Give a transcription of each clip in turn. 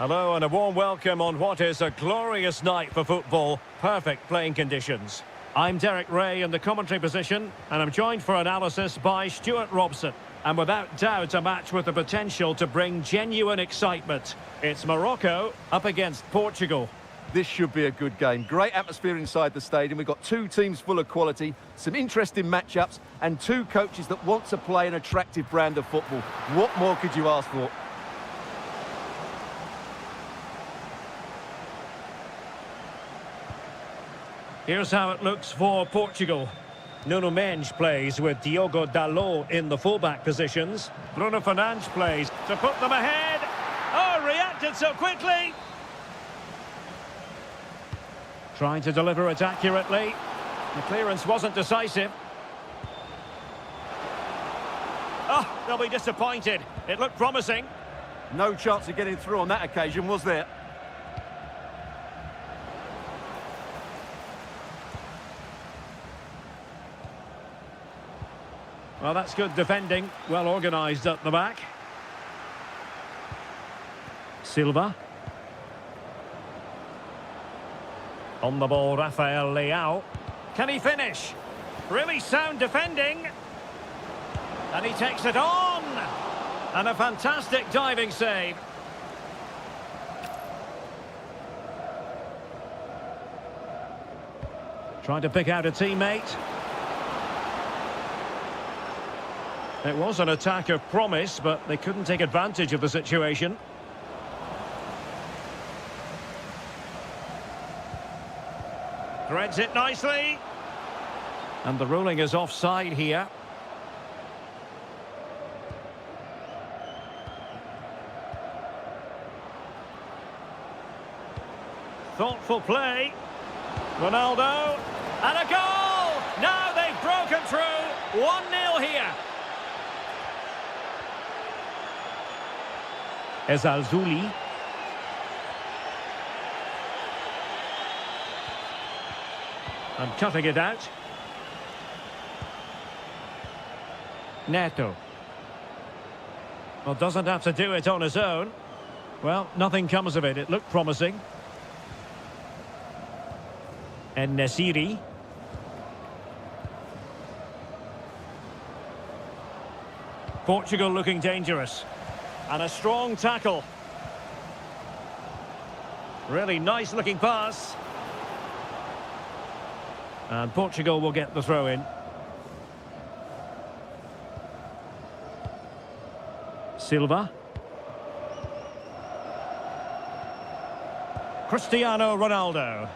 Hello and a warm welcome on what is a glorious night for football. Perfect playing conditions. I'm Derek Ray in the commentary position, and I'm joined for analysis by Stuart Robson. And without doubt, a match with the potential to bring genuine excitement. It's Morocco up against Portugal. This should be a good game. Great atmosphere inside the stadium. We've got two teams full of quality, some interesting matchups, and two coaches that want to play an attractive brand of football. What more could you ask for? Here's how it looks for Portugal. Nuno Mendes plays with Diogo Dalot in the fullback positions. Bruno Fernandes plays to put them ahead. Oh, reacted so quickly. Trying to deliver it accurately. The clearance wasn't decisive. Oh, they'll be disappointed. It looked promising. No chance of getting through on that occasion, was there? Well, that's good defending. Well organised at the back. Silva. On the ball, Rafael Leao. Can he finish? Really sound defending. And he takes it on. And a fantastic diving save. Trying to pick out a teammate. It was an attack of promise, but they couldn't take advantage of the situation. Threads it nicely. And the ruling is offside here. Thoughtful play. Ronaldo. And a goal! Now they've broken through. 1-0 here. Ezalzouli. And cutting it out. Neto. Well, doesn't have to do it on his own. Well, nothing comes of it. It looked promising. And Nesiri. Portugal looking dangerous. And a strong tackle. Really nice looking pass. And Portugal will get the throw in. Silva. Cristiano Ronaldo.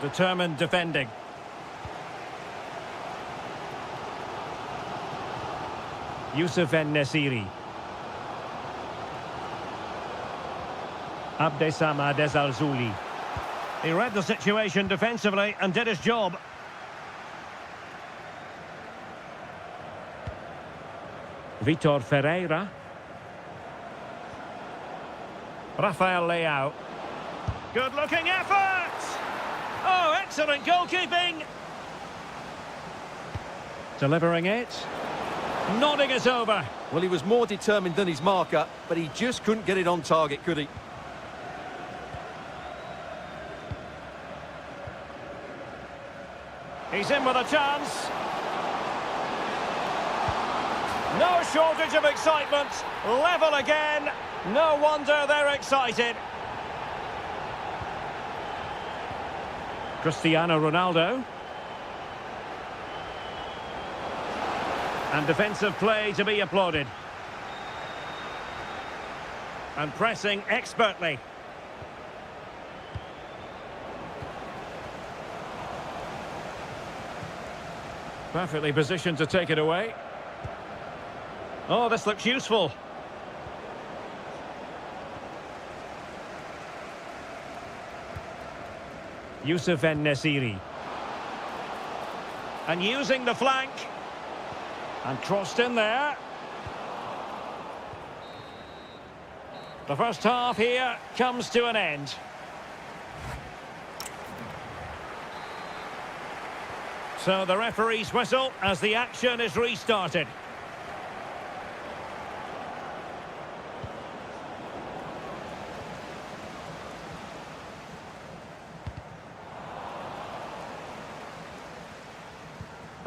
Determined defending. Youssef En-Nesyri. Abdesamad Ezalzouli. He read the situation defensively and did his job. Vitor Ferreira. Rafael Leao. Good-looking effort! Oh, excellent goalkeeping! Delivering it. Nodding it over. Well, he was more determined than his marker, but he just couldn't get it on target, could he? He's in with a chance. No shortage of excitement. Level again. No wonder they're excited. Cristiano Ronaldo. And defensive play to be applauded. And pressing expertly. Perfectly positioned to take it away. Oh, this looks useful. Youssef En-Nesyri. And using the flank. And crossed in there. The first half here comes to an end. So the referee's whistle as the action is restarted.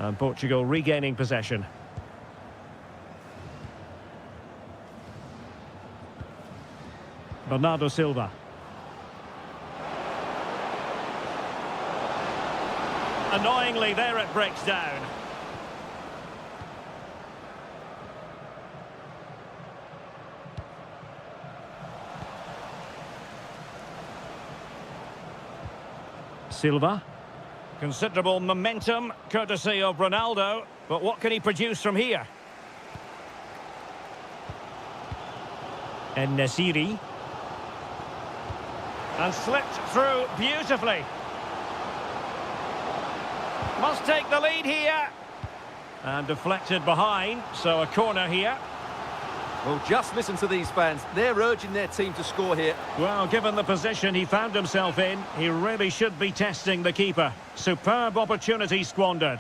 And Portugal regaining possession. Bernardo Silva. Annoyingly, there it breaks down. Silva. Considerable momentum, courtesy of Ronaldo. But what can he produce from here? And Nesiri. And slipped through beautifully. Must take the lead here. And deflected behind, so a corner here. Well, just listen to these fans. They're urging their team to score here. Well, given the position he found himself in, he really should be testing the keeper. Superb opportunity squandered.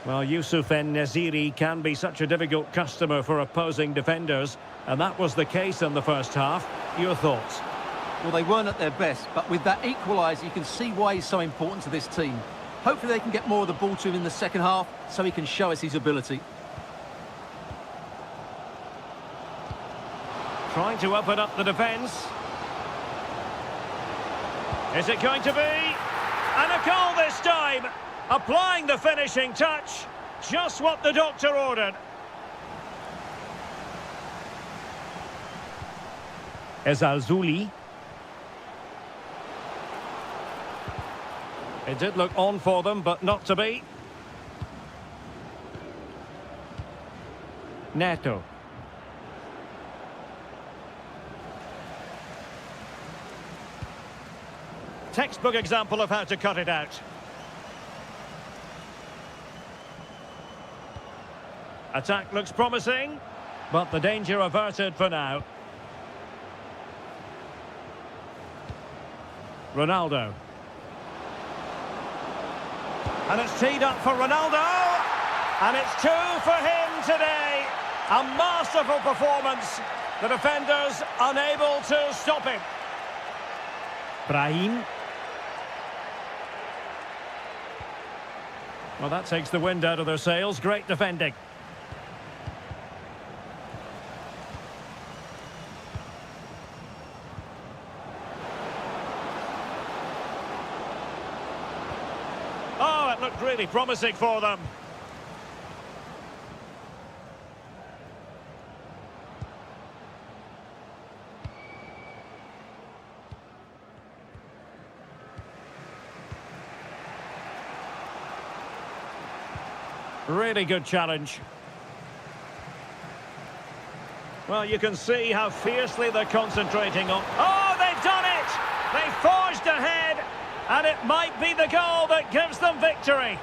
Well, Yusuf En-Nesyri can be such a difficult customer for opposing defenders, and that was the case in the first half. Your thoughts? Well, they weren't at their best, but with that equaliser, you can see why he's so important to this team. Hopefully they can get more of the ball to him in the second half, so he can show us his ability. Trying to open up the defence. Is it going to be? And a goal this time! Applying the finishing touch. Just what the doctor ordered. Ezalzouli. It did look on for them, but not to be. Neto. Textbook example of how to cut it out. Attack looks promising, but the danger averted for now. Ronaldo. And it's teed up for Ronaldo. And it's 2 for him today. A masterful performance. The defenders unable to stop him. Brahim. Well, that takes the wind out of their sails. Great defending. Oh, it looked really promising for them. Really good challenge. Well, you can see how fiercely they're concentrating on... Oh, they've done it! They forged ahead, and it might be the goal that gives them victory.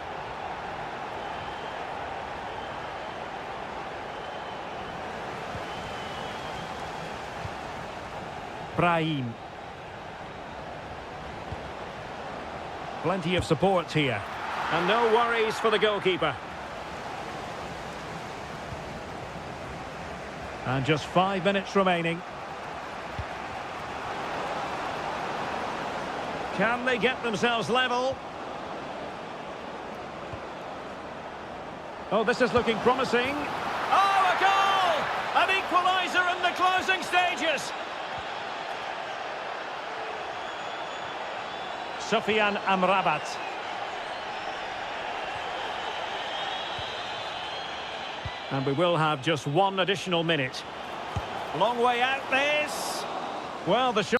Brahim. Plenty of support here. And no worries for the goalkeeper. And just 5 minutes remaining. Can they get themselves level? Oh, this is looking promising. Oh, a goal! An equaliser in the closing stages. Sufyan Amrabat. And we will have just 1 additional minute. Long way out this. Well, the shot.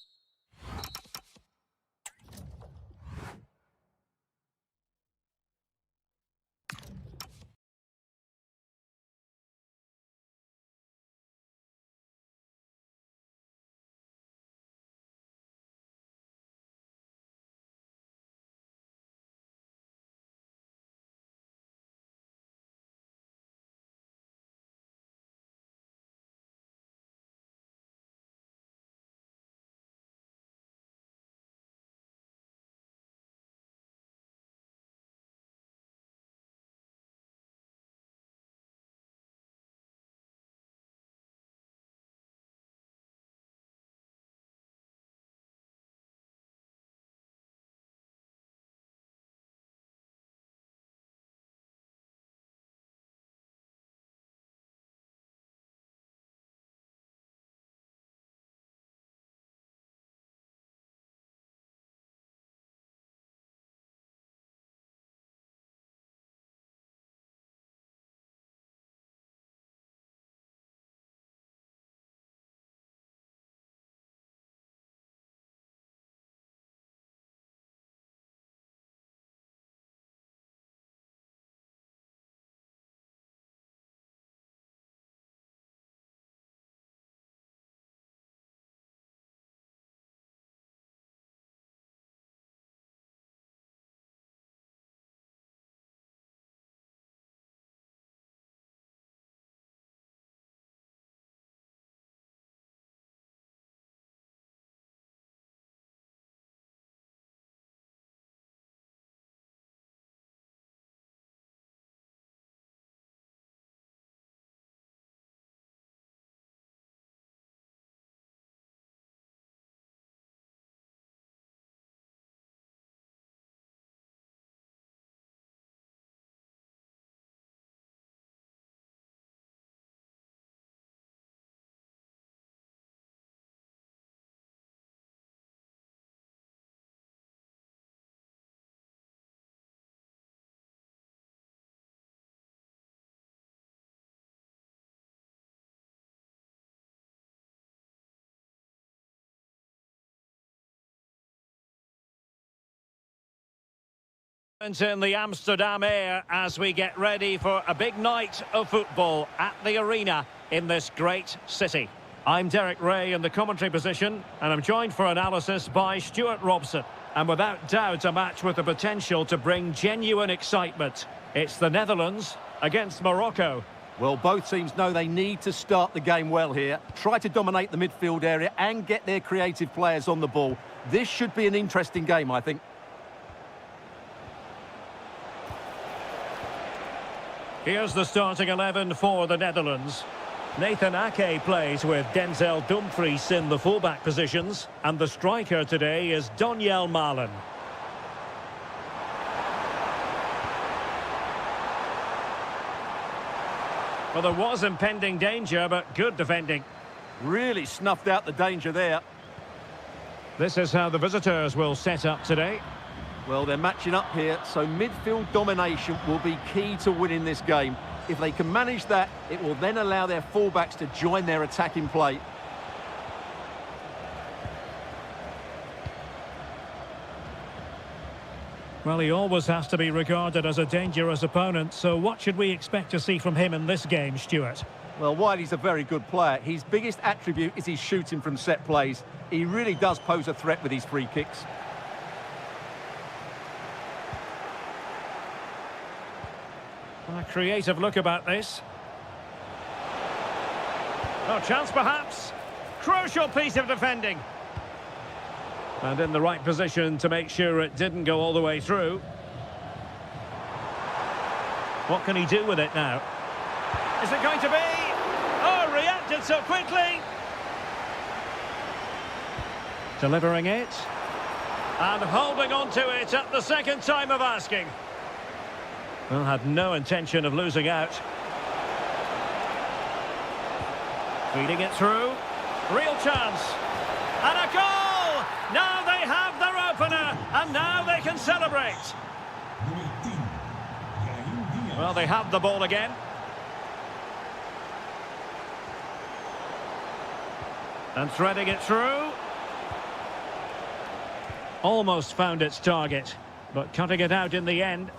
In the Amsterdam air as we get ready for a big night of football at the arena in this great city. I'm Derek Ray in the commentary position, and I'm joined for analysis by Stuart Robson. And without doubt, a match with the potential to bring genuine excitement. It's the Netherlands against Morocco. Well, both teams know they need to start the game well here, try to dominate the midfield area and get their creative players on the ball. This should be an interesting game, I think. Here's the starting 11 for the Netherlands. Nathan Ake plays with Denzel Dumfries in the fullback positions, and the striker today is Donyell Malen. Well, there was impending danger, but good defending. Really snuffed out the danger there. This is how the visitors will set up today. Well, they're matching up here, so midfield domination will be key to winning this game. If they can manage that, it will then allow their fullbacks to join their attacking play. Well, he always has to be regarded as a dangerous opponent, so what should we expect to see from him in this game, Stuart? Well, while he's a very good player, his biggest attribute is his shooting from set plays. He really does pose a threat with his free kicks. A creative look about this. Oh, chance perhaps. Crucial piece of defending. And in the right position to make sure it didn't go all the way through. What can he do with it now? Is it going to be? Oh, reacted so quickly. Delivering it. And holding on to it at the second time of asking. Well, had no intention of losing out. Feeding it through. Real chance. And a goal! Now they have their opener, and now they can celebrate. Well, they have the ball again. And threading it through. Almost found its target, but cutting it out in the end.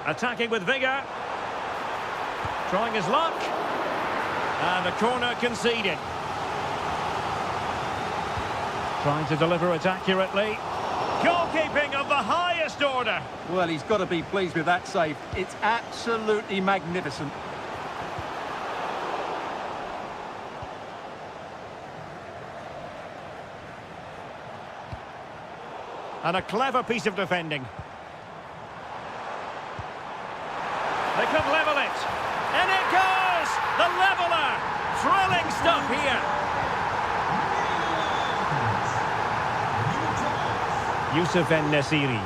Attacking with vigour. Trying his luck. And a corner conceded. Trying to deliver it accurately. Goalkeeping of the highest order. Well, he's got to be pleased with that save. It's absolutely magnificent. And a clever piece of defending. They could level it. And it goes! The leveller! Thrilling stuff here. Youssef En-Nesyri.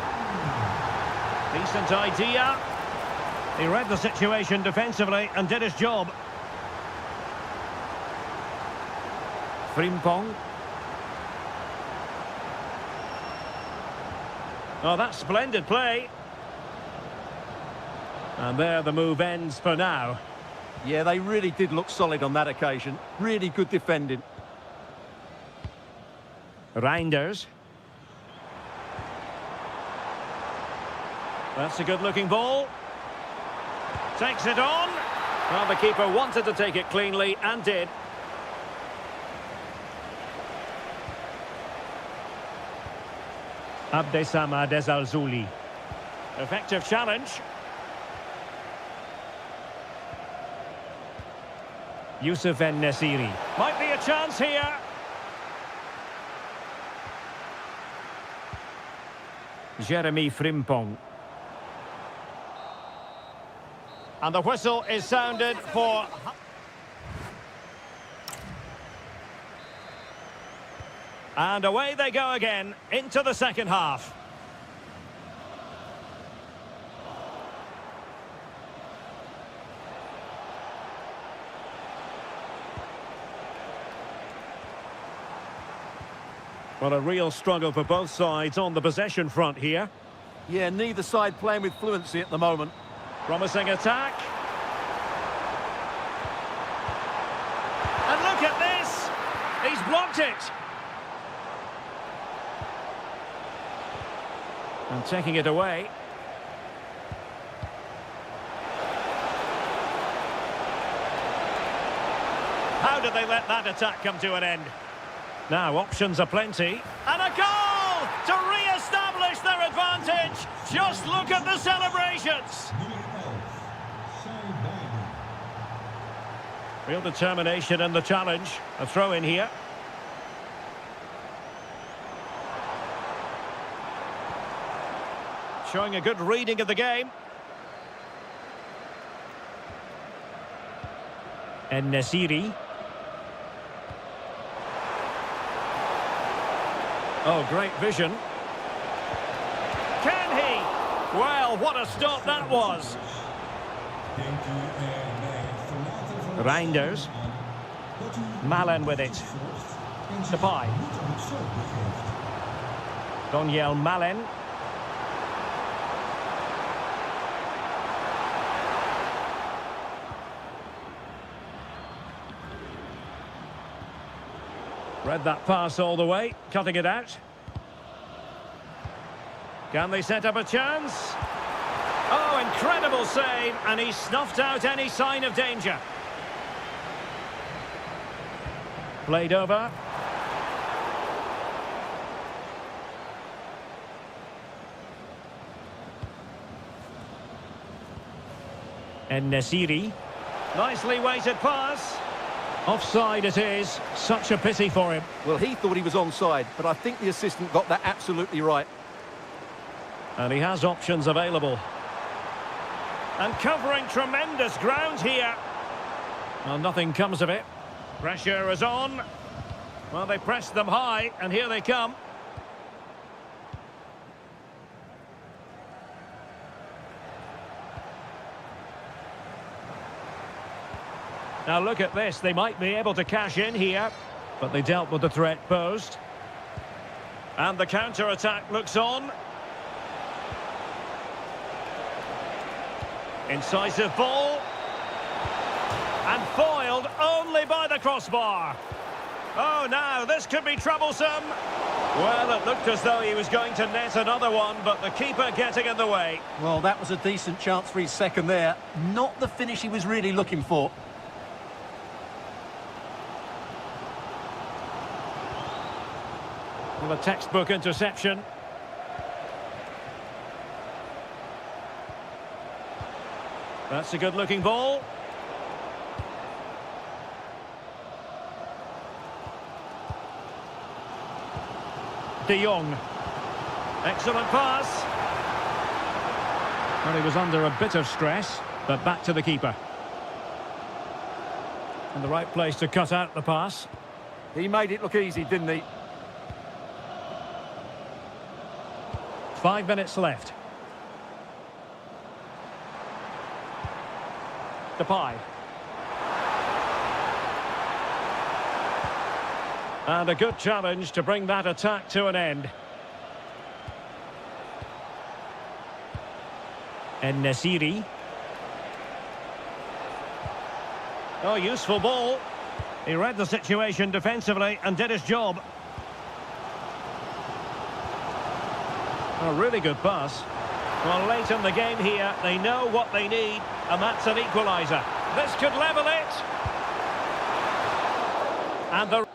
Decent idea. He read the situation defensively and did his job. Frimpong. Oh, that's splendid play. And there the move ends for now. Yeah, they really did look solid on that occasion. Really good defending. Reinders. That's a good-looking ball. Takes it on. Well, the keeper wanted to take it cleanly and did. Abdessamad Ezalzouli. Effective challenge. Youssef En-Nesyri. Might be a chance here. Jeremy Frimpong. And the whistle is sounded for... And away they go again into the second half. Well, a real struggle for both sides on the possession front here. Yeah, neither side playing with fluency at the moment. Promising attack. And look at this! He's blocked it. And taking it away. How did they let that attack come to an end? Now options are plenty. And a goal to re-establish their advantage. Just look at the celebrations. Real determination in the challenge. A throw in here. Showing a good reading of the game. And Nesiri. Oh, great vision. Can he? Well, what a stop that was. Reinders. Malen with it. Depay. Doniel Malen. Read that pass all the way, cutting it out. Can they set up a chance? Oh, incredible save, and he snuffed out any sign of danger. Played over. And Nesiri. Nicely weighted pass. Offside it is. Such a pity for him. Well, he thought he was onside, but I think the assistant got that absolutely right. And he has options available. And covering tremendous ground here. Well, nothing comes of it. Pressure is on. Well, they pressed them high, and here they come. Now look at this, they might be able to cash in here, but they dealt with the threat posed. And the counter-attack looks on. Incisive ball. And foiled only by the crossbar. Oh, now this could be troublesome. Well, it looked as though he was going to net another one, but the keeper getting in the way. Well, that was a decent chance for his second there. Not the finish he was really looking for. Well, a textbook interception. That's a good-looking ball. De Jong. Excellent pass. Well, he was under a bit of stress, but back to the keeper. In the right place to cut out the pass. He made it look easy, didn't he? 5 minutes left. Depay. And a good challenge to bring that attack to an end. And Nesiri. Oh, useful ball. He read the situation defensively and did his job. A really good pass. Well, late in the game here, they know what they need, and that's an equaliser. This could level it. And the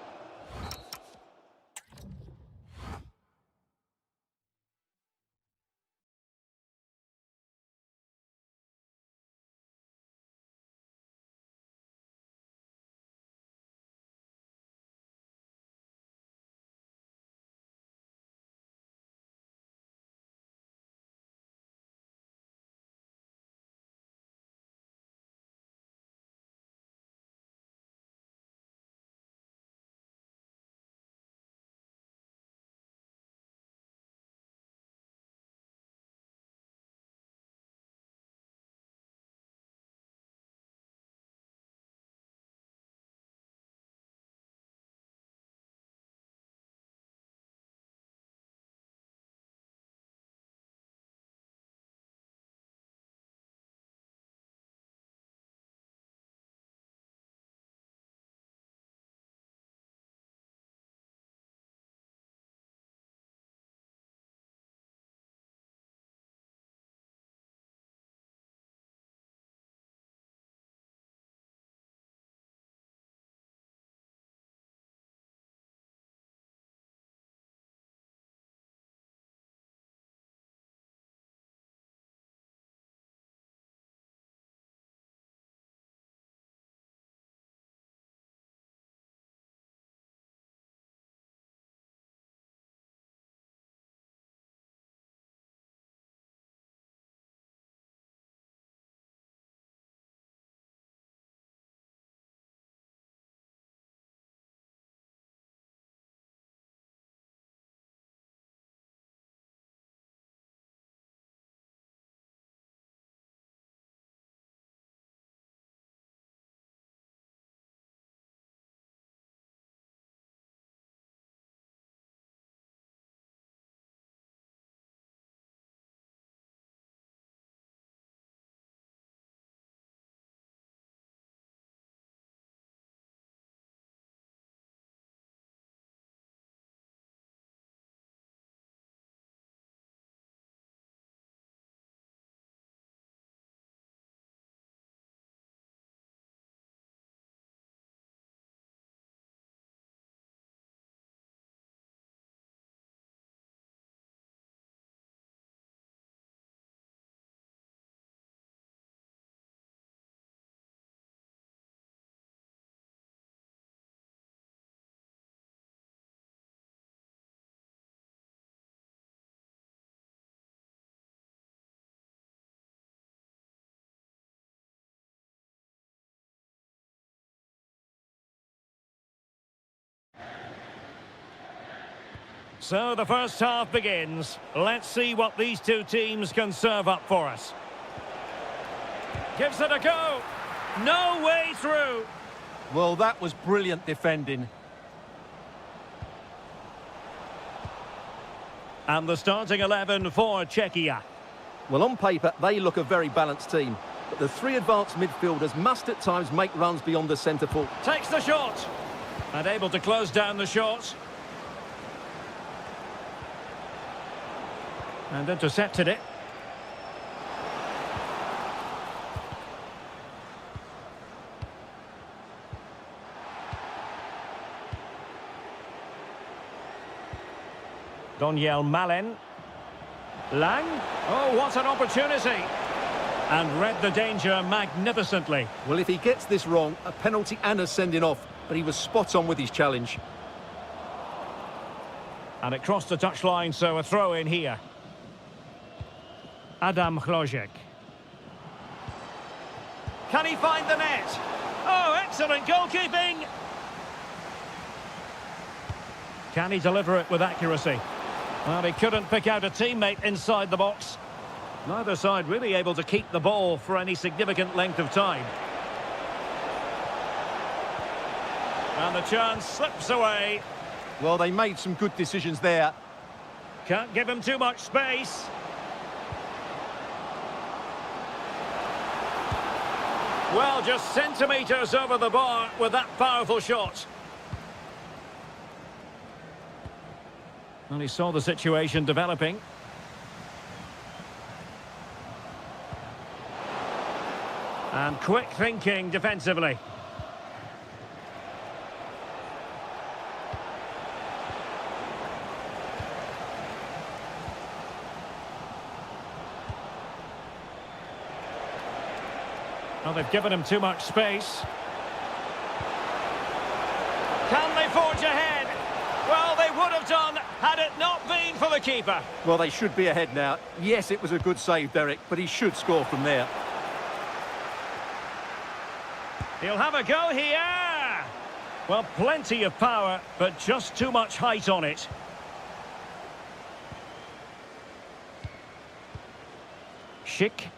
So the first half begins. Let's see what these two teams can serve up for us. Gives it a go. No way through. Well, that was brilliant defending. And the starting 11 for Czechia. Well, on paper, they look a very balanced team. But the three advanced midfielders must at times make runs beyond the centre forward. Takes the shot. And able to close down the shot. And intercepted it. Daniel Malen. Lang. Oh, what an opportunity. And read the danger magnificently. Well, if he gets this wrong, a penalty and a sending off. But he was spot on with his challenge. And it crossed the touchline, so a throw in here. Adam Hlojek. Can he find the net? Oh, excellent goalkeeping! Can he deliver it with accuracy? Well, he couldn't pick out a teammate inside the box. Neither side really able to keep the ball for any significant length of time. And the chance slips away. Well, they made some good decisions there. Can't give him too much space. Well, just centimetres over the bar with that powerful shot. And he saw the situation developing. And quick thinking defensively. Well, they've given him too much space. Can they forge ahead? Well, they would have done had it not been for the keeper. Well, they should be ahead now. Yes, it was a good save, Derek, but he should score from there. He'll have a go here. Well, plenty of power, but just too much height on it. Schick.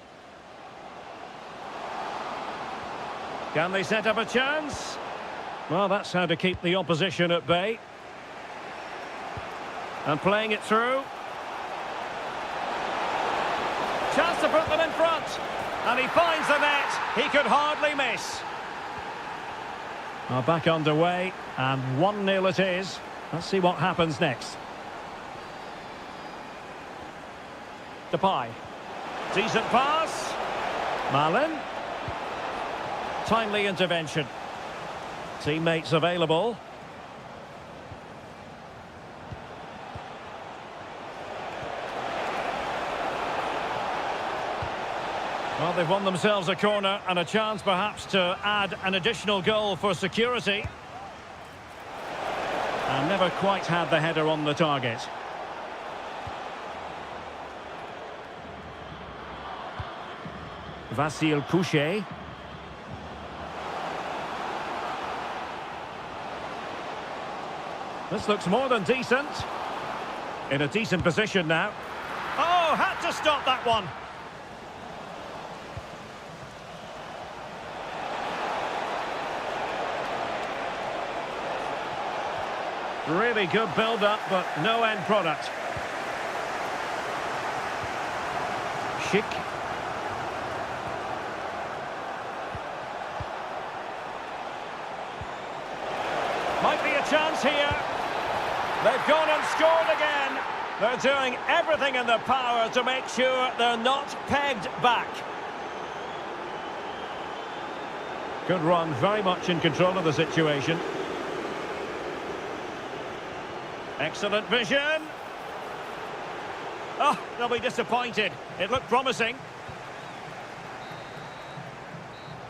Can they set up a chance? Well, that's how to keep the opposition at bay. And playing it through. Chance to put them in front. And he finds the net. He could hardly miss. Well, back underway, and 1-0 it is. Let's see what happens next. Depay. Decent pass. Malen. Timely intervention. Teammates available. Well, they've won themselves a corner and a chance perhaps to add an additional goal for security. And never quite had the header on the target. Vasil Couchet. This looks more than decent. In a decent position now. Oh, had to stop that one. Really good build-up, but no end product. Schick. Might be a chance here. They've gone and scored again. They're doing everything in their power to make sure they're not pegged back. Good run, very much in control of the situation. Excellent vision. Oh, they'll be disappointed. It looked promising.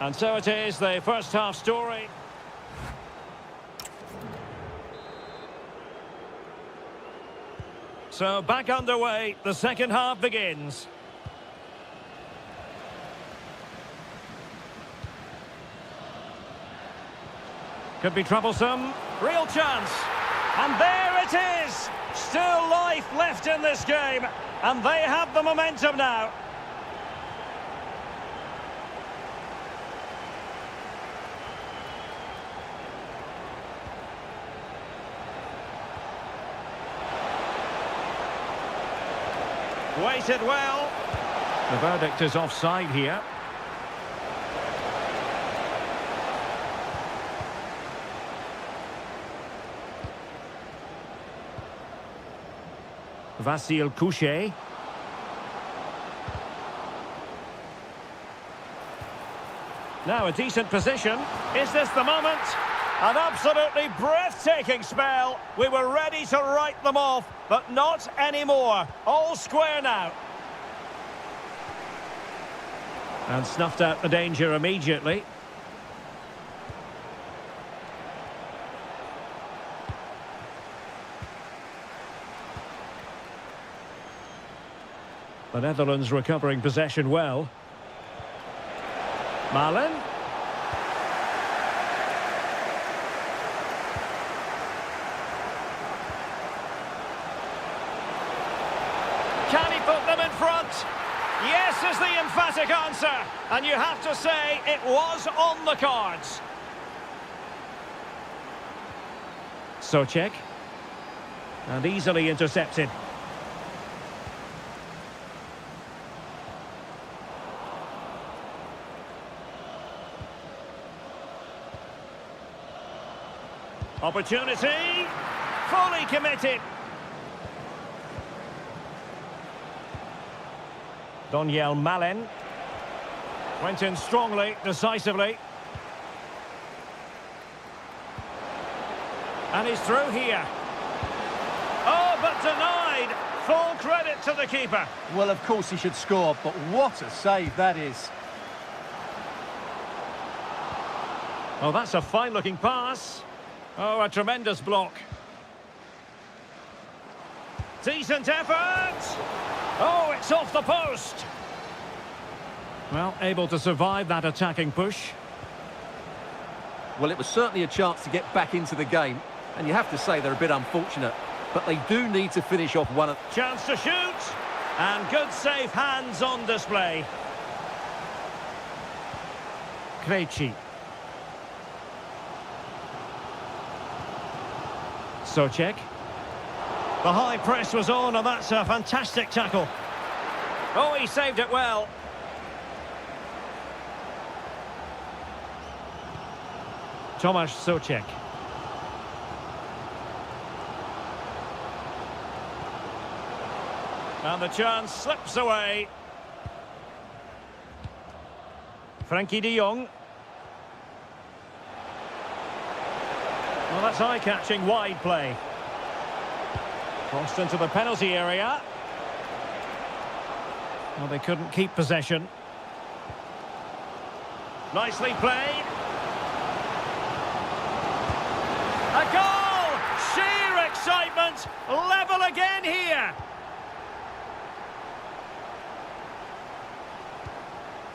And so it is, the first half story. So back underway, the second half begins. Could be troublesome. Real chance. And there it is! Still life left in this game. And they have the momentum now. Waited well. The verdict is offside here. Vasil Couchet. Now a decent position. Is this the moment? An absolutely breathtaking spell. We were ready to write them off, but not anymore. All square now. And snuffed out the danger immediately. The Netherlands recovering possession well. Malen. Can he put them in front? Yes is the emphatic answer. And you have to say it was on the cards. Socek. And easily intercepted. Opportunity, fully committed. Doniel Malen went in strongly, decisively. And he's through here. Oh, but denied. Full credit to the keeper. Well, of course he should score, but what a save that is. Oh, that's a fine-looking pass. Oh, a tremendous block. Decent effort. Oh, it's off the post. Well, able to survive that attacking push. Well, it was certainly a chance to get back into the game, and you have to say they're a bit unfortunate, but they do need to finish off one of... Chance to shoot. And good safe hands on display. Krejci. Socek. The high press was on, and that's a fantastic tackle. Oh, he saved it well. Tomasz Socek. And the chance slips away. Frankie de Jong. Well, that's eye-catching wide play. Crossed into the penalty area. Well, they couldn't keep possession. Nicely played. A goal! Sheer excitement! Level again here!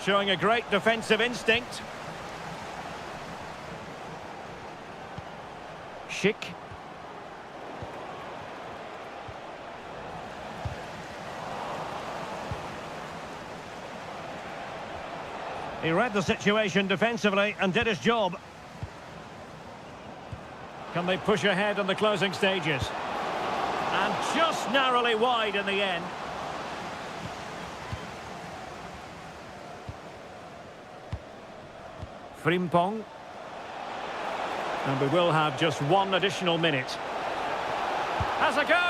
Showing a great defensive instinct. Schick. He read the situation defensively and did his job. Can they push ahead in the closing stages? And just narrowly wide in the end. Frimpong. And we will have just one additional minute. Has a go!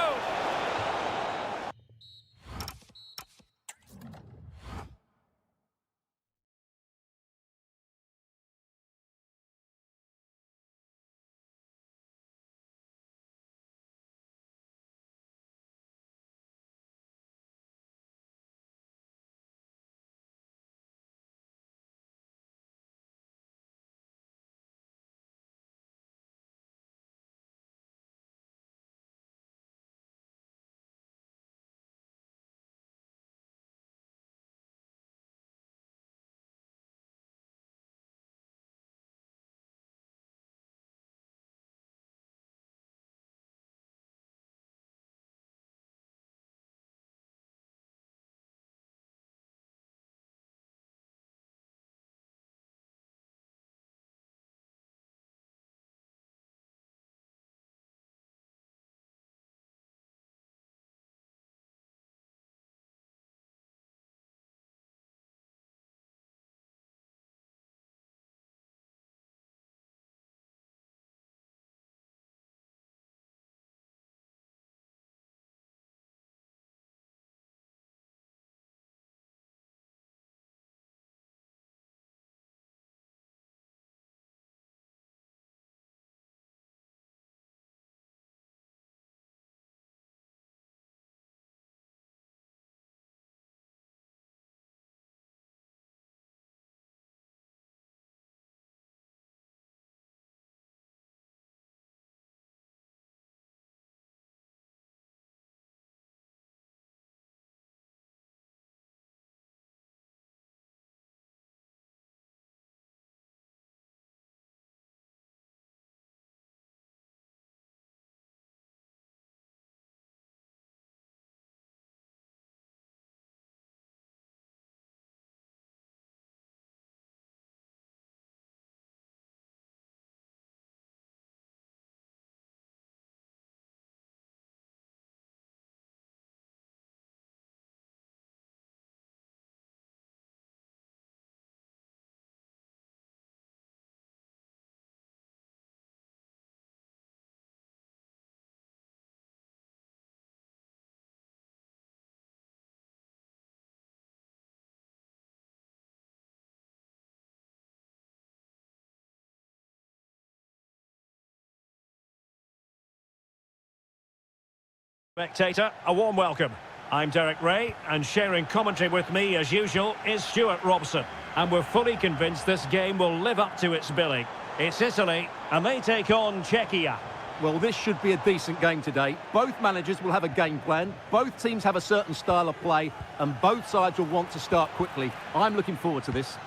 Spectator, a warm welcome. I'm Derek Ray, and sharing commentary with me, as usual, is Stuart Robson. And we're fully convinced this game will live up to its billing. It's Italy, and they take on Czechia. Well, this should be a decent game today. Both managers will have a game plan. Both teams have a certain style of play, and both sides will want to start quickly. I'm looking forward to this.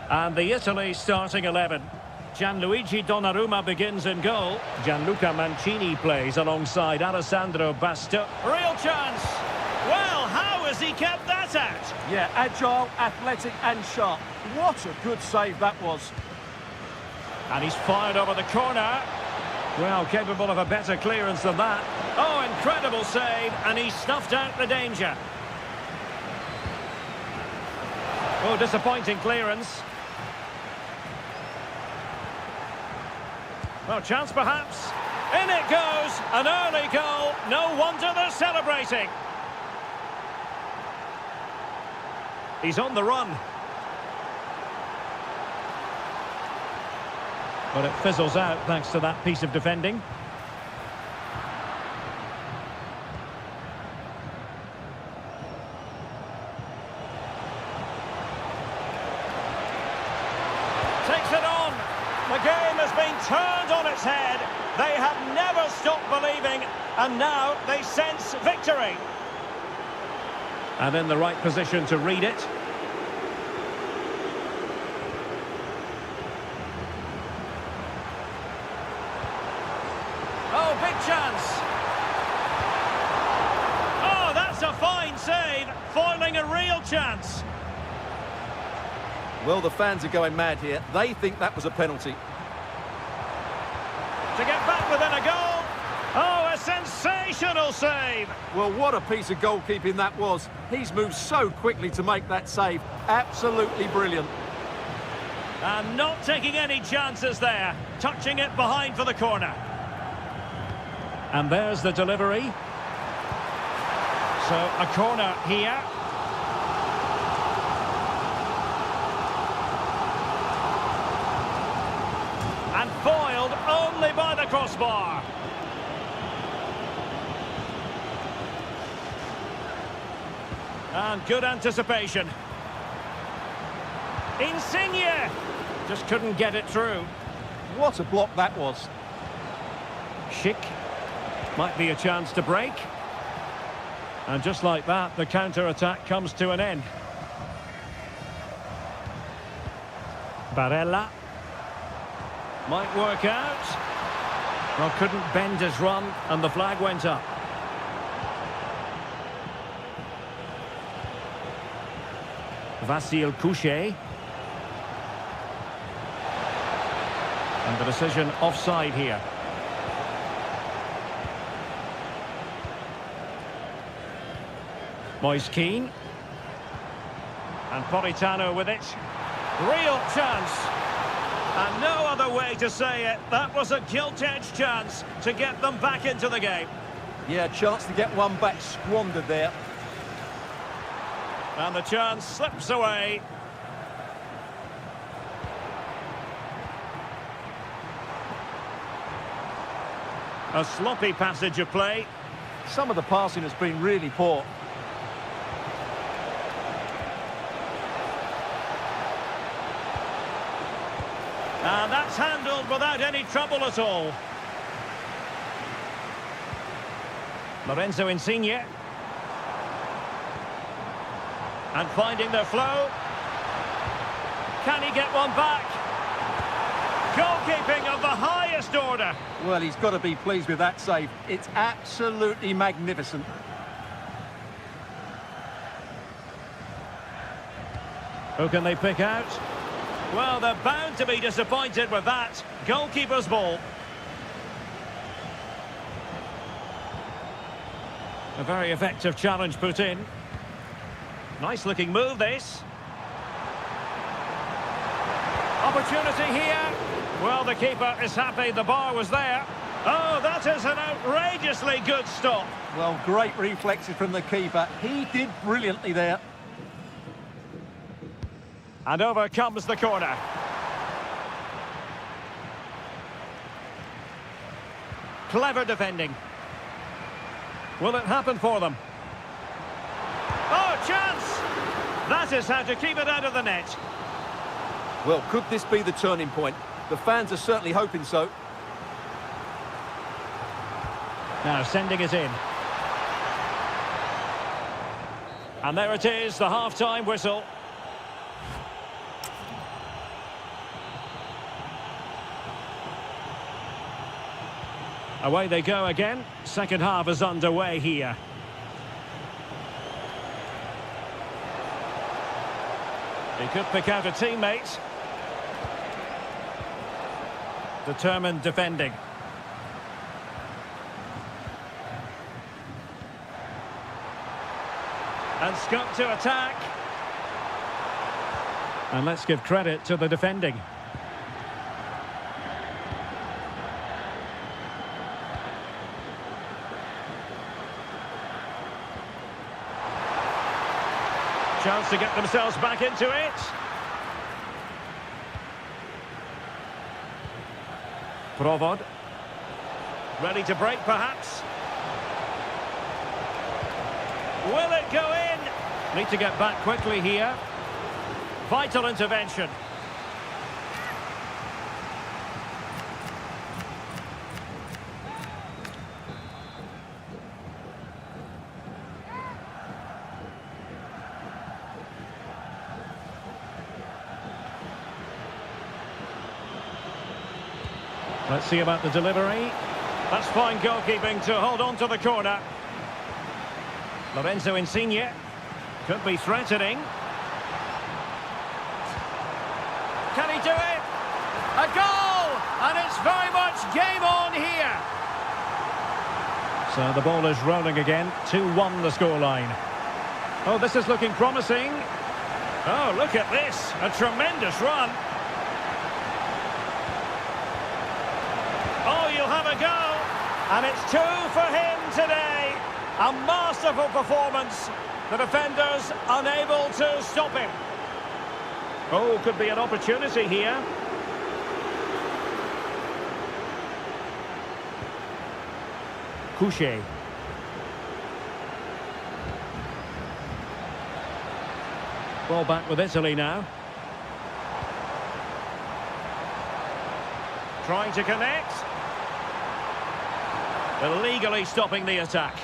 And the Italy starting 11. Gianluigi Donnarumma begins in goal. Gianluca Mancini plays alongside Alessandro Basta. Real chance! Well, how has he kept that out? Yeah, agile, athletic and sharp. What a good save that was. And he's fired over the corner. Well, capable of a better clearance than that. Oh, incredible save, and he snuffed out the danger. Oh, disappointing clearance. Well, chance perhaps. In it goes, an early goal. No wonder they're celebrating. He's on the run. But it fizzles out thanks to that piece of defending. Takes it on. The game has been turned on its head. They have never stopped believing, and now they sense victory. And in the right position to read it. Oh, big chance. Oh, that's a fine save, foiling a real chance. Well, the fans are going mad here. They think that was a penalty. To get back within a goal. Oh, a sensational save. Well, what a piece of goalkeeping that was. He's moved so quickly to make that save. Absolutely brilliant. And not taking any chances there. Touching it behind for the corner. And there's the delivery. So, a corner here. And foiled only by the crossbar. And good anticipation. Insigne! Just couldn't get it through. What a block that was. Schick. Might be a chance to break. And just like that, the counter-attack comes to an end. Barella. Might work out. Well, couldn't bend his run, and the flag went up. Vasil Couchet. And the decision offside here. Moise Keane. And Politano with it. Real chance. And no other way to say it. That was a gilt-edged chance to get them back into the game. Yeah, chance to get one back squandered there. And the chance slips away. A sloppy passage of play. Some of the passing has been really poor. And that's handled without any trouble at all. Lorenzo Insigne. And finding their flow. Can he get one back? Goalkeeping of the highest order. Well, he's got to be pleased with that save. It's absolutely magnificent. Who can they pick out? Well, they're bound to be disappointed with that. Goalkeeper's ball. A very effective challenge put in. Nice looking move, this. Opportunity here. Well, the keeper is happy the bar was there. Oh, that is an outrageously good stop. Well, great reflexes from the keeper. He did brilliantly there. And over comes the corner. Clever defending. Will it happen for them? Oh, chance! That is how to keep it out of the net. Well, could this be the turning point? The fans are certainly hoping so. Now sending it in. And there it is, the half-time whistle. Away they go again. Second half is underway here. He could pick out a teammate. Determined defending. And scope to attack. And let's give credit to the defending. Chance to get themselves back into it. Provod. Ready to break, perhaps. Will it go in? Need to get back quickly here. Vital intervention. Let's see about the delivery. That's fine goalkeeping to hold on to the corner. Lorenzo Insigne could be threatening. Can he do it? A goal! And it's very much game on here. So the ball is rolling again. 2-1 the scoreline. Oh, this is looking promising. Oh, look at this. A tremendous run. Oh, you'll have a go. And it's 2 for him today. A masterful performance. The defenders unable to stop him. Oh, could be an opportunity here. Couché. Ball back with Italy now. Trying to connect. Illegally stopping the attack.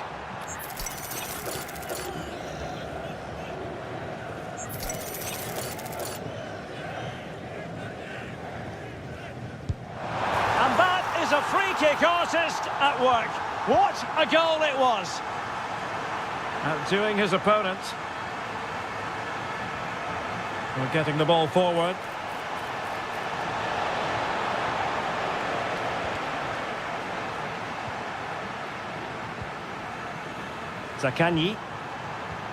And that is a free-kick artist at work. What a goal it was. Outdoing his opponent. We're getting the ball forward. Zaccagni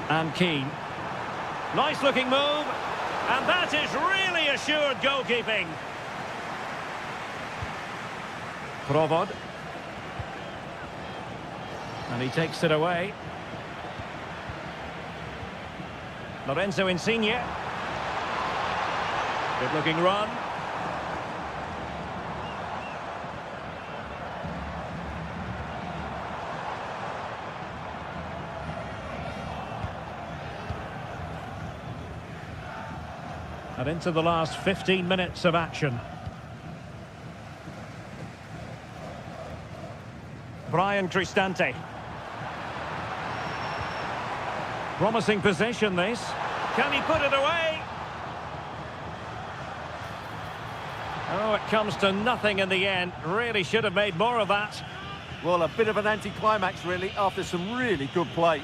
and Keane. Nice looking move, and that is really assured goalkeeping. Provod. And he takes it away. Lorenzo Insigne. Good looking run. And into the last 15 minutes of action. Brian Cristante. Promising position this. Can he put it away? Oh, it comes to nothing in the end. Really should have made more of that. Well, a bit of an anticlimax, really, after some really good play.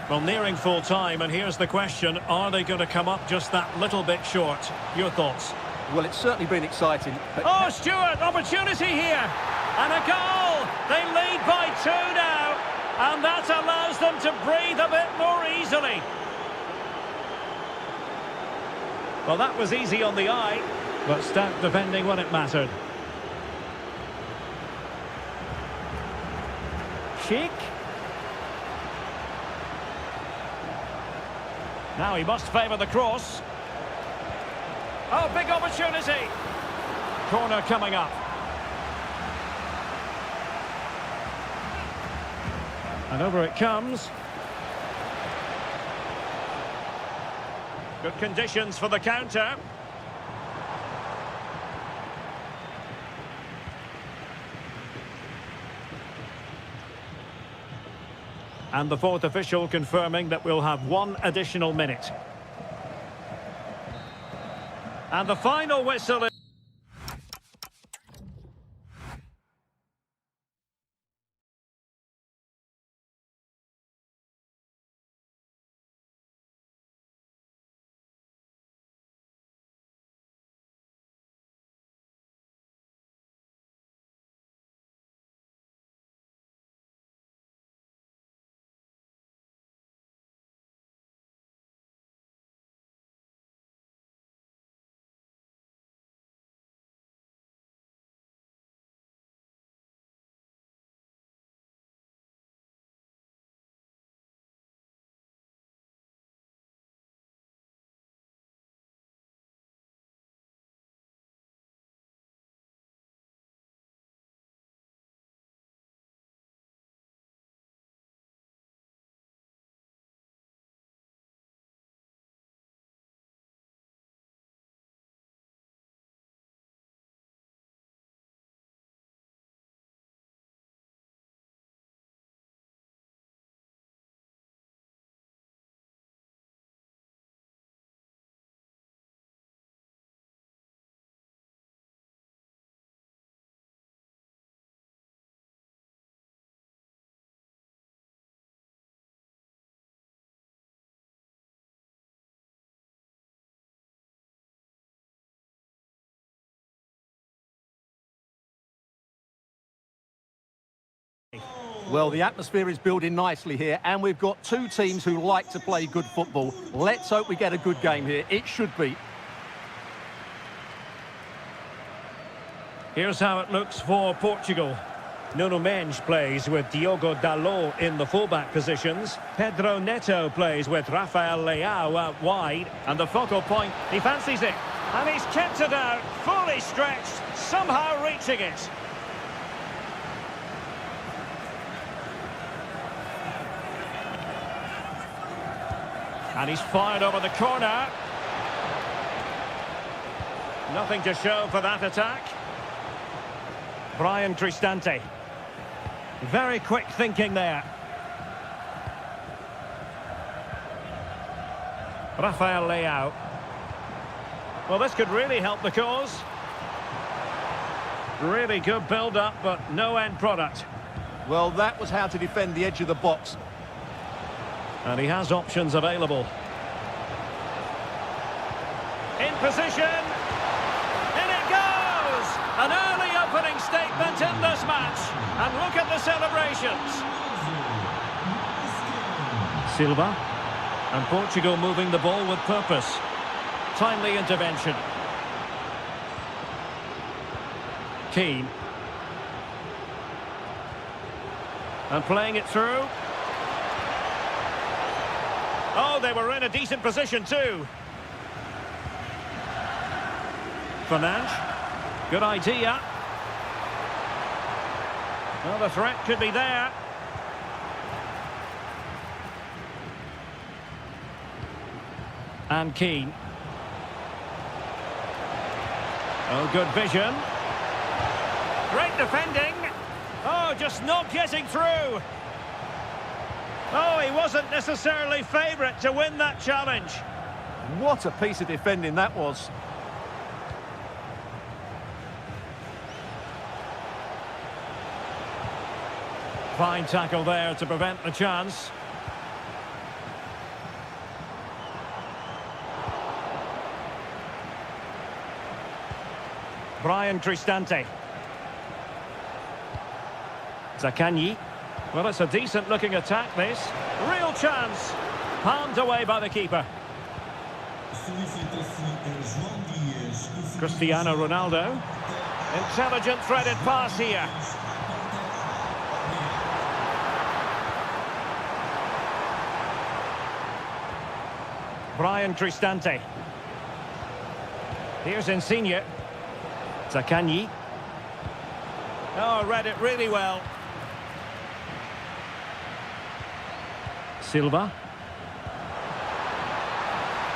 Well, nearing full time, and here's the question. Are they going to come up just that little bit short? Your thoughts? Well, it's certainly been exciting. But Oh, Stewart, opportunity here. And a goal. They lead by 2 now. And that allows them to breathe a bit more easily. Well, that was easy on the eye, but stout defending when it mattered. Chic. Now he must favour the cross. Oh, big opportunity. Corner coming up. And over it comes. Good conditions for the counter. And the fourth official confirming that we'll have one additional minute. And the final whistle is... Well, the atmosphere is building nicely here, and we've got two teams who like to play good football. Let's hope we get a good game here. It should be. Here's how it looks for Portugal. Nuno Mendes plays with Diogo Dalot in the fullback positions. Pedro Neto plays with Rafael Leao out wide. And the focal point, he fancies it. And he's kept it out, fully stretched, somehow reaching it. And he's fired over the corner. Nothing to show for that attack. Brian Cristante. Very quick thinking there. Rafael Leao. Well, this could really help the cause. Really good build-up, but no end product. Well, that was how to defend the edge of the box. And he has options available. In position. In it goes! An early opening statement in this match. And look at the celebrations. Silva. And Portugal moving the ball with purpose. Timely intervention. Keane. And playing it through. Oh, they were in a decent position too. Fernandes. Good idea. Well, the threat could be there. And Keane. Oh, good vision. Great defending. Oh, just not getting through. Oh, he wasn't necessarily favourite to win that challenge. What a piece of defending that was. Fine tackle there to prevent the chance. Brian Cristante. Zaccagni. Well, it's a decent-looking attack, this. Real chance. Palmed away by the keeper. Cristiano Ronaldo. Intelligent threaded pass here. Brian Cristante. Here's Insigne. Zakanyi. Oh, read it really well. Silva.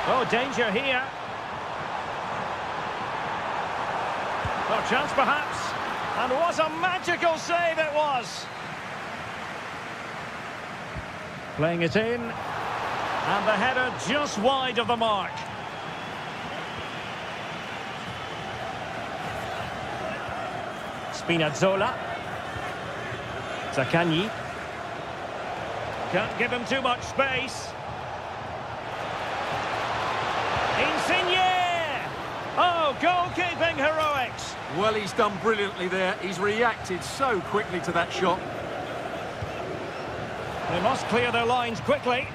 Oh, danger here. Oh, chance perhaps. And what a magical save it was. Playing it in. And the header just wide of the mark. Spinazzola. Zakanyi. Can't give him too much space. Insigne! Oh, goalkeeping heroics. Well, he's done brilliantly there. He's reacted so quickly to that shot. They must clear their lines quickly.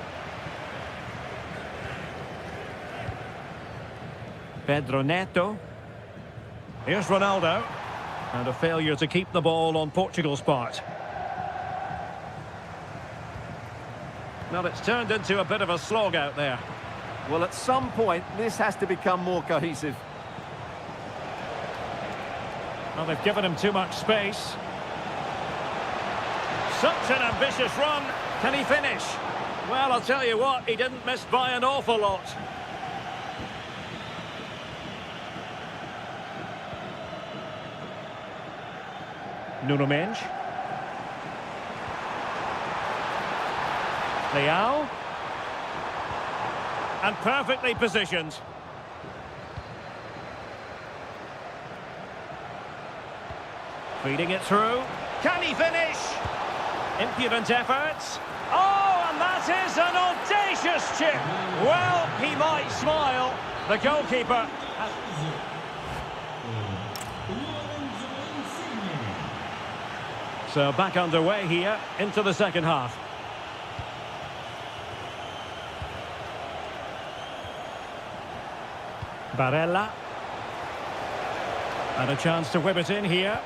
Pedro Neto. Here's Ronaldo. And a failure to keep the ball on Portugal's part. Well, it's turned into a bit of a slog out there. Well, at some point, this has to become more cohesive. Well, they've given him too much space. Such an ambitious run. Can he finish? Well, I'll tell you what, he didn't miss by an awful lot. Nuno Mendes. Leao. And perfectly positioned. Feeding it through. Can he finish? Impudent efforts. Oh, and that is an audacious chip. Well, he might smile. The goalkeeper. So back underway here into the second half. Barella. And a chance to whip it in here.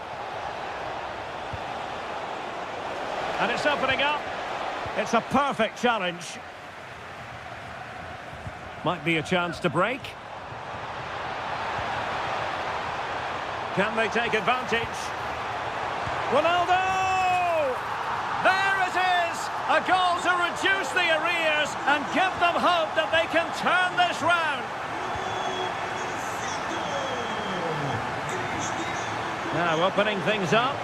And it's opening up. It's a perfect challenge. Might be a chance to break. Can they take advantage? Ronaldo! There it is! A goal to reduce the arrears and give them hope that they can turn this round. Now opening things up.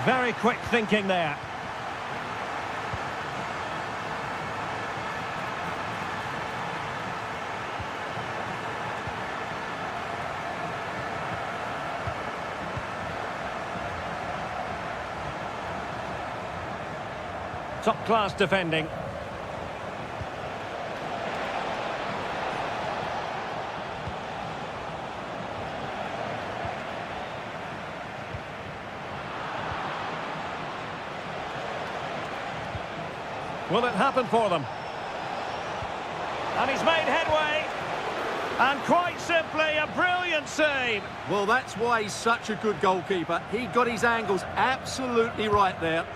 Very quick thinking there. Top-class defending. Will it happen for them? And he's made headway. And quite simply, a brilliant save. Well, that's why he's such a good goalkeeper. He got his angles absolutely right there.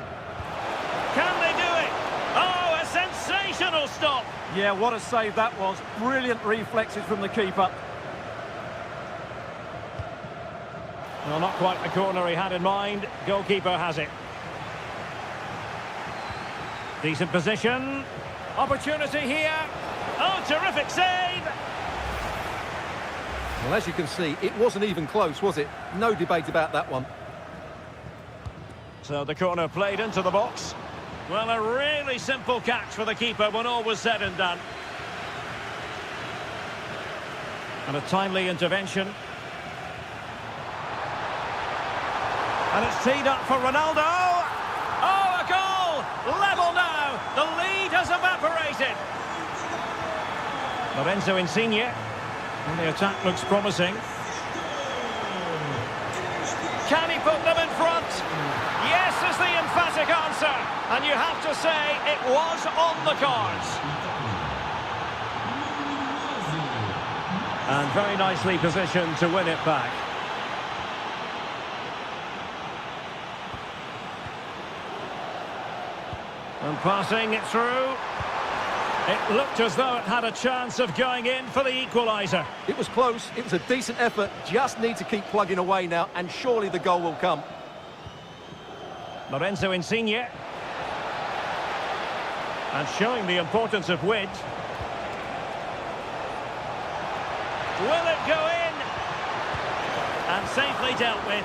Can they do it? Oh, a sensational stop. Yeah, what a save that was. Brilliant reflexes from the keeper. Well, not quite the corner he had in mind. Goalkeeper has it. Decent position. Opportunity here. Oh, terrific save. Well, as you can see, it wasn't even close, was it? No debate about that one. So the corner played into the box. Well, a really simple catch for the keeper when all was said and done. And a timely intervention. And it's teed up for Ronaldo. Oh, a goal! Level now. The lead has evaporated. Lorenzo Insigne. And the attack looks promising. Can he put them in front? Yes is the emphatic answer. And you have to say it was on the cards. And very nicely positioned to win it back. And passing it through. It looked as though it had a chance of going in for the equaliser. It was close, it was a decent effort, just need to keep plugging away now, and surely the goal will come. Lorenzo Insigne. And showing the importance of width. Will it go in? And safely dealt with.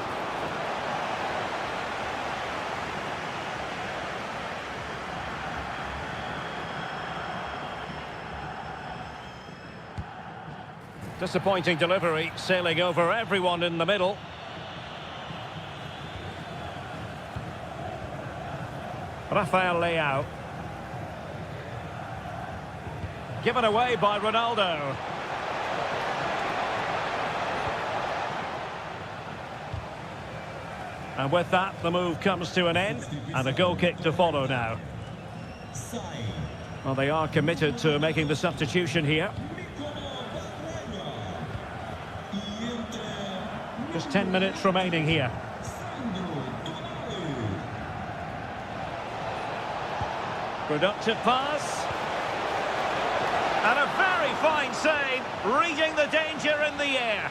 Disappointing delivery, sailing over everyone in the middle. Rafael Leao. Given away by Ronaldo. And with that, the move comes to an end, and a goal kick to follow now. Well, they are committed to making the substitution here. Just 10 minutes remaining here. Productive pass. And a very fine save, reading the danger in the air.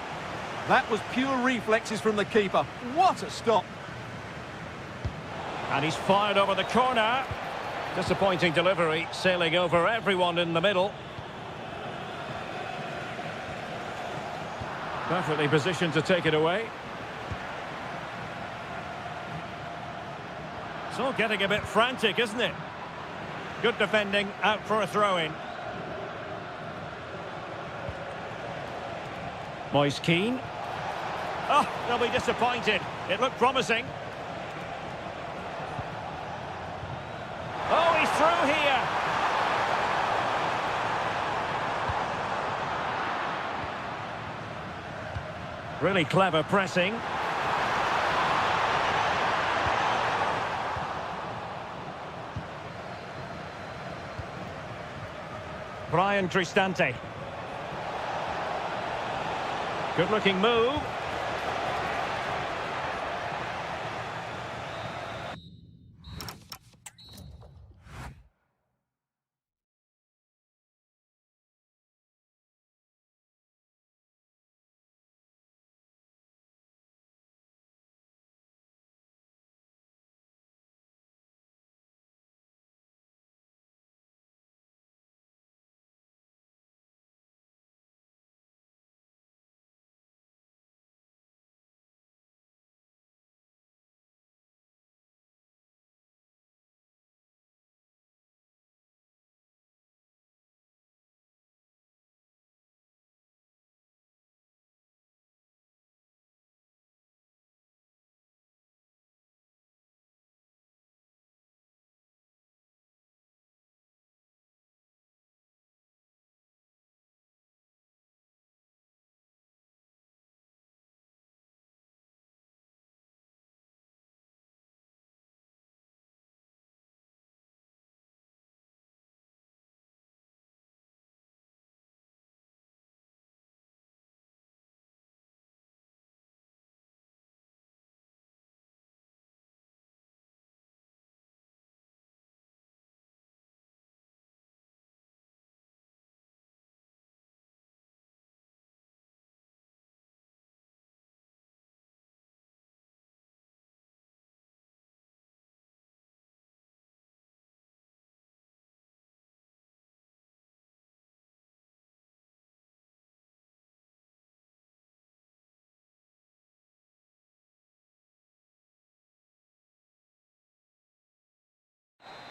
That was pure reflexes from the keeper. What a stop. And he's fired over the corner. Disappointing delivery, sailing over everyone in the middle. Perfectly positioned to take it away. It's all getting a bit frantic, isn't it? Good defending, out for a throw-in. Moise Keane. Oh, they'll be disappointed. It looked promising. Oh, he's through here. Really clever pressing. Brian Cristante. Good-looking move.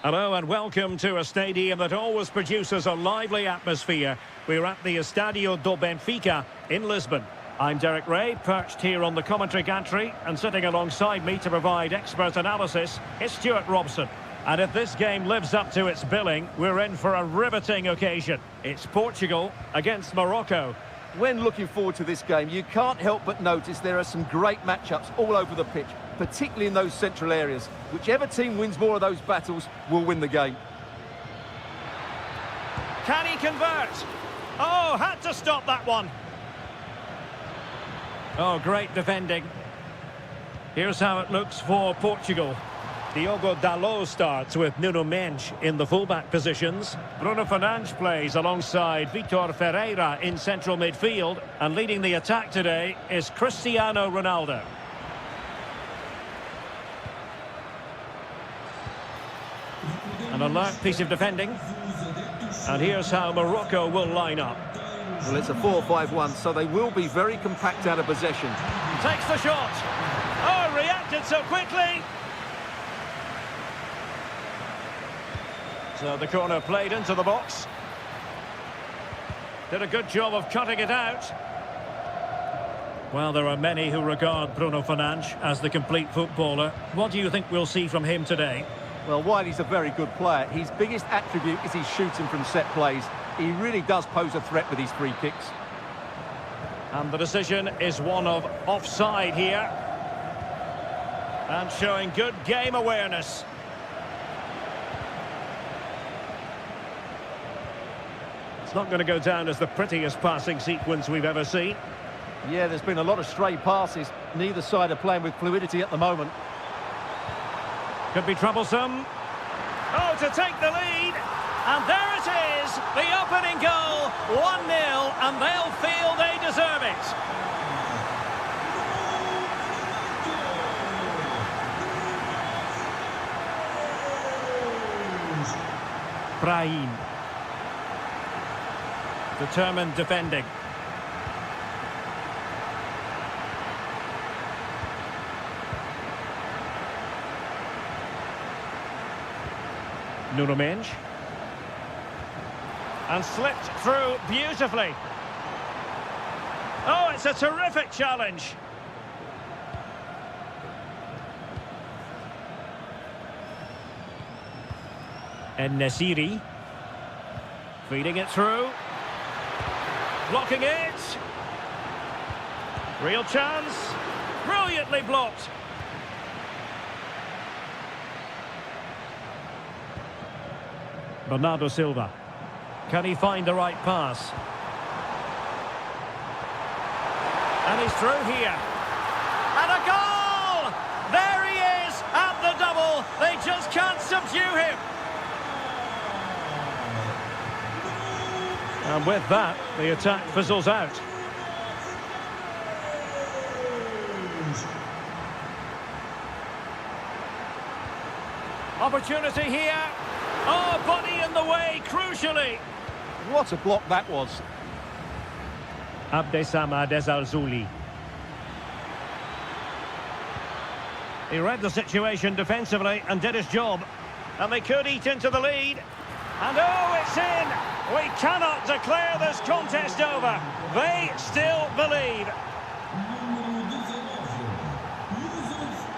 Hello and welcome to a stadium that always produces a lively atmosphere. We're at the Estadio do Benfica in Lisbon. I'm Derek Ray, perched here on the commentary gantry, and sitting alongside me to provide expert analysis is Stuart Robson. And if this game lives up to its billing, we're in for a riveting occasion. It's Portugal against Morocco. When looking forward to this game, you can't help but notice there are some great matchups all over the pitch, particularly in those central areas. Whichever team wins more of those battles will win the game. Can he convert? Oh, had to stop that one. Oh, great defending. Here's how it looks for Portugal. Diogo Dalot starts with Nuno Mendes in the fullback positions. Bruno Fernandes plays alongside Vitor Ferreira in central midfield. And leading the attack today is Cristiano Ronaldo. An alert piece of defending. And here's how Morocco will line up. Well, it's a 4-5-1, so they will be very compact out of possession. Takes the shot. Oh, reacted so quickly. So the corner played into the box. Did a good job of cutting it out. Well, there are many who regard Bruno Fernandes as the complete footballer. What do you think we'll see from him today? Well, while he's a very good player, his biggest attribute is his shooting from set plays. He really does pose a threat with his free kicks. And the decision is one of offside here. And showing good game awareness. It's not going to go down as the prettiest passing sequence we've ever seen. Yeah, there's been a lot of stray passes. Neither side are playing with fluidity at the moment. Could be troublesome. Oh, to take the lead. And there it is, the opening goal, 1-0, and they'll feel they deserve it. Brahim. Determined defending. Nuno Mendes. And slipped through beautifully. Oh, it's a terrific challenge. En-Nesyri. Feeding it through. Blocking it. Real chance. Brilliantly blocked. Bernardo Silva. Can he find the right pass? And he's through here. And a goal! There he is at the double. They just can't subdue him. And with that, the attack fizzles out. Opportunity here. Oh, body in the way, crucially. What a block that was. Abdessamad Ezalzouli. He read the situation defensively and did his job. And they could eat into the lead. And oh, it's in! We cannot declare this contest over. They still believe.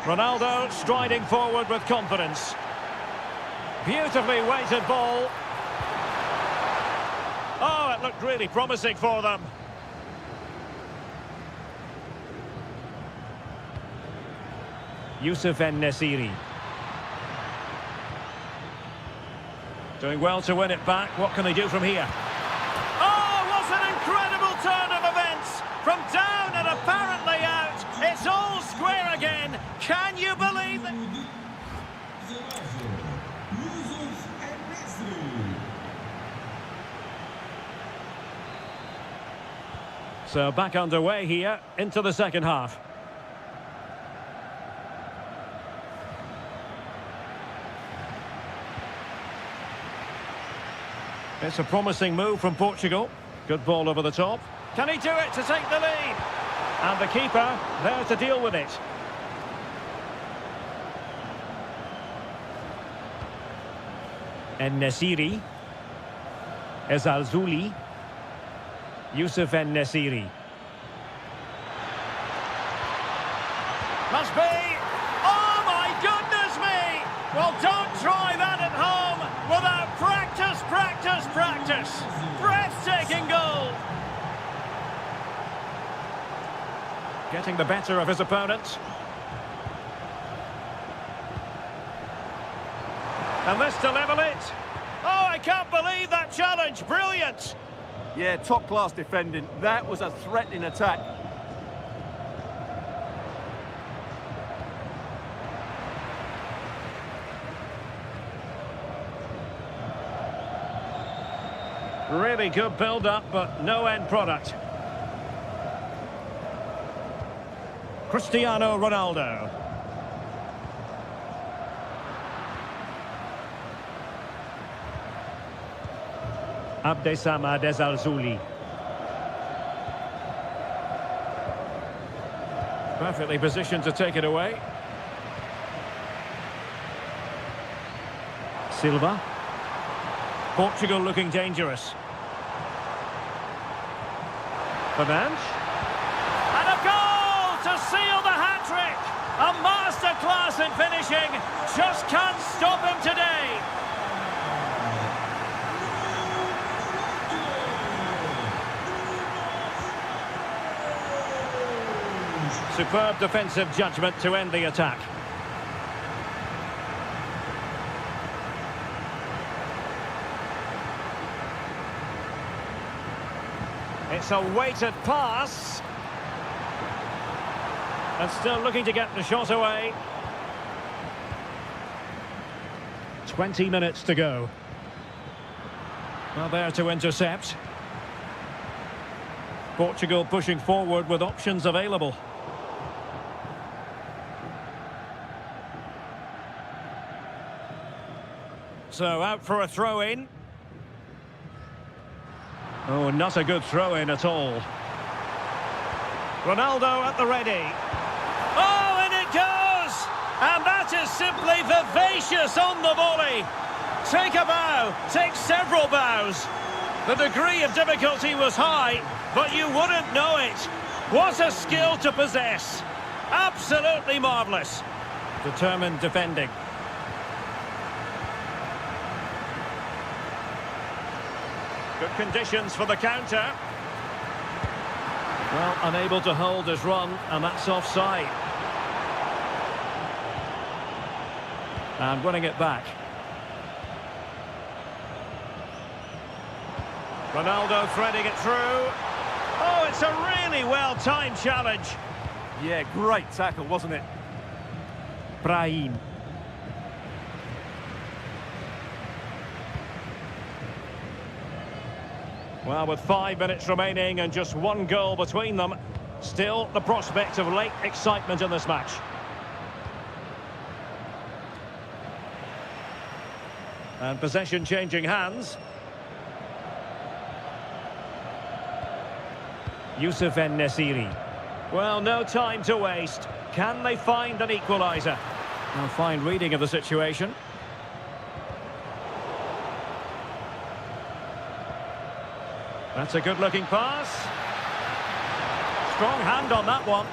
Ronaldo striding forward with confidence. Beautifully weighted ball. Oh, it looked really promising for them. Youssef En-Nesyri. Doing well to win it back. What can they do from here? Oh, what an incredible turn of events! From down and apparently out, it's all square again. Can you believe it? So back underway here into the second half. It's a promising move from Portugal. Good ball over the top. Can he do it to take the lead? And the keeper there to deal with it. En-Nesyri. Ezalzouli. Youssef En-Nesyri. Must be! Oh my goodness me! Well, don't try that at home without practice, practice, practice. Breathtaking goal. Getting the better of his opponent. And this to level it. Oh, I can't believe that challenge. Brilliant. Yeah, top-class defending. That was a threatening attack. Really good build-up, but no end product. Cristiano Ronaldo. Abdessamad Ezalzouli. Perfectly positioned to take it away. Silva. Portugal looking dangerous. Fernandes. And a goal to seal the hat-trick! A masterclass in finishing. Just can't stop him today. Superb defensive judgment to end the attack. It's a weighted pass. And still looking to get the shot away. 20 minutes to go. Well, there to intercept. Portugal pushing forward with options available. So out for a throw-in. Oh, not a good throw-in at all. Ronaldo at the ready. Oh, and it goes! And that is simply vivacious on the volley. Take a bow, take several bows. The degree of difficulty was high, but you wouldn't know it. What a skill to possess. Absolutely marvellous. Determined defending. Good conditions for the counter. Well, unable to hold his run, and that's offside. And winning it back. Ronaldo threading it through. Oh, it's a really well-timed challenge. Yeah, great tackle, wasn't it? Brahim. Well, with 5 minutes remaining and just one goal between them, still the prospect of late excitement in this match. And possession changing hands. Youssef En-Nesyri. Well, no time to waste. Can they find an equaliser? A fine reading of the situation. That's a good-looking pass. Strong hand on that one.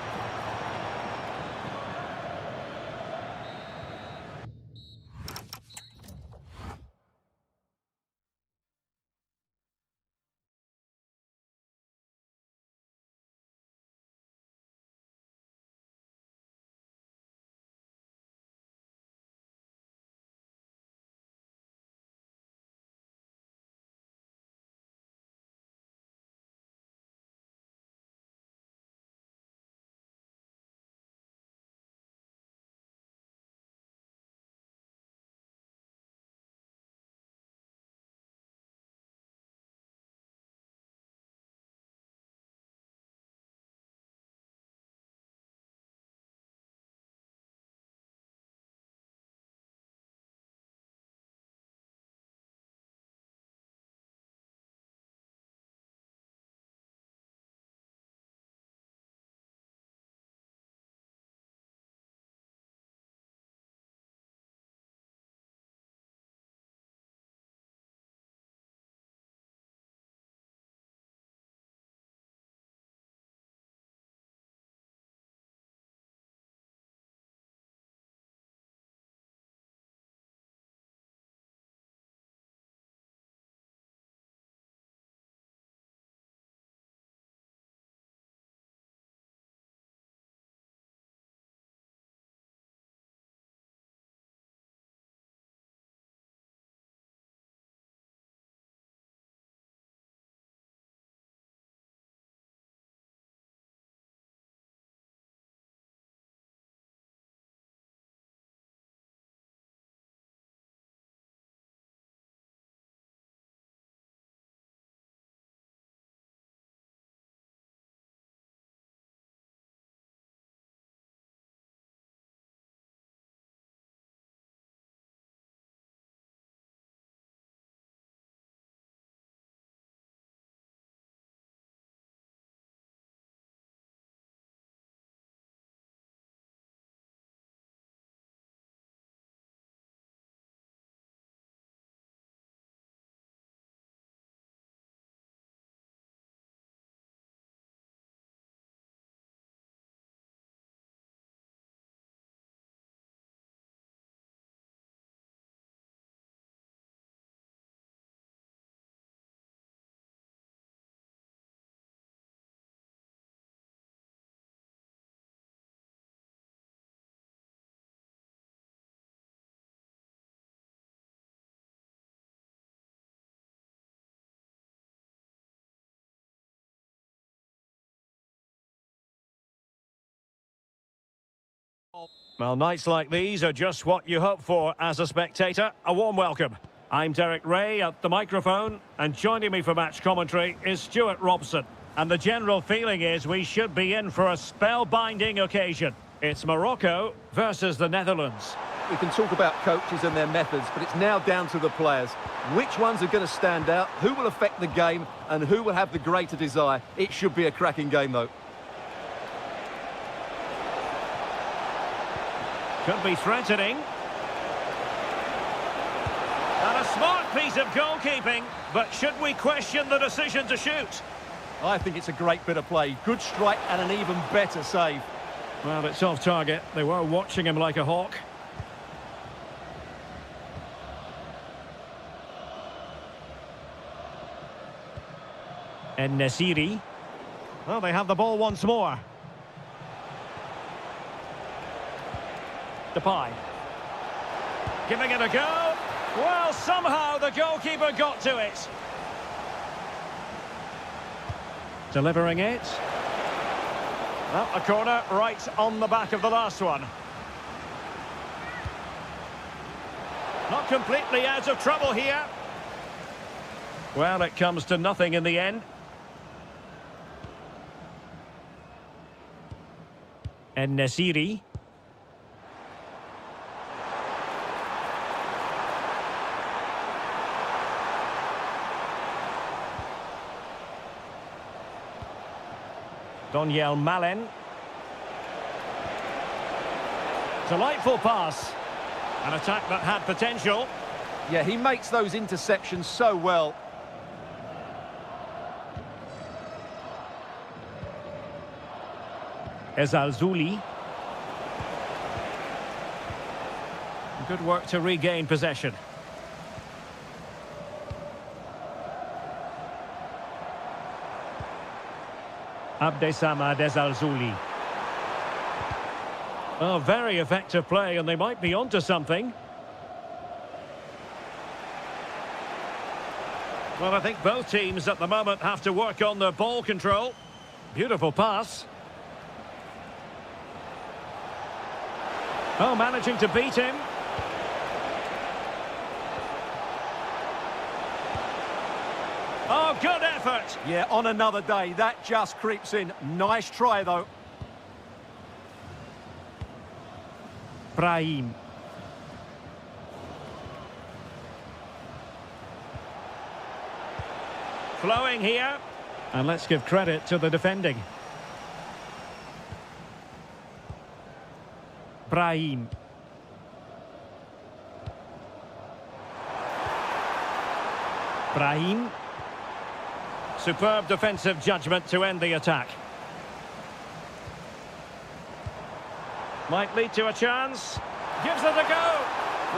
Well, nights like these are just what you hope for as a spectator. A warm welcome. I'm Derek Ray at the microphone, and joining me for match commentary is Stuart Robson. And the general feeling is we should be in for a spellbinding occasion. It's Morocco versus the Netherlands. We can talk about coaches and their methods, but it's now down to the players. Which ones are going to stand out, who will affect the game, and who will have the greater desire? It should be a cracking game, though. Could be threatening. And a smart piece of goalkeeping, but should we question the decision to shoot? I think it's a great bit of play. Good strike and an even better save. Well, it's off target. They were watching him like a hawk. En-Nesyri. Well, they have the ball once more. Depay. Giving it a go. Well, somehow the goalkeeper got to it. Delivering it. Well, a corner right on the back of the last one. Not completely out of trouble here. Well, it comes to nothing in the end. En-Nesyri. Donyell Malen. Delightful pass. An attack that had potential. Yeah, he makes those interceptions so well. Ezalzouli. Good work to regain possession. Abdesamad Ezalzouli. Oh, very effective play, and they might be onto something. Well, I think both teams at the moment have to work on their ball control. Beautiful pass. Oh, managing to beat him. Oh, good effort. Yeah, on another day, that just creeps in. Nice try, though. Brahim. Flowing here. And let's give credit to the defending. Brahim. Brahim. Superb defensive judgment to end the attack. Might lead to a chance. Gives it a go.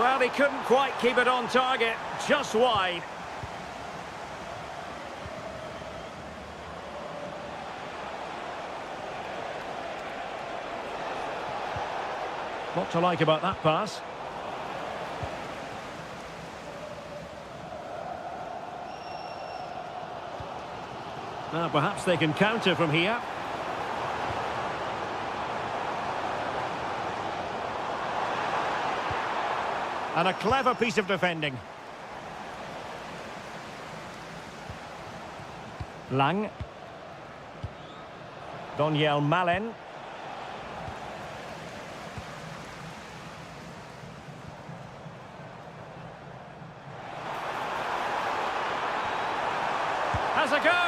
Well, he couldn't quite keep it on target. Just wide. What to like about that pass? Now, perhaps they can counter from here. And a clever piece of defending. Lang. Donyell Malen. Has a go.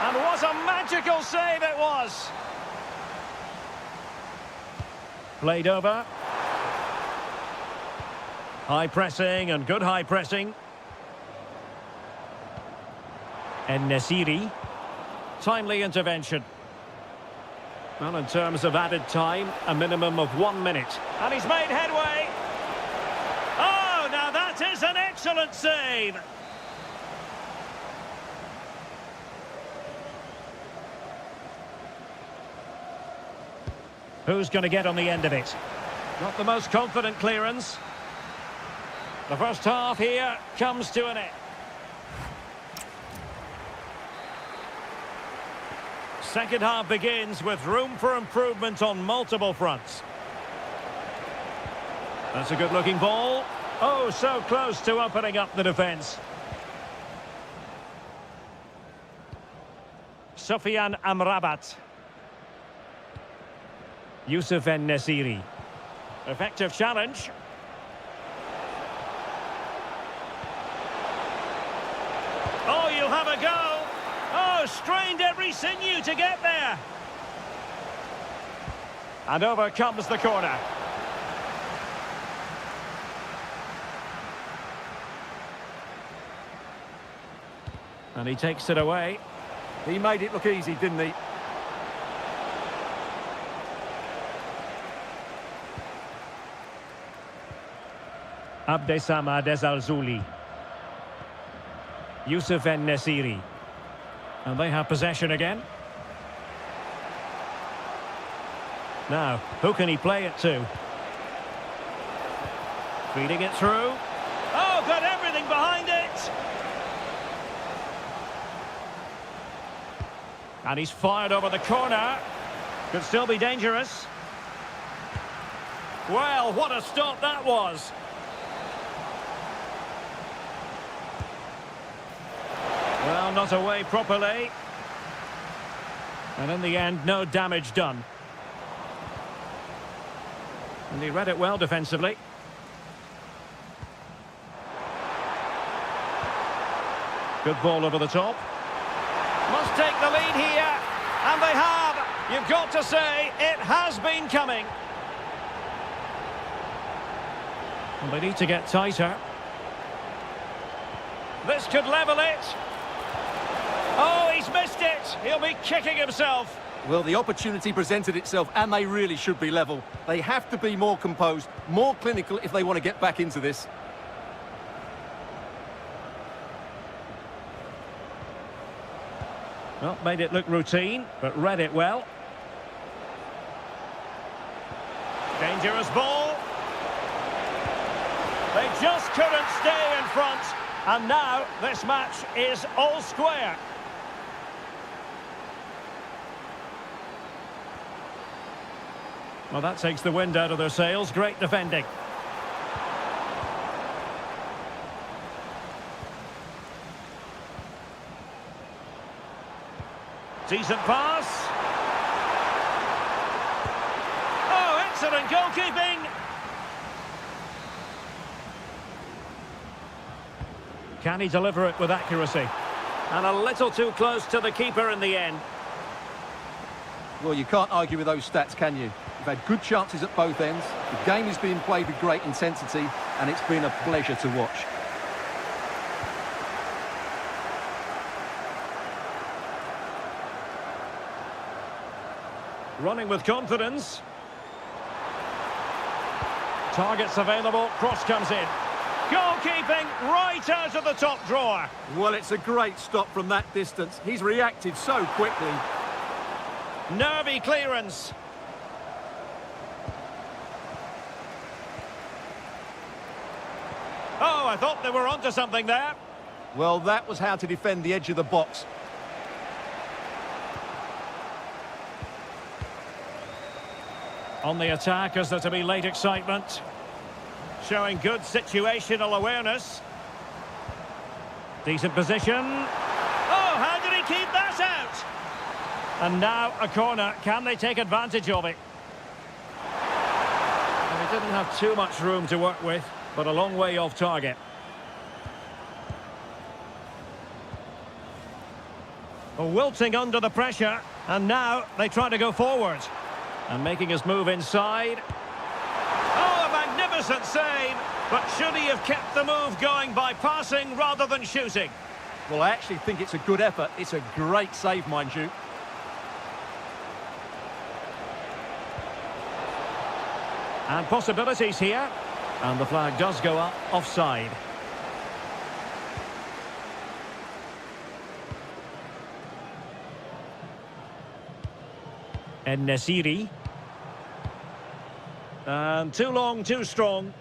And what a magical save it was. Played over. High pressing and good high pressing. En-Nesyri. Timely intervention. Well, in terms of added time, a minimum of 1 minute. And he's made headway. Oh, now that is an excellent save. Who's going to get on the end of it? Not the most confident clearance. The first half here comes to an end. Second half begins with room for improvement on multiple fronts. That's a good-looking ball. Oh, so close to opening up the defence. Sofian Amrabat. Youssef En-Nesyri. Effective challenge. Oh, you'll have a go. Oh, strained every sinew to get there. And over comes the corner. And he takes it away. He made it look easy, didn't he? Abdessamad Ezalzouli. Youssef En-Nesyri. And they have possession again. Now, who can he play it to? Feeding it through. Oh, got everything behind it! And he's fired over the corner. Could still be dangerous. Well, what a stop that was. Well, not away properly. And in the end, no damage done. And he read it well defensively. Good ball over the top. Must take the lead here. And they have. You've got to say, it has been coming. And they need to get tighter. This could level it. Oh, he's missed it. He'll be kicking himself. Well, the opportunity presented itself, and they really should be level. They have to be more composed, more clinical if they want to get back into this. Well, made it look routine, but read it well. Dangerous ball. They just couldn't stay in front. And now this match is all square. Well, that takes the wind out of their sails. Great defending. Decent pass. Oh, excellent goalkeeping. Can he deliver it with accuracy? And a little too close to the keeper in the end. Well, you can't argue with those stats, can you? You've had good chances at both ends. The game is being played with great intensity, and it's been a pleasure to watch. Running with confidence. Targets available, cross comes in. Goalkeeping right out of the top drawer. Well, it's a great stop from that distance. He's reacted so quickly. Nervy clearance. Oh, I thought they were onto something there. Well, that was how to defend the edge of the box. On the attack, is there to be late excitement? Showing good situational awareness. Decent position. Oh, how did he keep that out? And now a corner. Can they take advantage of it? And he didn't have too much room to work with, but a long way off target. Wilting under the pressure, and now they try to go forward. And making his move inside. Oh, a magnificent save! But should he have kept the move going by passing rather than shooting? Well, I actually think it's a good effort. It's a great save, mind you. And possibilities here. And the flag does go up offside. En-Nesyri. And too long, too strong.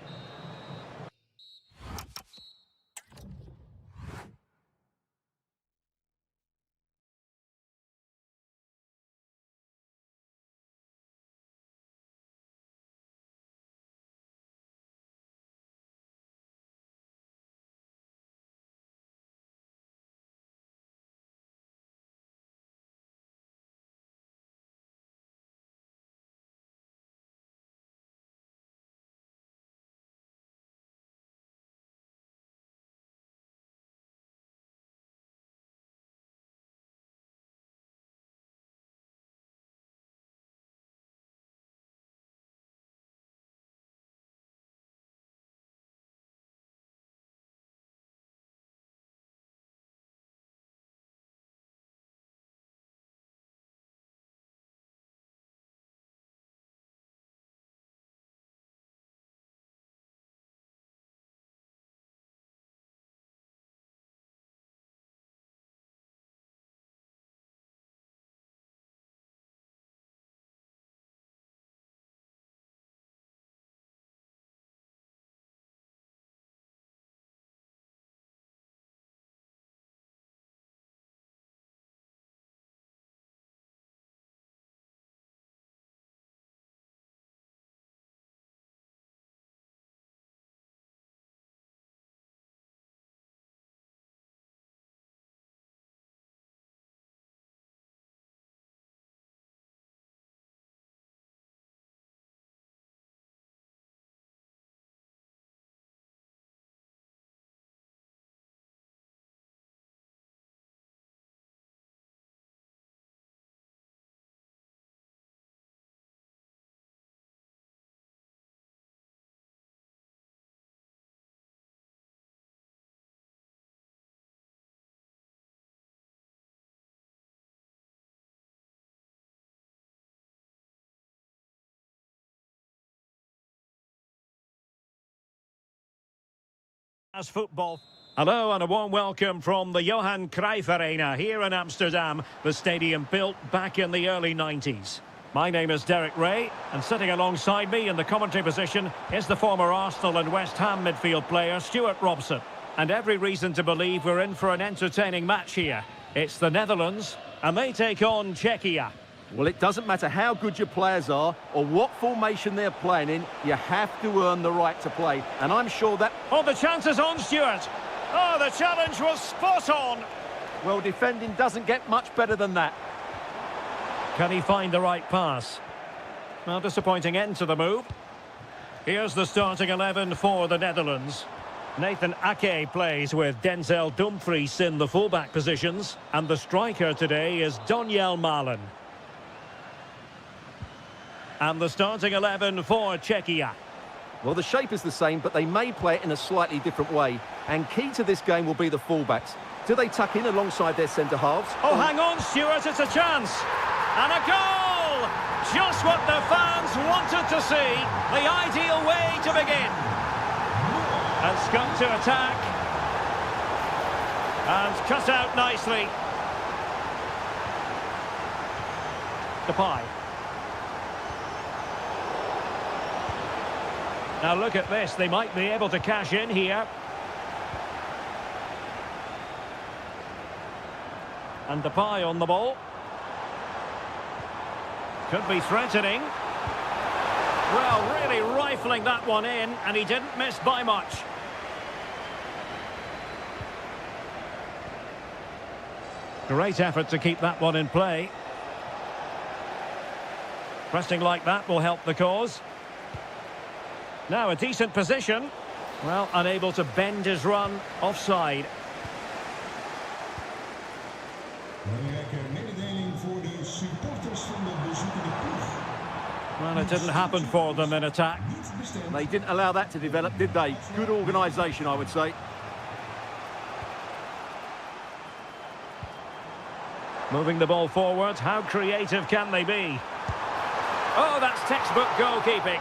As football. Hello and a warm welcome from the Johan Cruyff Arena here in Amsterdam, the stadium built back in the early 90s. My name is Derek Ray, and sitting alongside me in the commentary position is the former Arsenal and West Ham midfield player Stuart Robson. And every reason to believe we're in for an entertaining match here. It's the Netherlands, and they take on Czechia. Well, it doesn't matter how good your players are or what formation they're playing in, you have to earn the right to play. And I'm sure that... Oh, the chance is on, Stuart. Oh, the challenge was spot on. Well, defending doesn't get much better than that. Can he find the right pass? Well, disappointing end to the move. Here's the starting 11 for the Netherlands. Nathan Ake plays with Denzel Dumfries in the fullback positions. And the striker today is Daniel Malen. And the starting 11 for Czechia. Well, the shape is the same, but they may play it in a slightly different way. And key to this game will be the fullbacks. Do they tuck in alongside their centre-halves? Oh, hang on, Stuart, it's a chance. And a goal! Just what the fans wanted to see. The ideal way to begin. And Scott to attack. And cut out nicely. Depay. Now look at this, they might be able to cash in here. And Depay on the ball. Could be threatening. Well, really rifling that one in, and he didn't miss by much. Great effort to keep that one in play. Pressing like that will help the cause. Now a decent position. Well, unable to bend his run, offside. Well, it didn't happen for them in attack. They didn't allow that to develop, did they? Good organisation, I would say. Moving the ball forward, how creative can they be? Oh, that's textbook goalkeeping.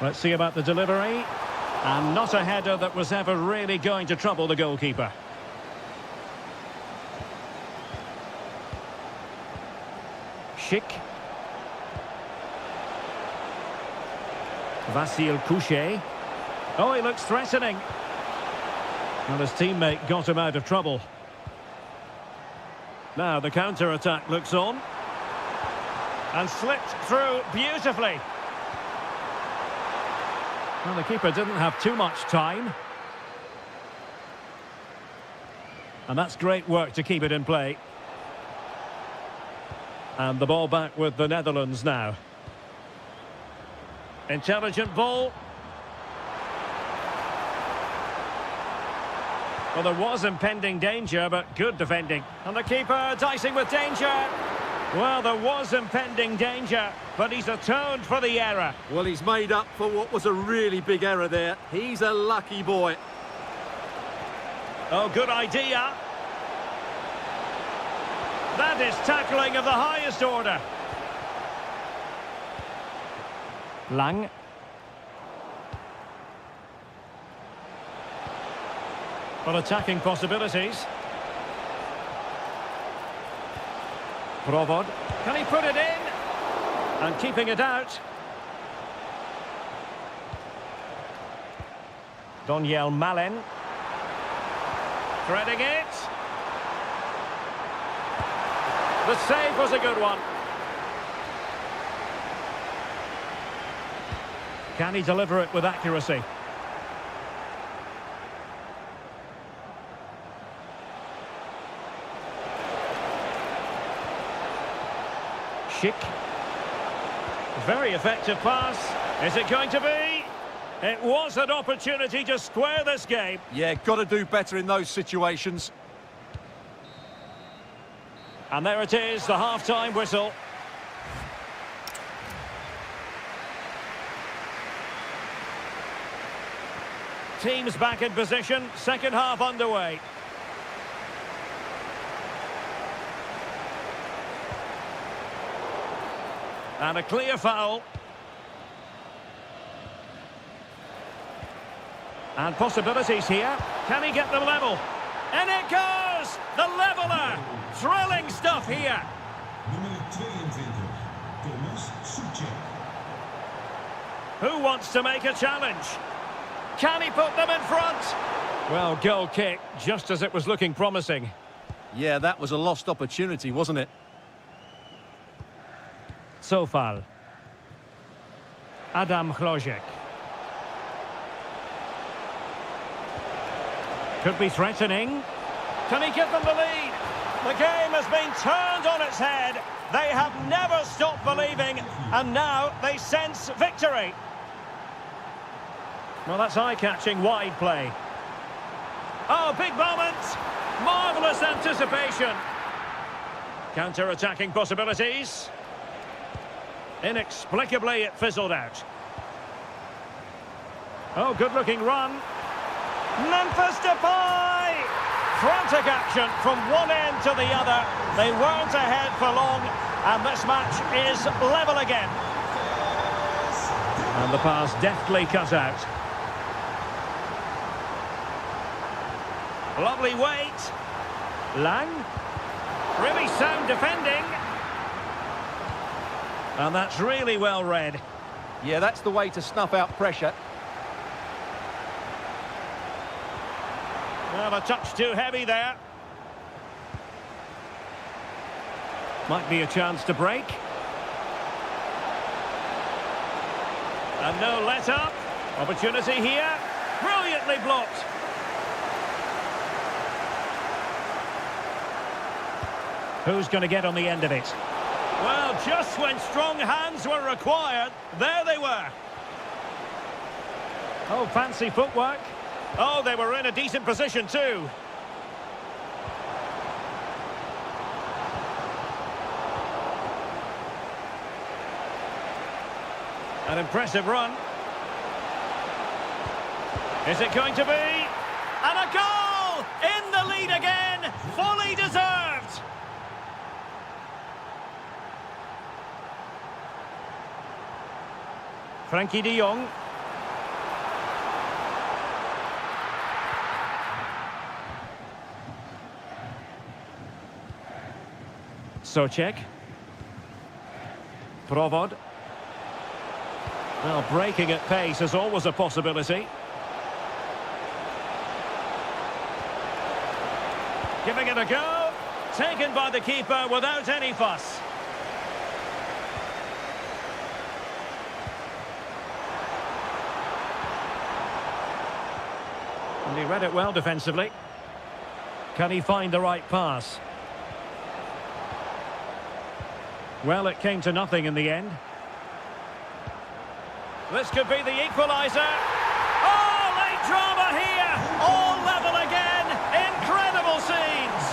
Let's see about the delivery. And not a header that was ever really going to trouble the goalkeeper. Schick. Vasil Couchet. Oh, he looks threatening. Well, his teammate got him out of trouble. Now the counter-attack looks on. And slipped through beautifully. Well, the keeper didn't have too much time. And that's great work to keep it in play. And the ball back with the Netherlands now. Intelligent ball. Well, there was impending danger, but good defending. And the keeper dicing with danger. Well, there was impending danger, but he's atoned for the error. Well, he's made up for what was a really big error there. He's a lucky boy. Oh, good idea. That is tackling of the highest order. Lang. Well, attacking possibilities. Provod. Can he put it in? And keeping it out. Daniel Malen. Threading it. The save was a good one. Can he deliver it with accuracy? Schick. Very effective pass. Is it going to be? It was an opportunity to square this game. Yeah, got to do better in those situations. And there it is, the half-time whistle. Teams back in position, second half underway. And a clear foul. And possibilities here. Can he get them level? And it goes! The leveller! Thrilling stuff here. Who wants to make a challenge? Can he put them in front? Well, goal kick, just as it was looking promising. Yeah, that was a lost opportunity, wasn't it? Sofal. Adam Chlojek. Could be threatening. Can he give them the lead? The game has been turned on its head. They have never stopped believing, and now they sense victory. Well, that's eye-catching wide play. Oh, big moment! Marvellous anticipation. Counter-attacking possibilities. Inexplicably, it fizzled out. Oh, good-looking run. Memphis Depay! Frantic action from one end to the other. They weren't ahead for long, and this match is level again. And the pass deftly cut out. Lovely weight. Lang. Really sound defending. And that's really well read. Yeah, that's the way to snuff out pressure. Well, a touch too heavy there. Might be a chance to break. And no let-up. Opportunity here. Brilliantly blocked. Who's going to get on the end of it? Well, just when strong hands were required, there they were. Oh, fancy footwork. Oh, they were in a decent position too. An impressive run. Is it going to be? And a goal! In the lead again! Fully deserved! Frankie de Jong. Socek. Provod. Well, breaking at pace is always a possibility. Giving it a go. Taken by the keeper without any fuss. And he read it well defensively. Can he find the right pass? Well, it came to nothing in the end. This could be the equaliser. Oh, late drama here. All level again. Incredible scenes.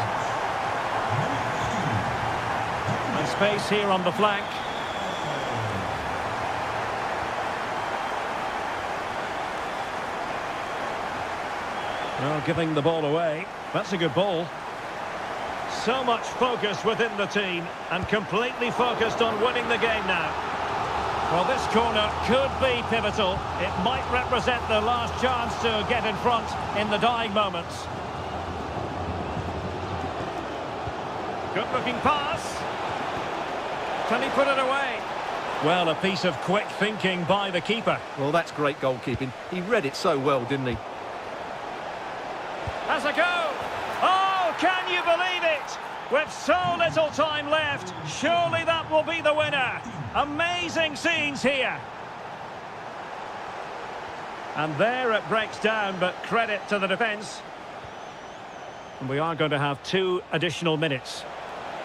And space here on the flank. Well, giving the ball away. That's a good ball. So much focus within the team and completely focused on winning the game now. Well, this corner could be pivotal. It might represent the last chance to get in front in the dying moments. Good-looking pass. Can he put it away? Well, a piece of quick thinking by the keeper. Well, that's great goalkeeping. He read it so well, didn't he? Has a go. Oh, can you believe it? With so little time left, surely that will be the winner. Amazing scenes here. And there it breaks down, but credit to the defence. And we are going to have 2 additional minutes.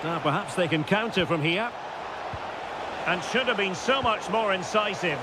Now, perhaps they can counter from here. And should have been so much more incisive.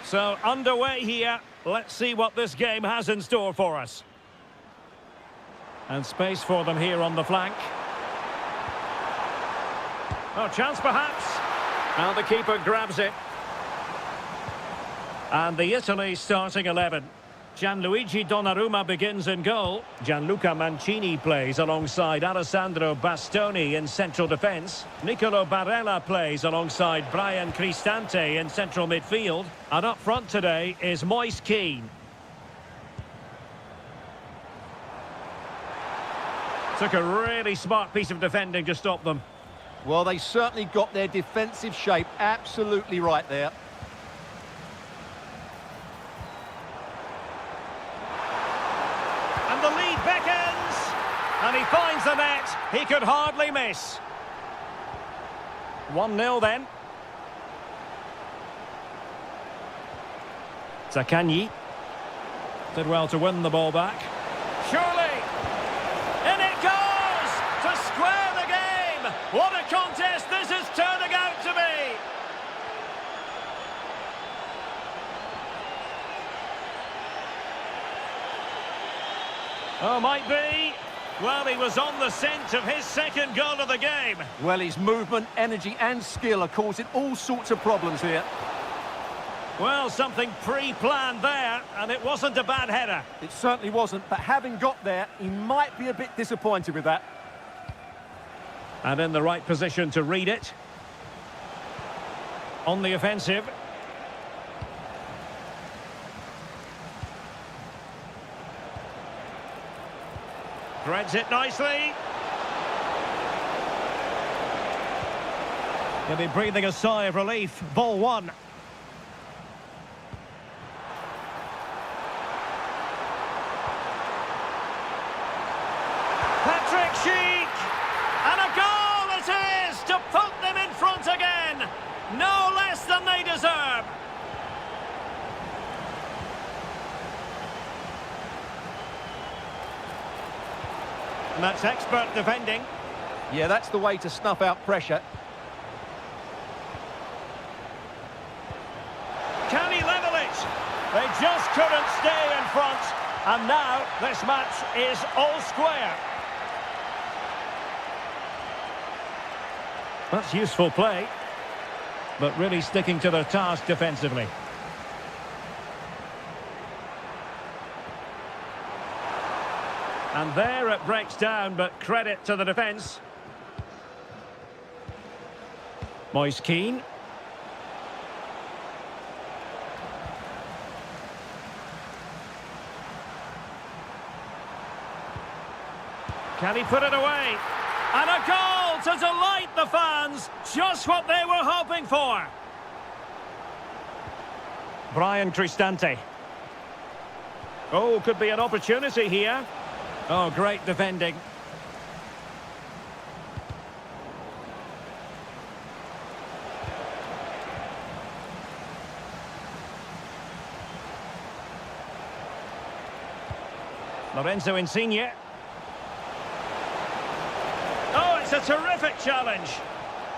So, underway here. Let's see what this game has in store for us. And space for them here on the flank. Oh, chance perhaps. Now the keeper grabs it. And the Italy starting 11. Gianluigi Donnarumma begins in goal. Gianluca Mancini plays alongside Alessandro Bastoni in central defence. Nicolo Barella plays alongside Brian Cristante in central midfield. And up front today is Moise Kean. Took a really smart piece of defending to stop them. Well, they certainly got their defensive shape absolutely right there. And the lead beckons. And he finds the net. He could hardly miss. 1-0 then. Zaccagni. Did well to win the ball back. Surely. In it goes! To square the game! What a contest this is turning out to be! Oh, might be. Well, he was on the scent of his second goal of the game. Well, his movement, energy and skill are causing all sorts of problems here. Well, something pre-planned there, and it wasn't a bad header. It certainly wasn't, but having got there, he might be a bit disappointed with that. And in the right position to read it. On the offensive. Threads it nicely. He'll be breathing a sigh of relief. Ball one. Patrick Schick! And a goal it is to put them in front again. No less than they deserve. And that's expert defending. Yeah, that's the way to snuff out pressure. Can he level it? They just couldn't stay in front. And now this match is all square. That's useful play. But really sticking to their task defensively. And there it breaks down, but credit to the defence. Moise Kean. Can he put it away? And a goal to delight the fans. Just what they were hoping for. Brian Cristante. Oh, could be an opportunity here. Oh, great defending. Lorenzo Insigne. Oh, it's a terrific challenge.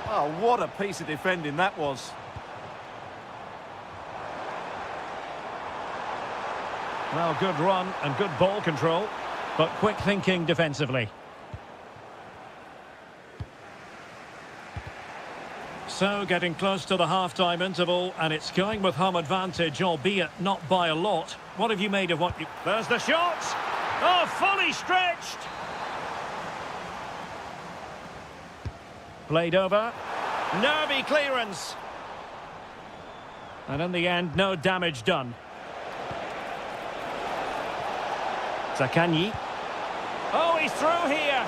Oh, what a piece of defending that was. Well, good run and good ball control, but quick thinking defensively. So, getting close to the half-time interval, and it's going with home advantage, albeit not by a lot. What have you made of what you... There's the shot! Oh, fully stretched! Played over. Nervy clearance. And in the end, no damage done. Zaccagni. Oh, he's through here.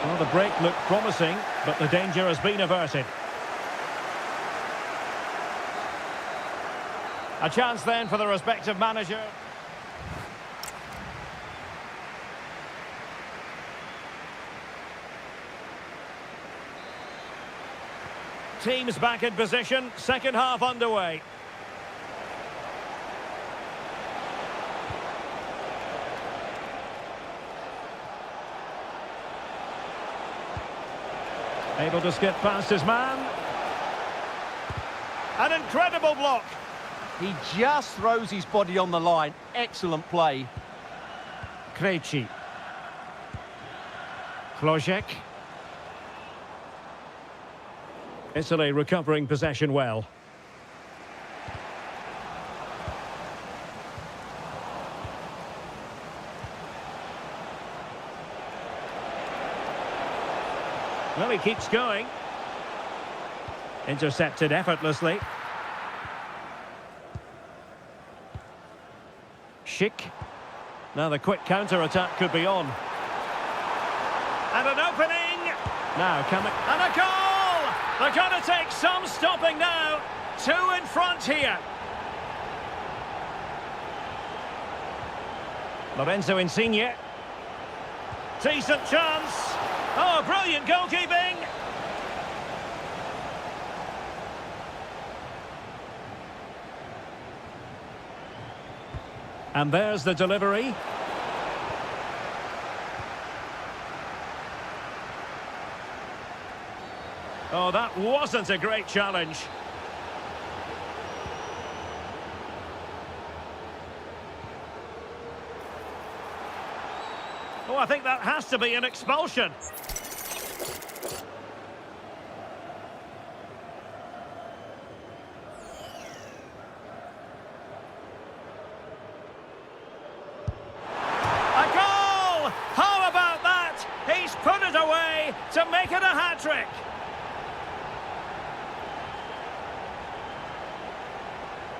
Well, the break looked promising, but the danger has been averted. A chance then for the respective manager. Teams back in position, second half underway. Able to skip past his man. An incredible block. He just throws his body on the line. Excellent play. Krejci. Klojek. Italy recovering possession well. Well, he keeps going. Intercepted effortlessly. Schick. Now the quick counter-attack could be on. And an opening! Now coming... And a goal! They're going to take some stopping now. 2 in front here. Lorenzo Insigne. Decent chance. Oh, brilliant goalkeeping! And there's the delivery. Oh, that wasn't a great challenge. Oh, I think that has to be an expulsion. To make it a hat-trick.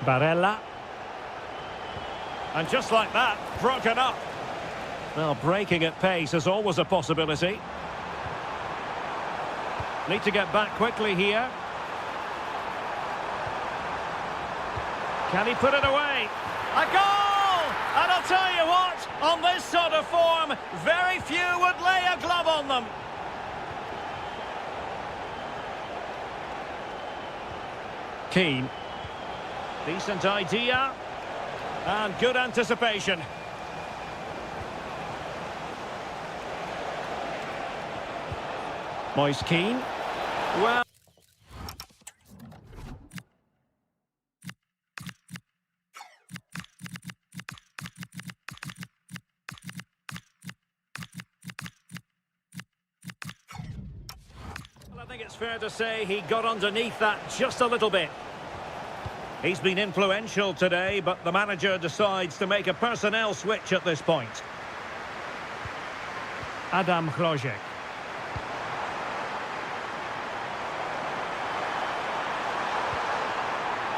Barella. And just like that, broken up. Well, breaking at pace is always a possibility. Need to get back quickly here. Can he put it away? A goal! And I'll tell you what, on this sort of form, very few would lay a glove on them. Keane. Decent idea. And good anticipation. Moise Keane. Well... I think it's fair to say he got underneath that just a little bit. He's been influential today, but the manager decides to make a personnel switch at this point. Adam Klojek.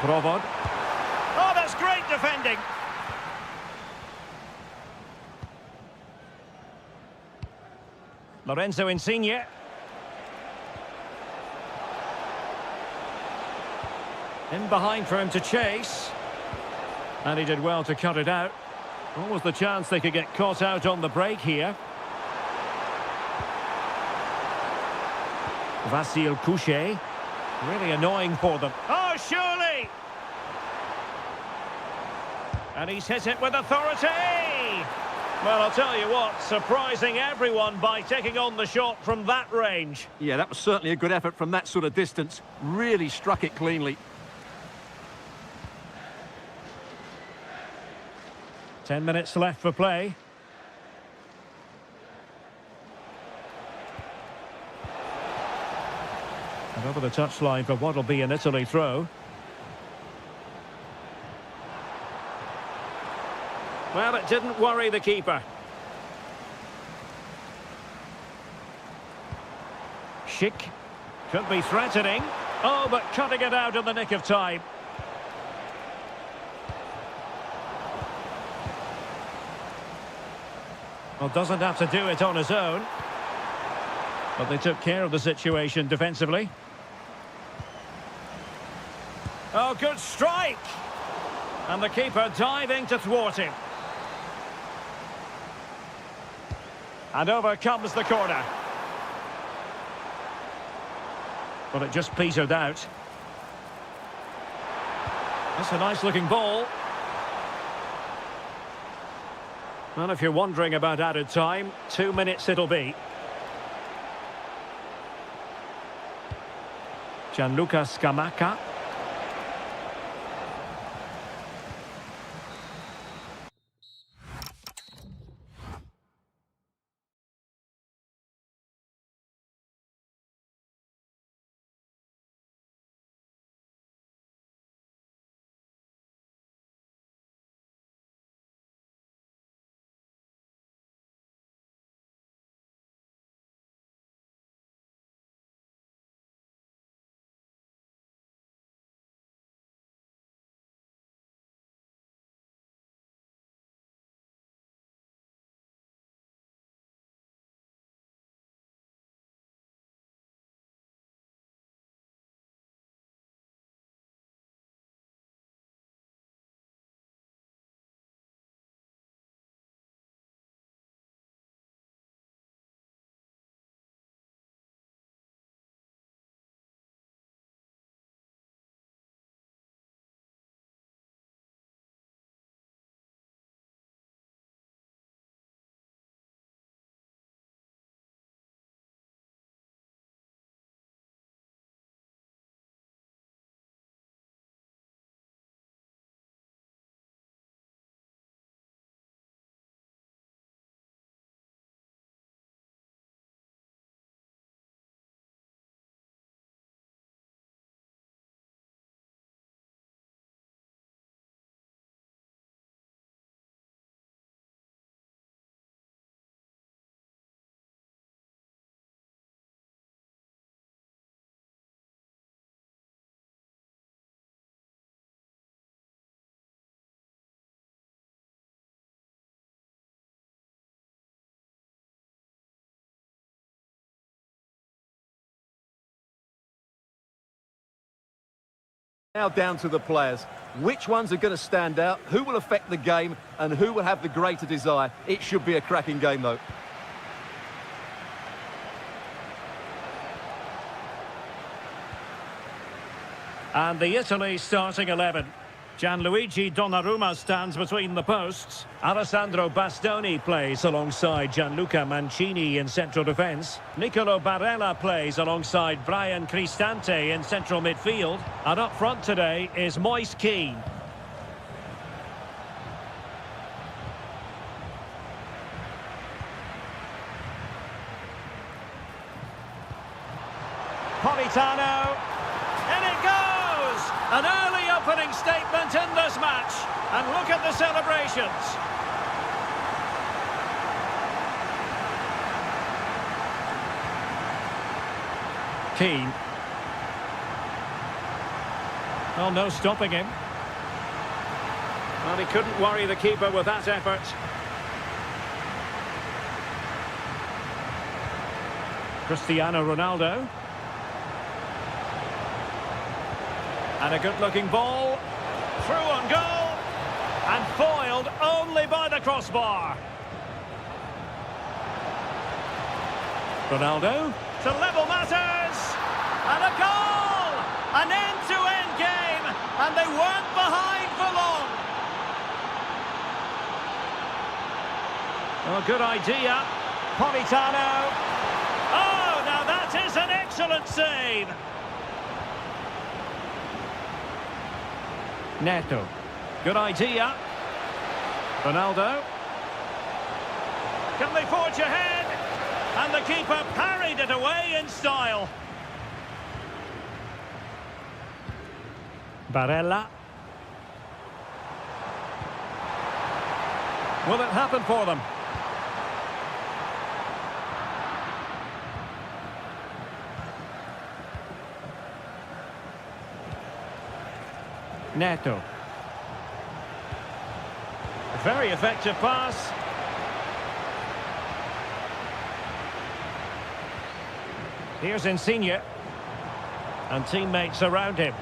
Provod. Oh, that's great defending. Lorenzo Insigne. In behind for him to chase. And he did well to cut it out. What was the chance they could get caught out on the break here? Vasil Couchet. Really annoying for them. Oh, surely! And he's hit it with authority! Well, I'll tell you what, surprising everyone by taking on the shot from that range. Yeah, that was certainly a good effort from that sort of distance. Really struck it cleanly. 10 minutes left for play. And over the touchline for what will be an Italy throw. Well, it didn't worry the keeper. Schick. Could be threatening. Oh, but cutting it out in the nick of time. Well, doesn't have to do it on his own. But they took care of the situation defensively. Oh, good strike! And the keeper diving to thwart him. And over comes the corner. But it just petered out. That's a nice-looking ball. Well, if you're wondering about added time, 2 minutes it'll be. Gianluca Scamacca. Now down to the players. Which ones are going to stand out? Who will affect the game? And who will have the greater desire? It should be a cracking game, though. And the Italy starting 11. Gianluigi Donnarumma stands between the posts. Alessandro Bastoni plays alongside Gianluca Mancini in central defence. Nicolo Barella plays alongside Brian Cristante in central midfield. And up front today is Moise Kean. Politano. In it goes! An early opening statement in this match. And look at the celebrations. Keane. Well, no stopping him. Well, he couldn't worry the keeper with that effort. Cristiano Ronaldo. And a good-looking ball. Through on goal. And foiled only by the crossbar. Ronaldo to level matters. And a goal! An end-to-end game. And they weren't behind for long. Oh, good idea. Politano. Oh, now that is an excellent save. Neto. Good idea. Ronaldo. Can they forge ahead? And the keeper parried it away in style. Barella. Will it happen for them? Neto. Very effective pass. Here's Insigne. And teammates around him.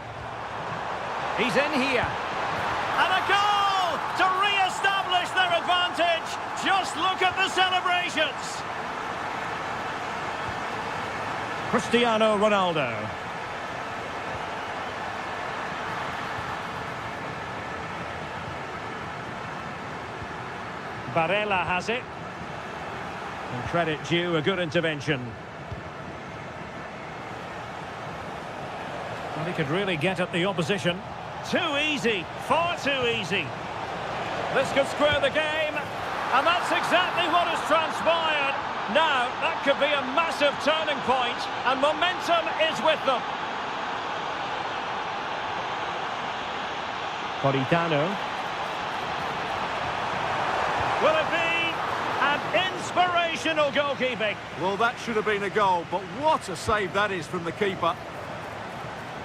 He's in here. And a goal to re-establish their advantage. Just look at the celebrations. Cristiano Ronaldo. Barella has it. And credit due, a good intervention. Well, he could really get at the opposition. Too easy, far too easy. This could square the game. And that's exactly what has transpired. Now, that could be a massive turning point, and momentum is with them. Politano. Will it be an inspirational goalkeeping? Well, that should have been a goal, but what a save that is from the keeper.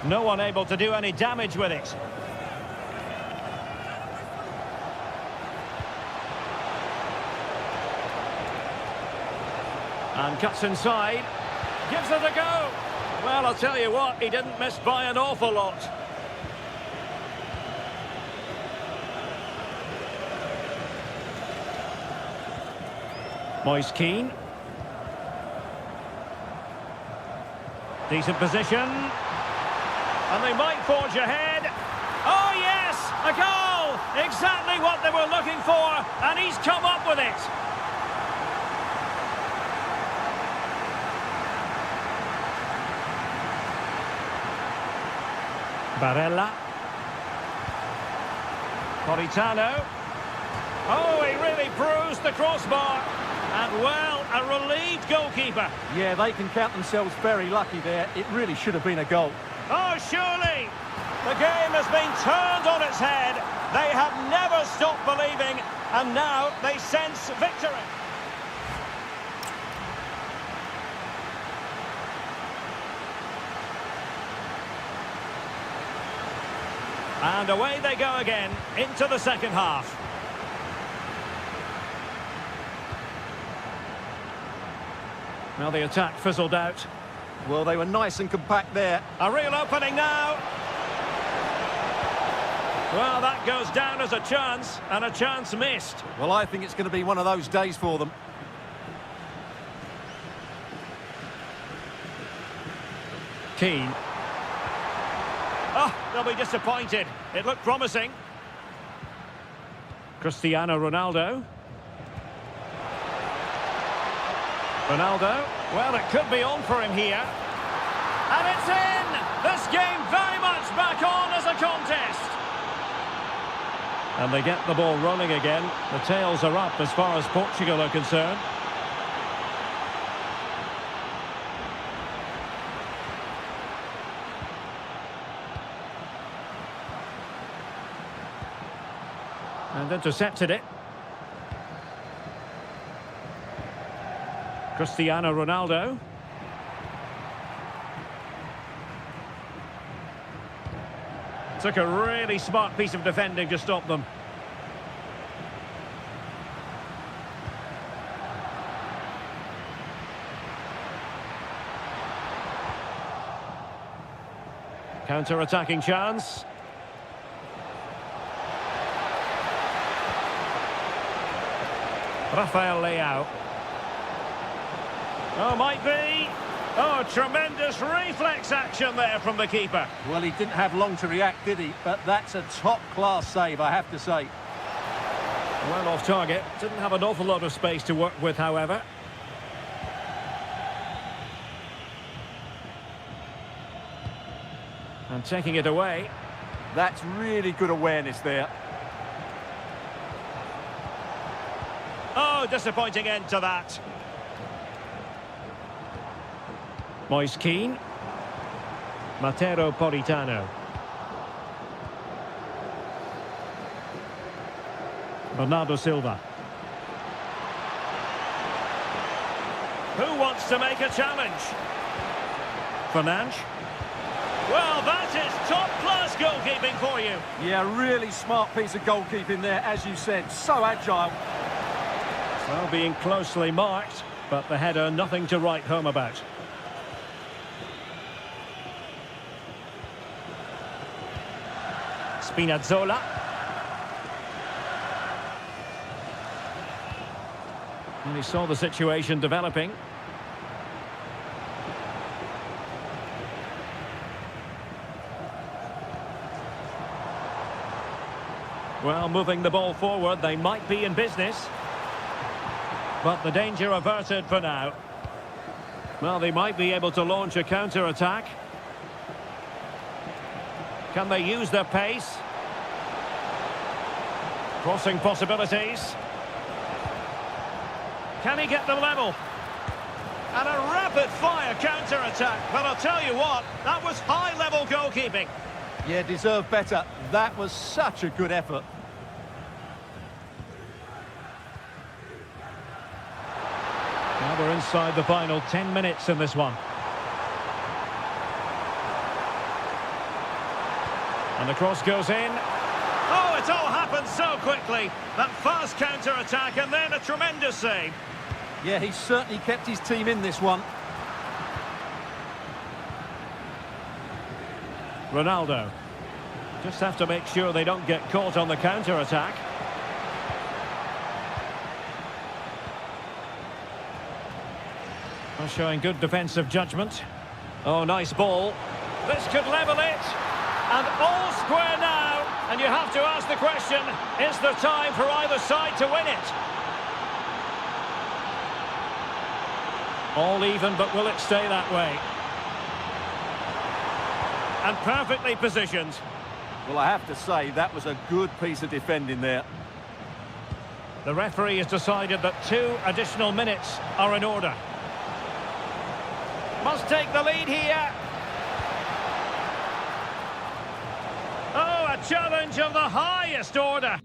No one able to do any damage with it. And cuts inside. Gives it a go. Well, I'll tell you what, he didn't miss by an awful lot. Moise Kean. Decent position. And they might forge ahead. Oh, yes! A goal! Exactly what they were looking for. And he's come up with it. Barella. Politano. Oh, he really bruised the crossbar. And, well, a relieved goalkeeper. Yeah, they can count themselves very lucky there. It really should have been a goal. Oh, surely. The game has been turned on its head. They have never stopped believing. And now they sense victory. And away they go again into the second half. Well, the attack fizzled out. Well, they were nice and compact there. A real opening now. Well, that goes down as a chance missed. Well, I think it's going to be one of those days for them. Keane. Oh, they'll be disappointed. It looked promising. Cristiano Ronaldo. Ronaldo. Well, it could be on for him here. And it's in! This game very much back on as a contest. And they get the ball rolling again. The tails are up as far as Portugal are concerned. And intercepted it. Cristiano Ronaldo. Took a really smart piece of defending to stop them. Counter-attacking chance. Rafael Leao. Oh, might be. Oh, tremendous reflex action there from the keeper. Well, he didn't have long to react, did he? But that's a top-class save, I have to say. Well off target. Didn't have an awful lot of space to work with, however. And taking it away. That's really good awareness there. Oh, disappointing end to that. Moise Keane. Mateo Politano. Bernardo Silva. Who wants to make a challenge? Fernandes. Well, that is top-class goalkeeping for you. Yeah, really smart piece of goalkeeping there, as you said. So agile. Well, being closely marked, but the header nothing to write home about. Spinazzola. And he saw the situation developing. Well, moving the ball forward, they might be in business. But the danger averted for now. Well, they might be able to launch a counter-attack. Can they use their pace? Crossing possibilities. Can he get them level? And a rapid-fire counter-attack. But I'll tell you what, that was high-level goalkeeping. Yeah, deserved better. That was such a good effort. Now we're inside the final 10 minutes in this one. And the cross goes in. Oh, it all happened so quickly. That fast counter-attack and then a tremendous save. Yeah, he certainly kept his team in this one. Ronaldo. Just have to make sure they don't get caught on the counter-attack. Showing good defensive judgment. Oh, nice ball. This could level it. And all square now. And you have to ask the question, is there time for either side to win it? All even, but will it stay that way? And perfectly positioned. Well, I have to say, that was a good piece of defending there. The referee has decided that 2 additional minutes are in order. Must take the lead here. Oh, a challenge of the highest order.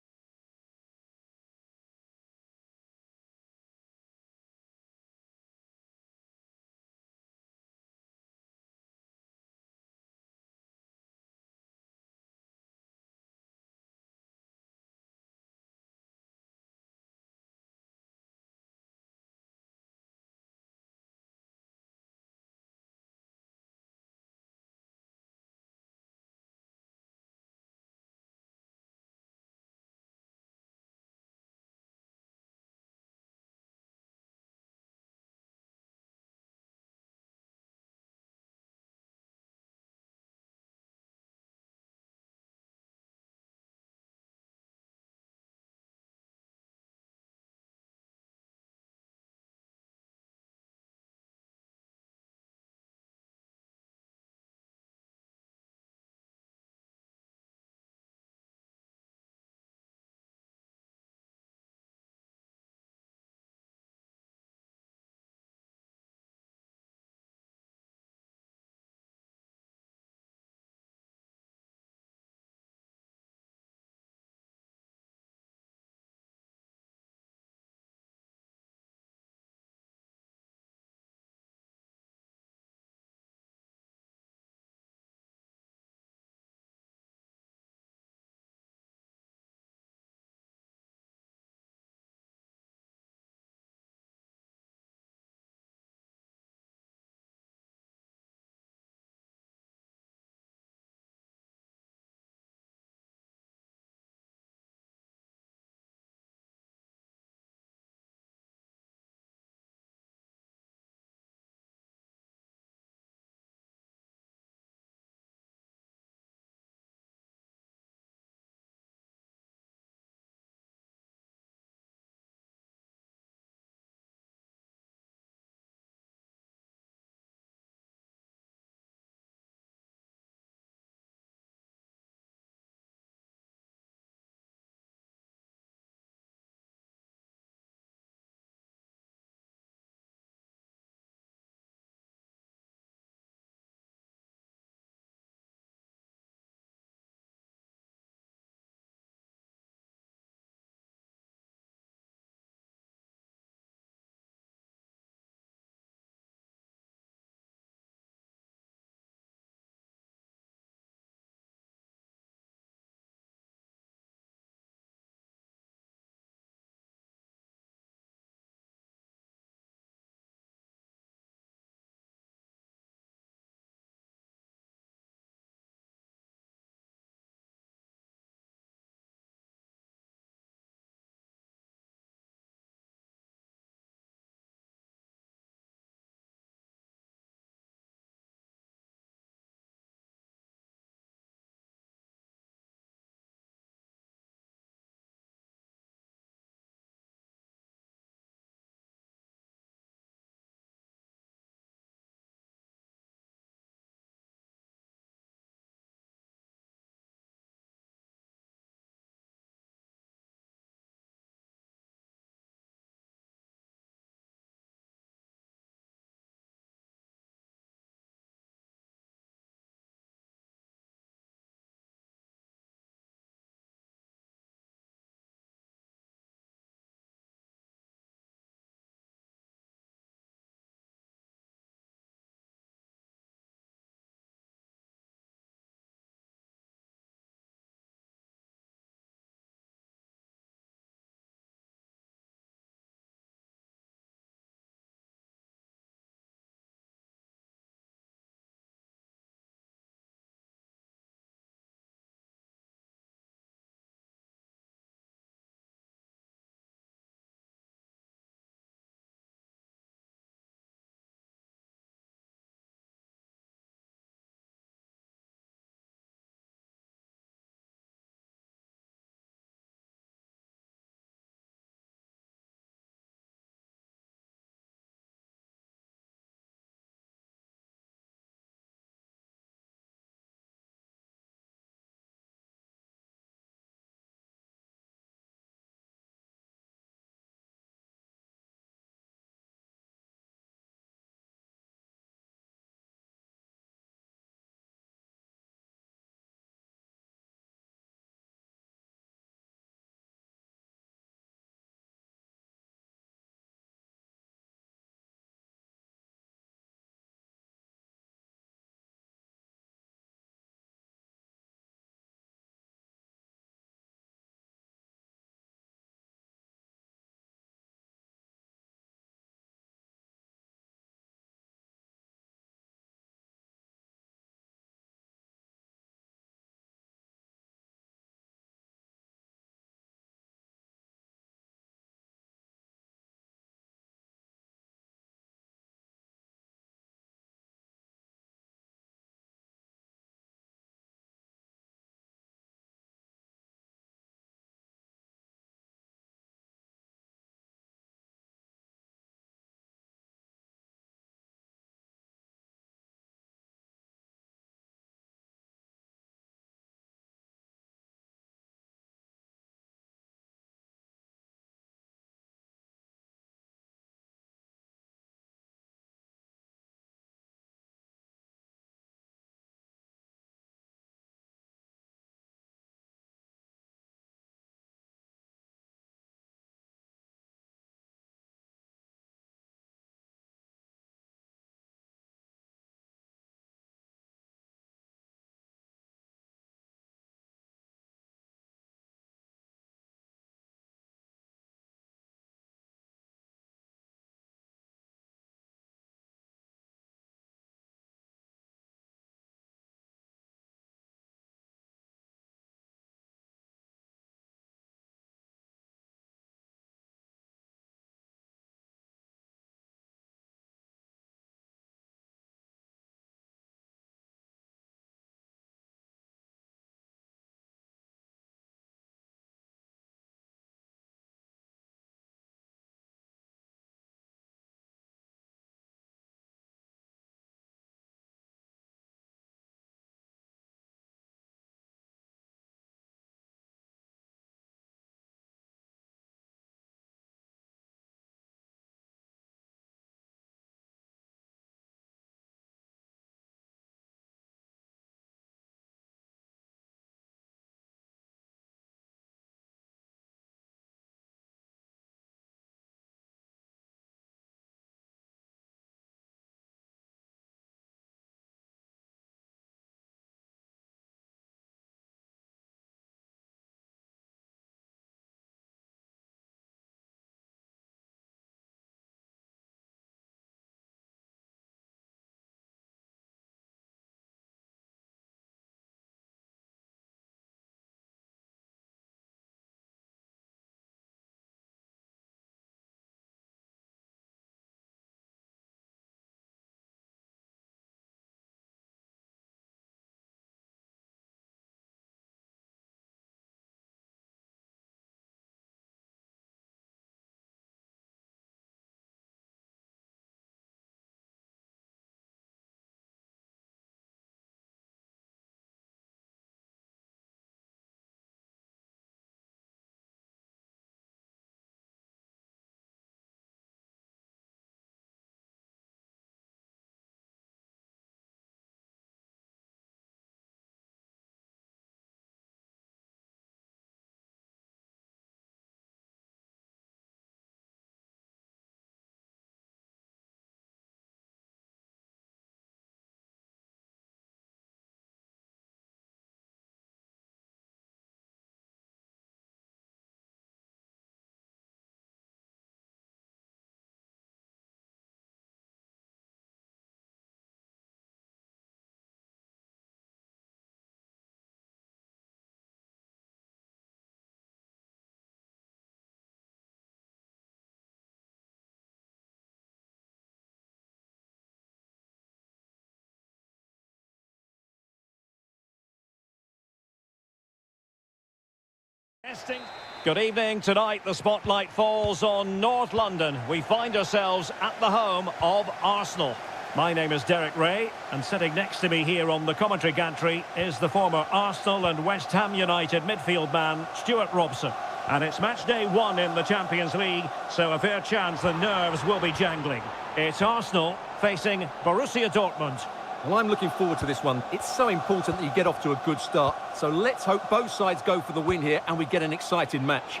Good evening. Tonight the spotlight falls on North London. We find ourselves at the home of Arsenal. My name is Derek Ray, and sitting next to me here on the commentary gantry is the former Arsenal and West Ham United midfield man, Stuart Robson. And it's match day 1 in the Champions League, so a fair chance the nerves will be jangling. It's Arsenal facing Borussia Dortmund. Well, I'm looking forward to this one. It's so important that you get off to a good start. So let's hope both sides go for the win here and we get an exciting match.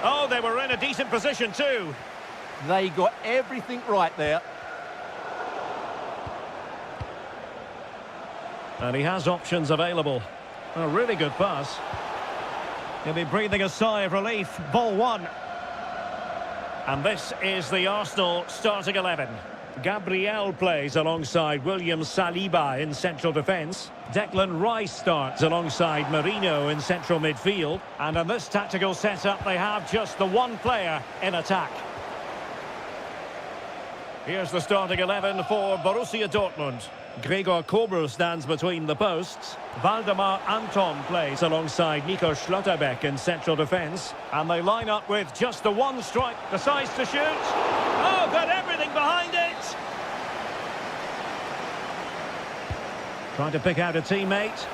Oh, they were in a decent position too. They got everything right there. And he has options available. A really good pass. He'll be breathing a sigh of relief. Ball 1. And this is the Arsenal starting 11. Gabriel plays alongside William Saliba in central defence. Declan Rice starts alongside Merino in central midfield. And in this tactical setup, they have just the one player in attack. Here's the starting 11 for Borussia Dortmund. Gregor Kobel stands between the posts. Valdemar Anton plays alongside Nico Schlotterbeck in central defence. And they line up with just the one strike. Decides to shoot. Oh, got everything behind it. Trying to pick out a teammate.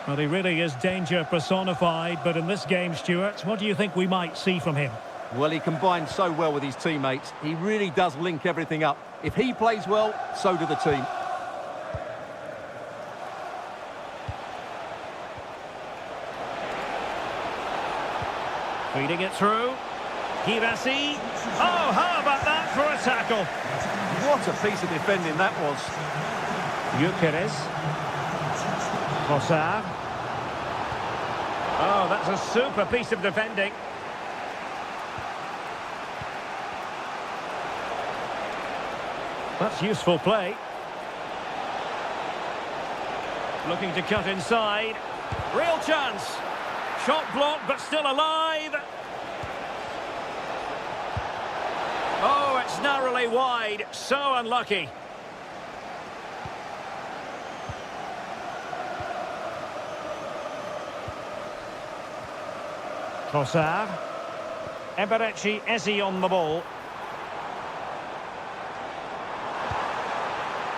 Well, he really is danger personified, but in this game, Stuart, what do you think we might see from him? Well, he combines so well with his teammates. He really does link everything up. If he plays well, so do the team. Feeding it through. Kirasi. Oh, how about that for a tackle? What a piece of defending that was. Gyökeres. Trossard. Oh, that's a super piece of defending. That's useful play. Looking to cut inside. Real chance. Shot blocked, but still alive. Oh, it's narrowly wide. So unlucky. Trossard. Eberechi Eze on the ball.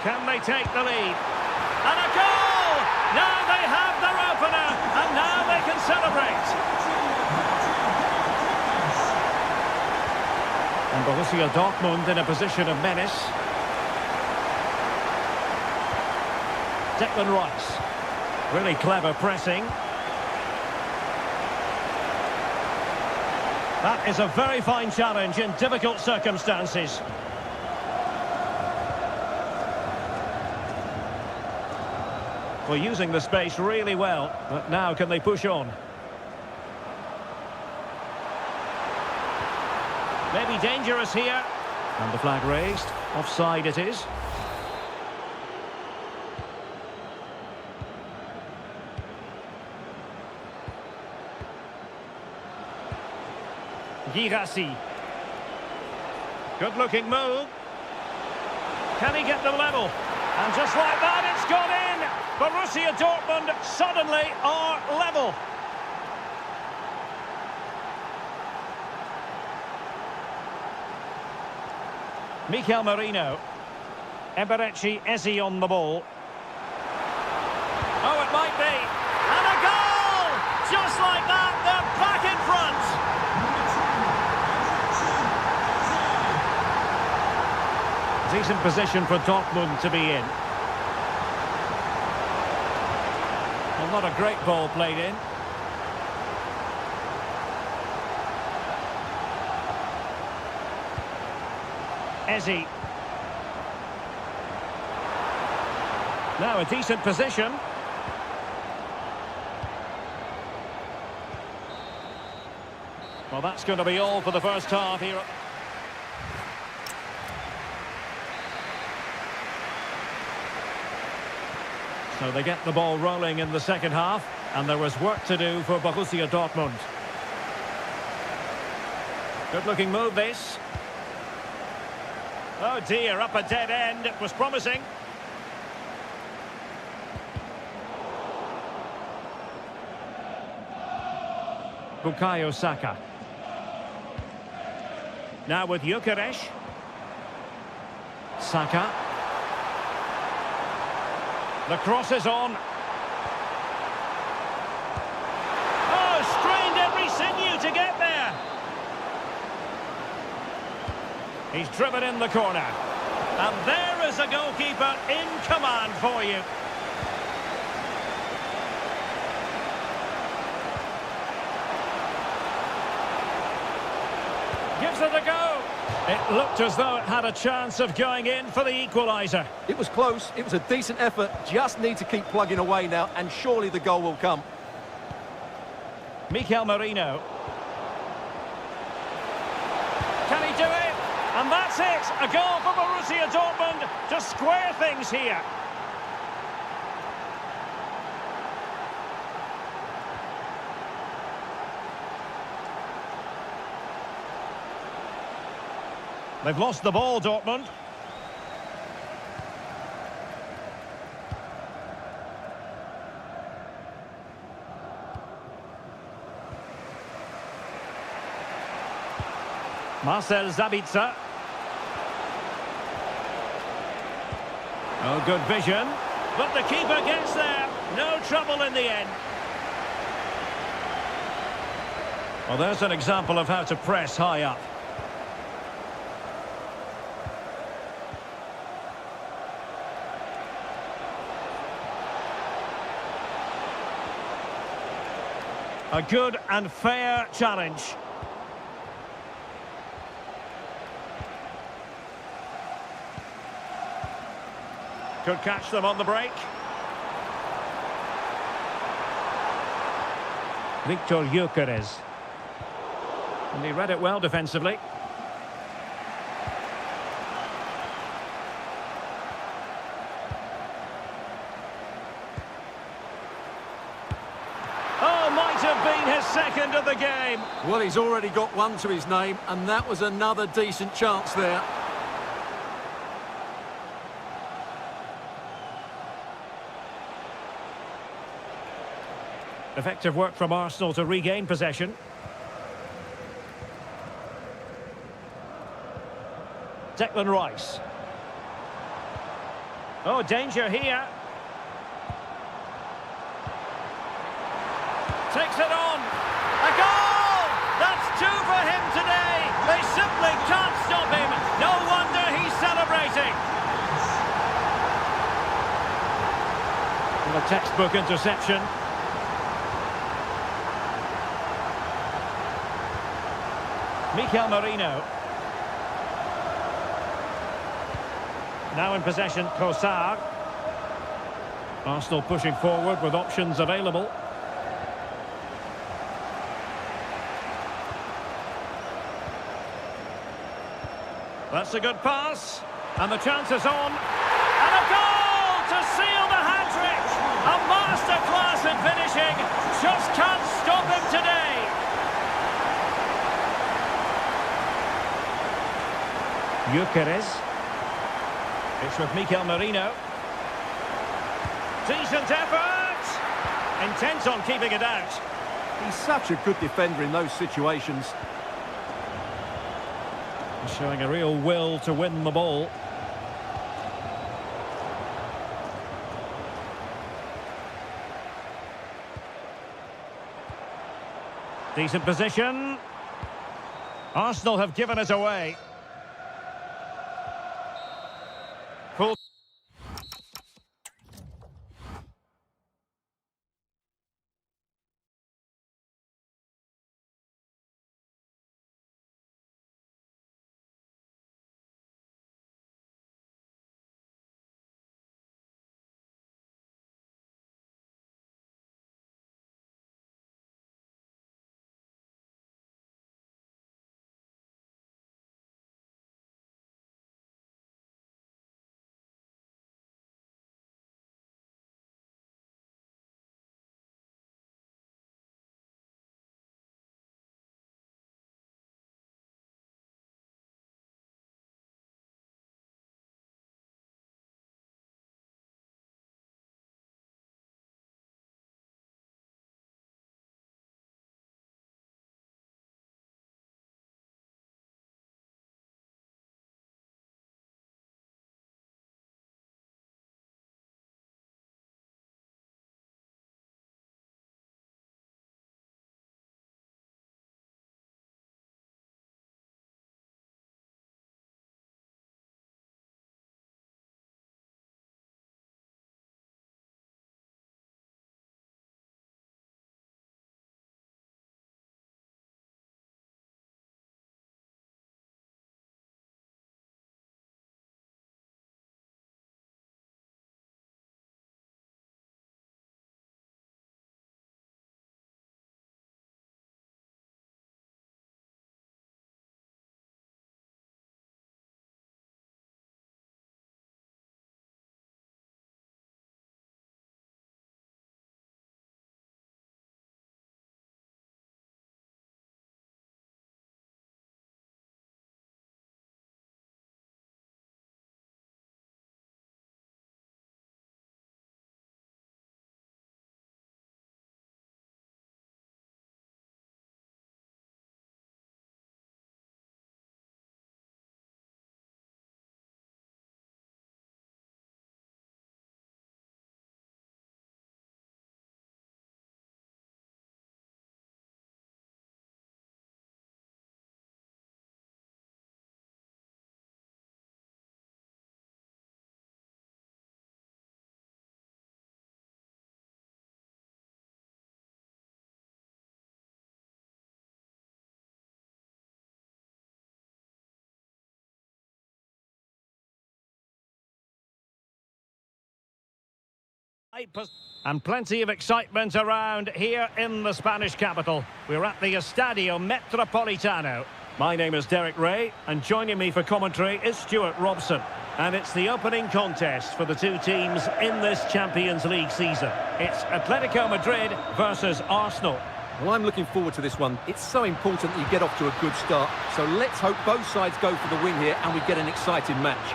Can they take the lead? And a goal! Now they have their opener, and now they can celebrate. And Borussia Dortmund in a position of menace. Declan Rice. Really clever pressing. That is a very fine challenge in difficult circumstances. Well, using the space really well, but now can they push on? Maybe dangerous here. And the flag raised. Offside it is. Girassi. Good-looking move. Can he get the level? And just like that, it's gone in. Borussia Dortmund suddenly are level. Mikel Merino. Eberechi Eze on the ball. Oh, it might be. And a goal! Just like that, they're back in front. Decent position for Dortmund to be in. Well, not a great ball played in. Eze. Now a decent position. Well, that's going to be all for the first half here. So they get the ball rolling in the second half, and there was work to do for Borussia Dortmund. Good-looking move, this. Oh dear, up a dead end. It was promising. Bukayo Saka. Now with Gyökeres. Saka. The cross is on. Oh, strained every sinew to get there. He's driven in the corner. And there is a goalkeeper in command for you. Gives it a go. It looked as though it had a chance of going in for the equaliser. It was close, it was a decent effort, just need to keep plugging away now, and surely the goal will come. Mikel Merino. Can he do it? And that's it! A goal for Borussia Dortmund to square things here. They've lost the ball, Dortmund. Marcel Sabitzer. Oh, good vision. But the keeper gets there. No trouble in the end. Well, there's an example of how to press high up. A good and fair challenge. Could catch them on the break. Victor Gyökeres. And he read it well defensively. Oh, might have been his second of the game. Well, he's already got one to his name, and that was another decent chance there. Effective work from Arsenal to regain possession. Declan Rice. Oh, danger here. Takes it on. A goal! That's two for him today. They simply can't stop him. No wonder he's celebrating. And a textbook interception. Mikel Merino. Now in possession, Kosar. Arsenal pushing forward with options available. That's a good pass. And the chance is on. And a goal to seal the hat-trick. A masterclass in finishing. Just can't stop him today. Gyökeres. It's with Mikel Merino. Decent effort. Intent on keeping it out. He's such a good defender in those situations. He's showing a real will to win the ball. Decent position. Arsenal have given it away. Full And plenty of excitement around here in the Spanish capital. We're at the Estadio Metropolitano. My name is Derek Ray, and joining me for commentary is Stuart Robson. And it's the opening contest for the two teams in this Champions League season. It's Atletico Madrid versus Arsenal. Well, I'm looking forward to this one. It's so important that you get off to a good start. So let's hope both sides go for the win here and we get an exciting match.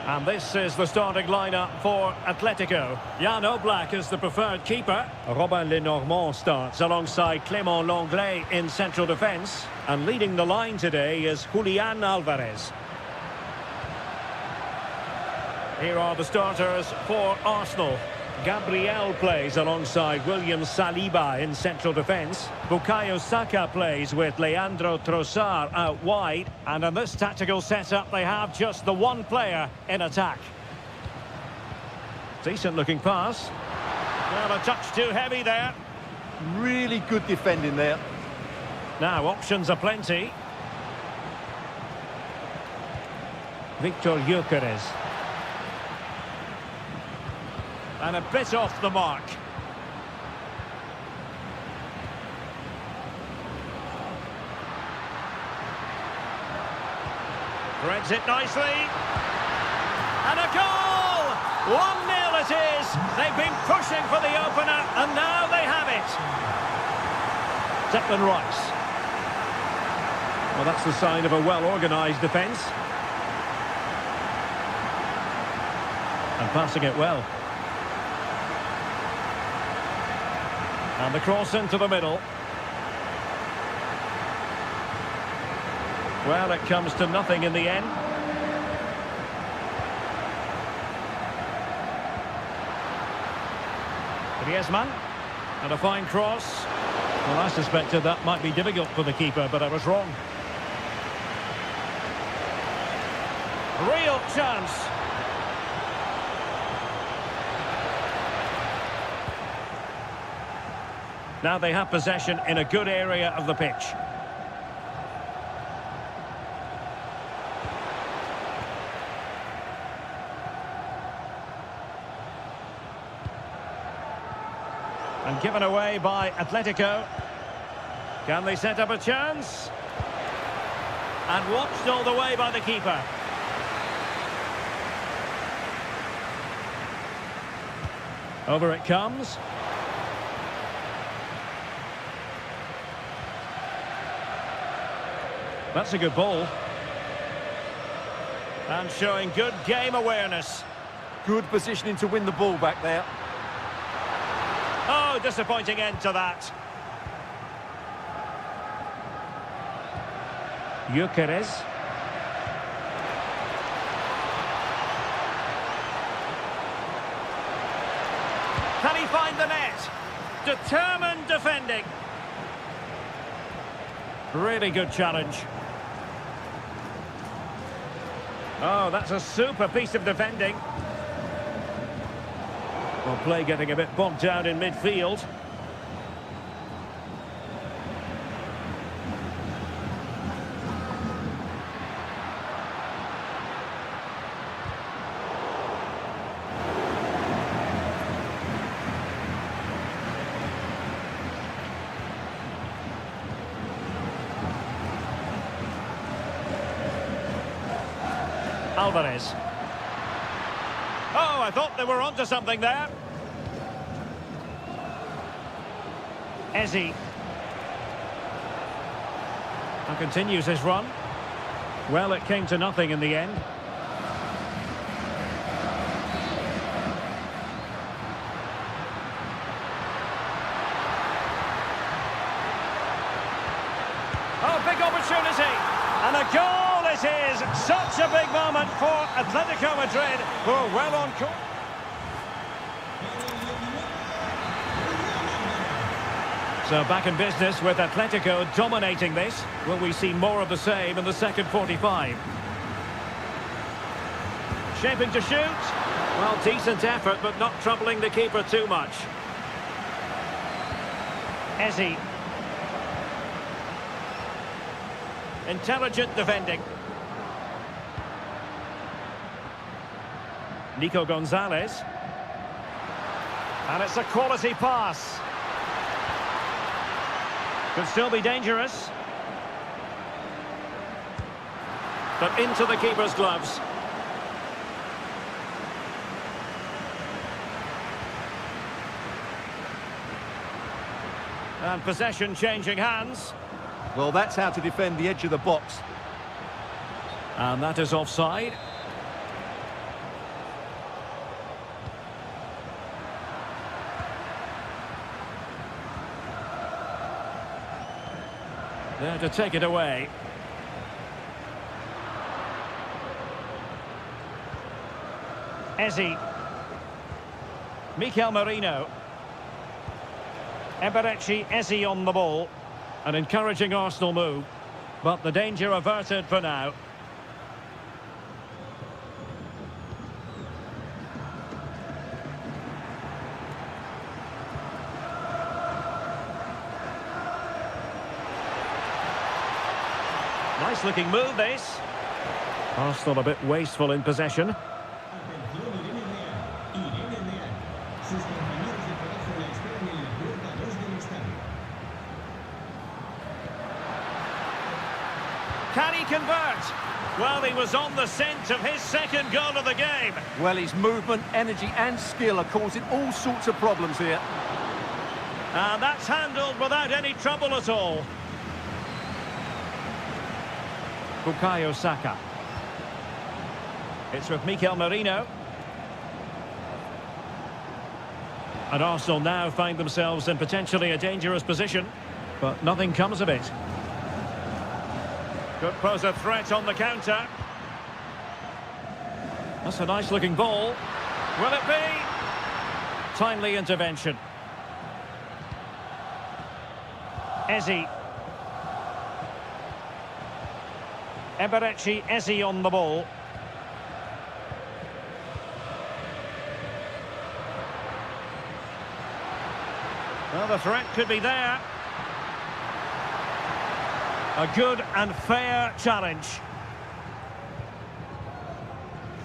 And this is the starting lineup for Atletico. Jan Oblak is the preferred keeper. Robin Lenormand starts alongside Clément Lenglet in central defence. And leading the line today is Julián Álvarez. Here are the starters for Arsenal. Gabriel plays alongside William Saliba in central defence. Bukayo Saka plays with Leandro Trossard out wide. And in this tactical setup, they have just the one player in attack. Decent looking pass. Well, a touch too heavy there. Really good defending there. Now, options are plenty. Victor Gyökeres. And a bit off the mark. Threads it nicely. And a goal! 1-0 it is. They've been pushing for the opener, and now they have it. Declan Rice. Well, that's the sign of a well-organised defence. And passing it well. And the cross into the middle. Well, it comes to nothing in the end. Griezmann. And a fine cross. Well, I suspected that might be difficult for the keeper, but I was wrong. Real chance. Now they have possession in a good area of the pitch. And given away by Atletico. Can they set up a chance? And watched all the way by the keeper. Over it comes. That's a good ball. And showing good game awareness. Good positioning to win the ball back there. Oh, disappointing end to that. Gyökeres. Can he find the net? Determined defending. Really good challenge. Oh, that's a super piece of defending. Well, play getting a bit bogged down in midfield. Álvarez. Oh, I thought they were onto something there. Ezzy. And continues his run. Well, it came to nothing in the end. Oh, big opportunity. And a goal it is. Such a big moment for Atletico Madrid, who are well on course. So back in business with Atletico dominating this. Will we see more of the same in the second 45? Shaping to shoot. Well, decent effort, but not troubling the keeper too much. Ezzy. Intelligent defending. Nico Gonzalez. And it's a quality pass. Could still be dangerous. But into the keeper's gloves. And possession changing hands. Well, that's how to defend the edge of the box. And that is offside. There to take it away. Ezzi. Mikel Merino. Eberechi Ezzi on the ball. An encouraging Arsenal move. But the danger averted for now. Nice looking move this. Arsenal a bit wasteful in possession. Can he convert? Well, he was on the scent of his second goal of the game. Well, his movement, energy and skill are causing all sorts of problems here. And that's handled without any trouble at all. Bukayo Saka. It's with Mikel Merino. And Arsenal now find themselves in potentially a dangerous position, but nothing comes of it. Could pose a threat on the counter. That's a nice looking ball. Will it be? Timely intervention. Ezzi. Eberechi Ezzi on the ball. Well, the threat could be there. A good and fair challenge.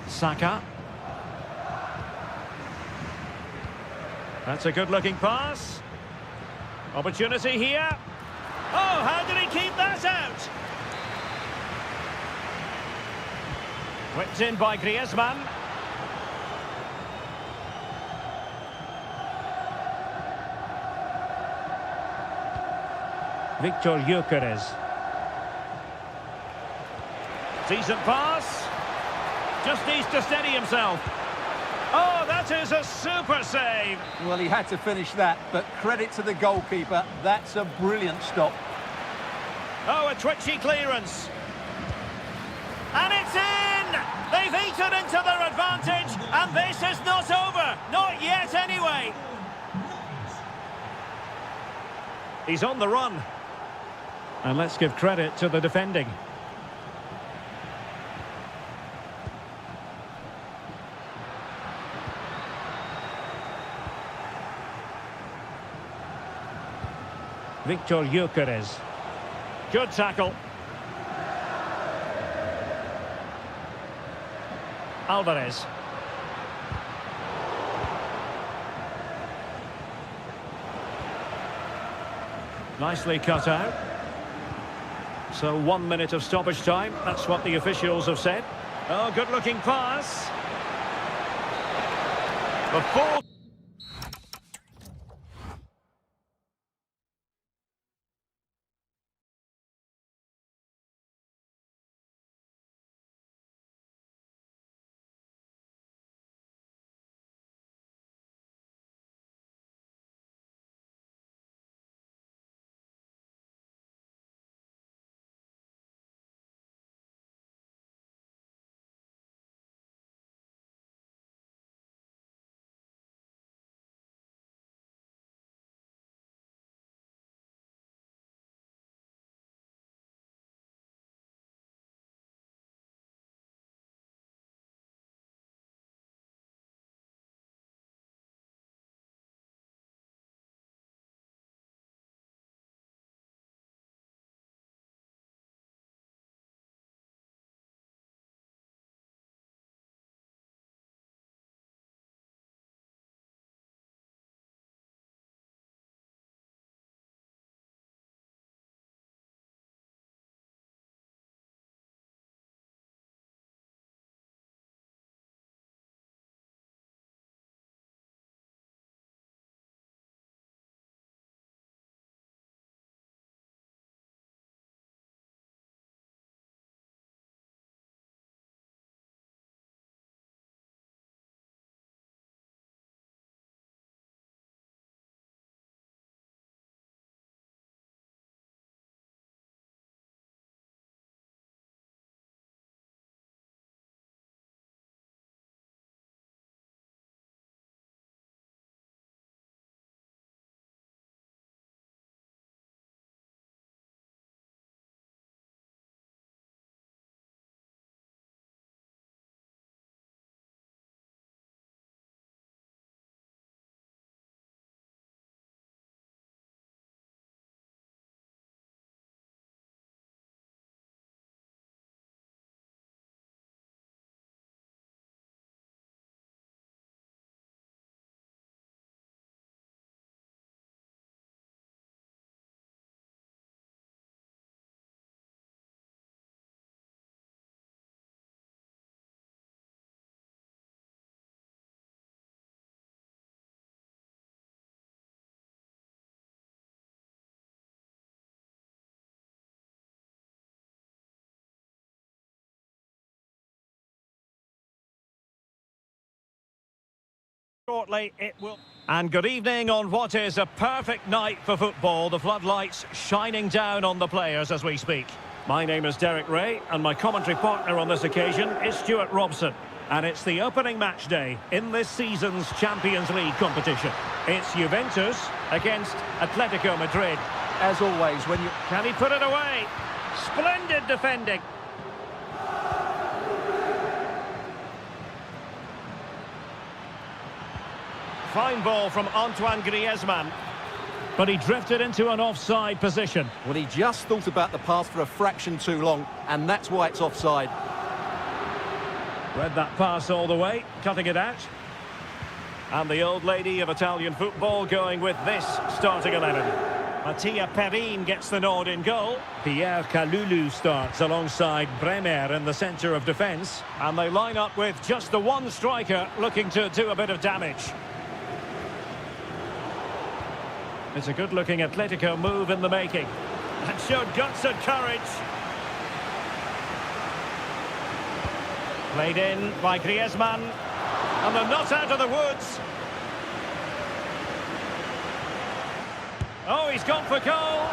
Saka. That's a good-looking pass. Opportunity here. Oh, how did he keep that out? Whipped in by Griezmann. Victor Gyökeres. Decent pass. Just needs to steady himself. Oh, that is a super save. Well, he had to finish that, but credit to the goalkeeper. That's a brilliant stop. Oh, a twitchy clearance. And it's in! They've eaten into their advantage, and this is not over. Not yet, anyway. He's on the run. And let's give credit to the defending. Victor Gyökeres. Good tackle. Alvarez. Nicely cut out. So 1 minute of stoppage time. That's what the officials have said. Oh, good-looking pass. The full... Shortly it will. And good evening on what is a perfect night for football. The floodlights shining down on the players as we speak. My name is Derek Ray, and my commentary partner on this occasion is Stuart Robson. And it's the opening match day in this season's Champions League competition. It's Juventus against Atletico Madrid. As always, when you... Can he put it away? Splendid defending. Fine ball from Antoine Griezmann. But he drifted into an offside position. Well, he just thought about the pass for a fraction too long, and that's why it's offside. Read that pass all the way, cutting it out. And the old lady of Italian football going with this starting 11. Mattia Perin gets the nod in goal. Pierre Kalulu starts alongside Bremer in the centre of defence. And they line up with just the one striker looking to do a bit of damage. It's a good-looking Atletico move in the making. And showed guts and courage. Played in by Griezmann. And they're not out of the woods. Oh, he's gone for goal.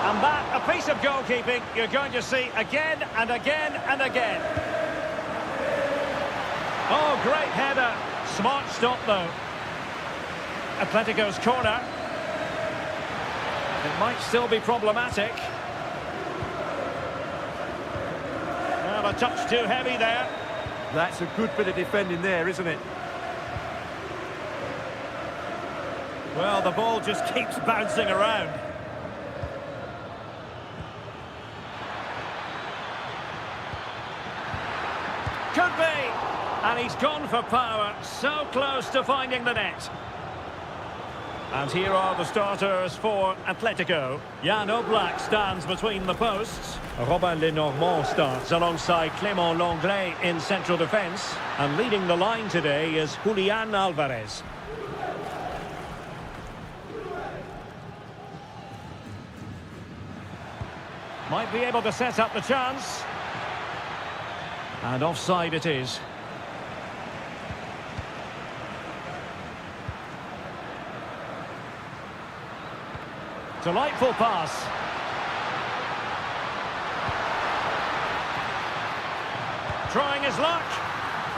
And that, a piece of goalkeeping you're going to see again and again and again. Oh, great header. Smart stop, though. Atletico's corner. It might still be problematic. Well, a touch too heavy there. That's a good bit of defending there, isn't it? Well, the ball just keeps bouncing around. Could be! And he's gone for power, so close to finding the net. And here are the starters for Atletico. Jan Oblak stands between the posts. Robin Lenormand starts alongside Clément Lenglet in central defence. And leading the line today is Julian Alvarez. Might be able to set up the chance. And offside it is. Delightful pass. Trying his luck.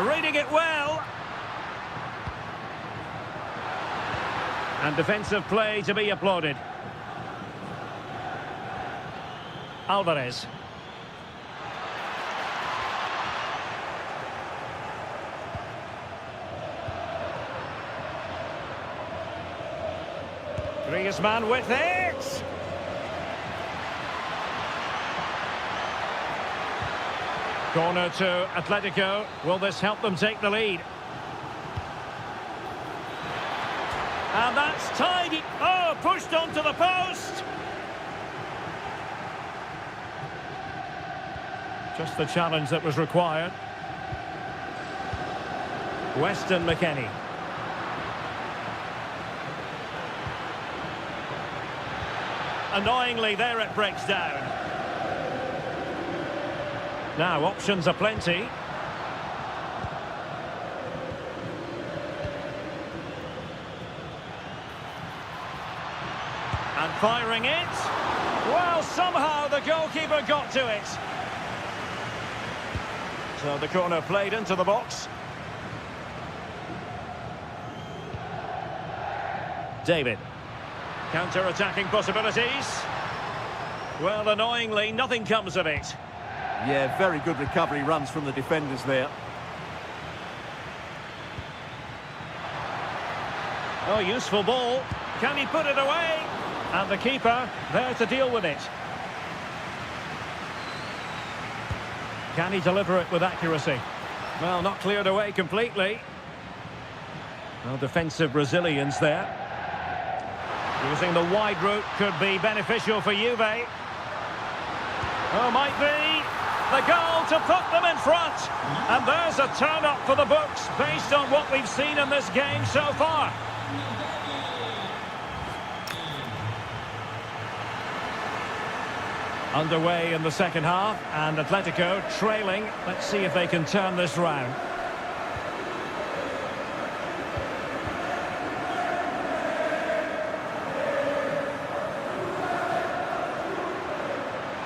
Reading it well. And defensive play to be applauded. Alvarez. Griezmann with it! Corner to Atletico. Will this help them take the lead? And that's tidy. Oh, pushed onto the post! Just the challenge that was required. Weston McKennie. Annoyingly, there it breaks down. Now, options are plenty. And firing it. Well, somehow the goalkeeper got to it. So the corner played into the box. David. Counter-attacking possibilities. Well, annoyingly, nothing comes of it. Yeah, very good recovery runs from the defenders there. Oh, useful ball. Can he put it away? And the keeper there to deal with it. Can he deliver it with accuracy? Well, not cleared away completely. Well, defensive resilience there. Using the wide route could be beneficial for Juve. Oh, might be. The goal to put them in front. And there's a turn-up for the books based on what we've seen in this game so far. Underway in the second half, and Atletico trailing. Let's see if they can turn this round.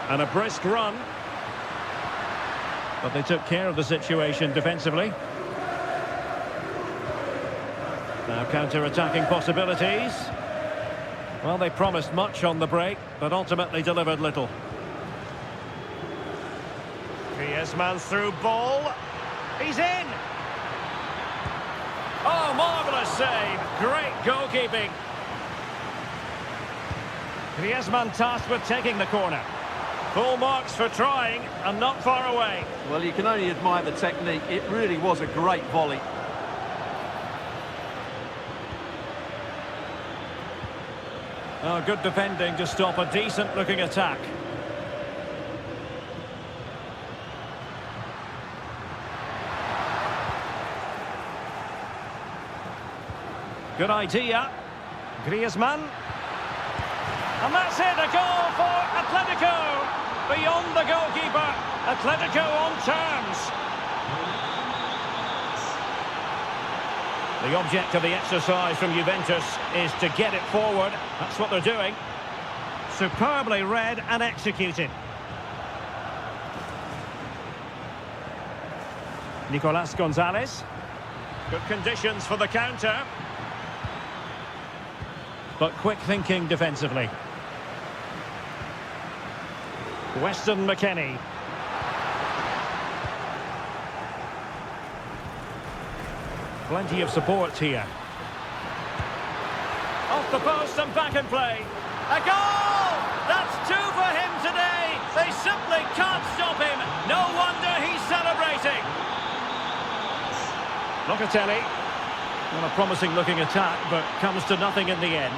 And a brisk run. But they took care of the situation defensively. Now counter-attacking possibilities. Well, they promised much on the break, but ultimately delivered little. Griezmann's through ball. He's in! Oh, marvellous save. Great goalkeeping. Griezmann tasked with taking the corner. Full marks for trying, and not far away. Well, you can only admire the technique. It really was a great volley. Oh, good defending to stop a decent-looking attack. Good idea. Griezmann. And that's it, a goal for Atletico. Beyond the goalkeeper. Atletico on terms. The object of the exercise from Juventus is to get it forward. That's what they're doing. Superbly read and executed. Nicolas Gonzalez. Good conditions for the counter. But quick thinking defensively. Weston McKennie. Plenty of support here. Off the post and back in play. A goal! That's two for him today. They simply can't stop him. No wonder he's celebrating. Locatelli. Well, a promising looking attack, but comes to nothing in the end.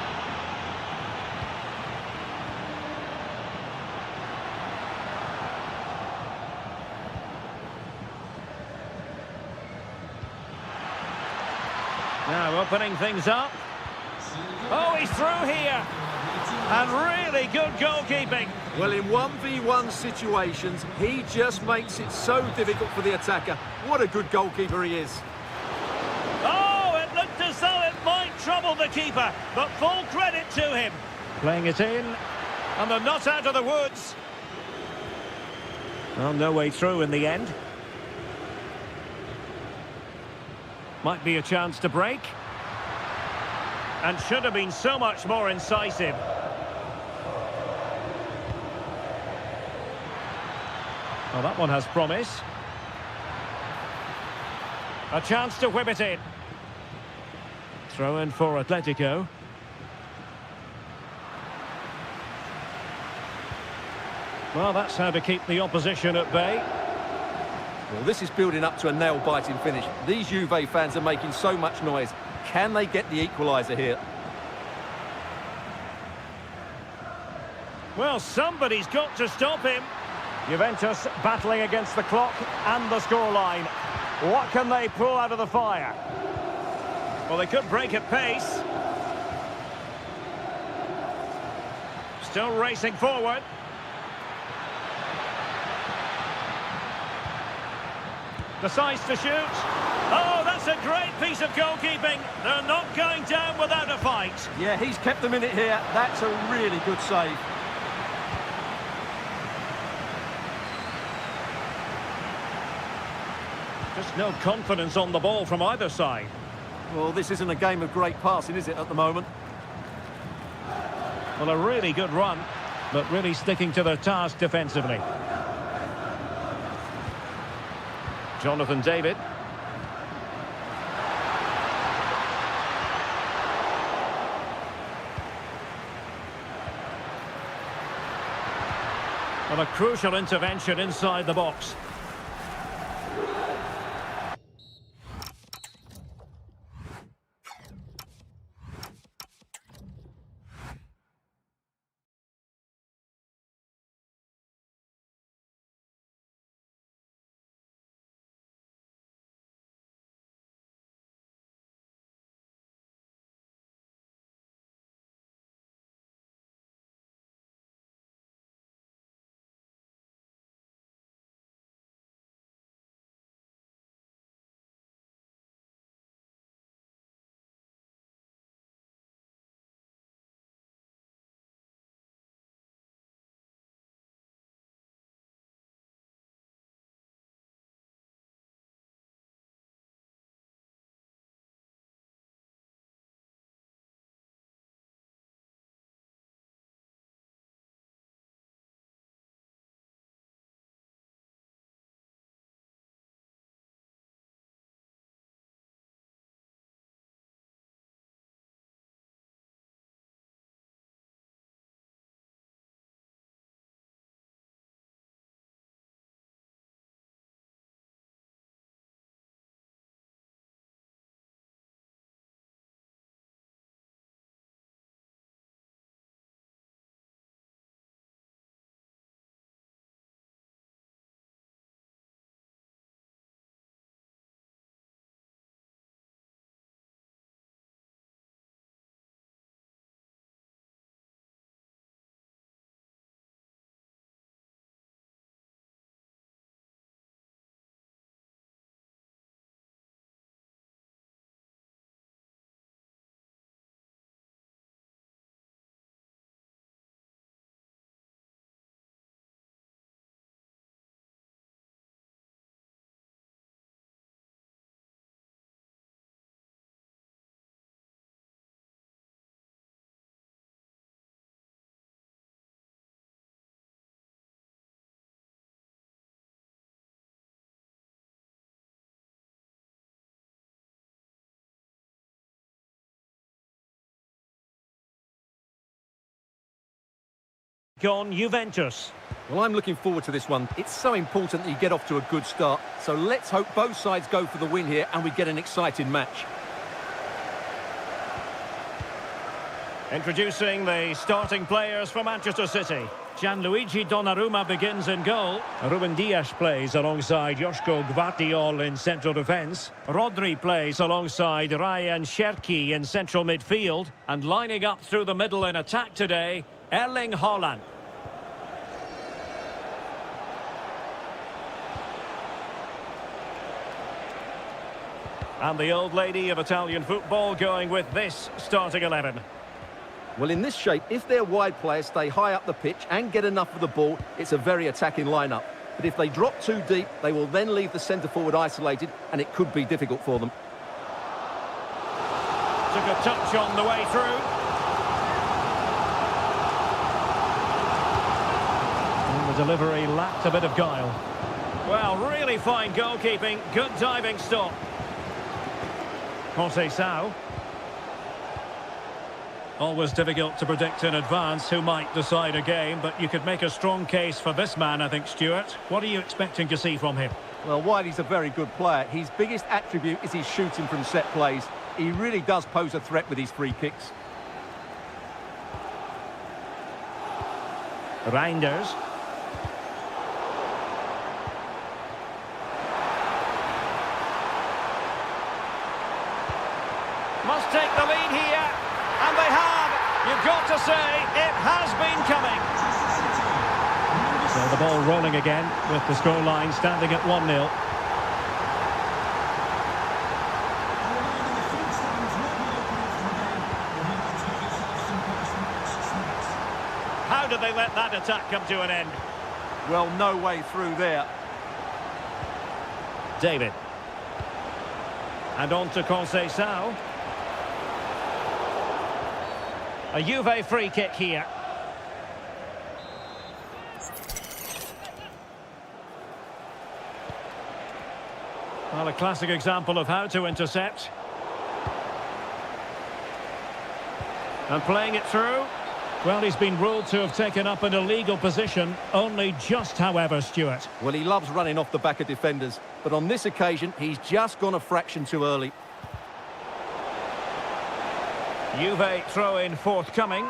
Now opening things up. Oh, he's through here. And really good goalkeeping. Well, in 1v1 situations, he just makes it so difficult for the attacker. What a good goalkeeper he is. Oh, it looked as though it might trouble the keeper, but full credit to him. Playing it in, and they're not out of the woods. Well, no way through in the end. Might be a chance to break. And should have been so much more incisive. Well, that one has promise. A chance to whip it in. Throw in for Atletico. Well, that's how to keep the opposition at bay. Well, this is building up to a nail-biting finish. These Juve fans are making so much noise. Can they get the equaliser here? Well, somebody's got to stop him. Juventus battling against the clock and the scoreline. What can they pull out of the fire? Well, they could break at pace. Still racing forward. Decides to shoot. Oh, that's a great piece of goalkeeping. They're not going down without a fight. Yeah, he's kept them in it here. That's a really good save. Just no confidence on the ball from either side. Well, this isn't a game of great passing, is it, at the moment? Well, a really good run, but really sticking to their task defensively. Jonathan David. And a crucial intervention inside the box. on Juventus. Well, I'm looking forward to this one. It's so important that you get off to a good start. So let's hope both sides go for the win here and we get an exciting match. Introducing the starting players for Manchester City. Gianluigi Donnarumma begins in goal. Ruben Dias plays alongside Joško Gvardiol in central defence. Rodri plays alongside Ryan Cherki in central midfield. And lining up through the middle in attack today, Erling Haaland. And the old lady of Italian football going with this starting 11. Well, in this shape, if their wide players stay high up the pitch and get enough of the ball, it's a very attacking lineup. But if they drop too deep, they will then leave the centre-forward isolated, and it could be difficult for them. Took a touch on the way through. And the delivery lacked a bit of guile. Well, really fine goalkeeping, good diving stop. Conceição. Always difficult to predict in advance who might decide a game, but you could make a strong case for this man, I think, Stuart. What are you expecting to see from him? Well, Wiley's a very good player. His biggest attribute is his shooting from set plays. He really does pose a threat with his free kicks. Reinders. Must take the lead here. And they have. You've got to say, it has been coming. So the ball rolling again with the scoreline standing at 1-0. How did they let that attack come to an end? Well, no way through there. David. And on to Conceição. A Juve free kick here. Well, a classic example of how to intercept. And playing it through. Well, he's been ruled to have taken up an illegal position, only just, however, Stuart. Well, he loves running off the back of defenders, but on this occasion, he's just gone a fraction too early. Juve throw-in forthcoming.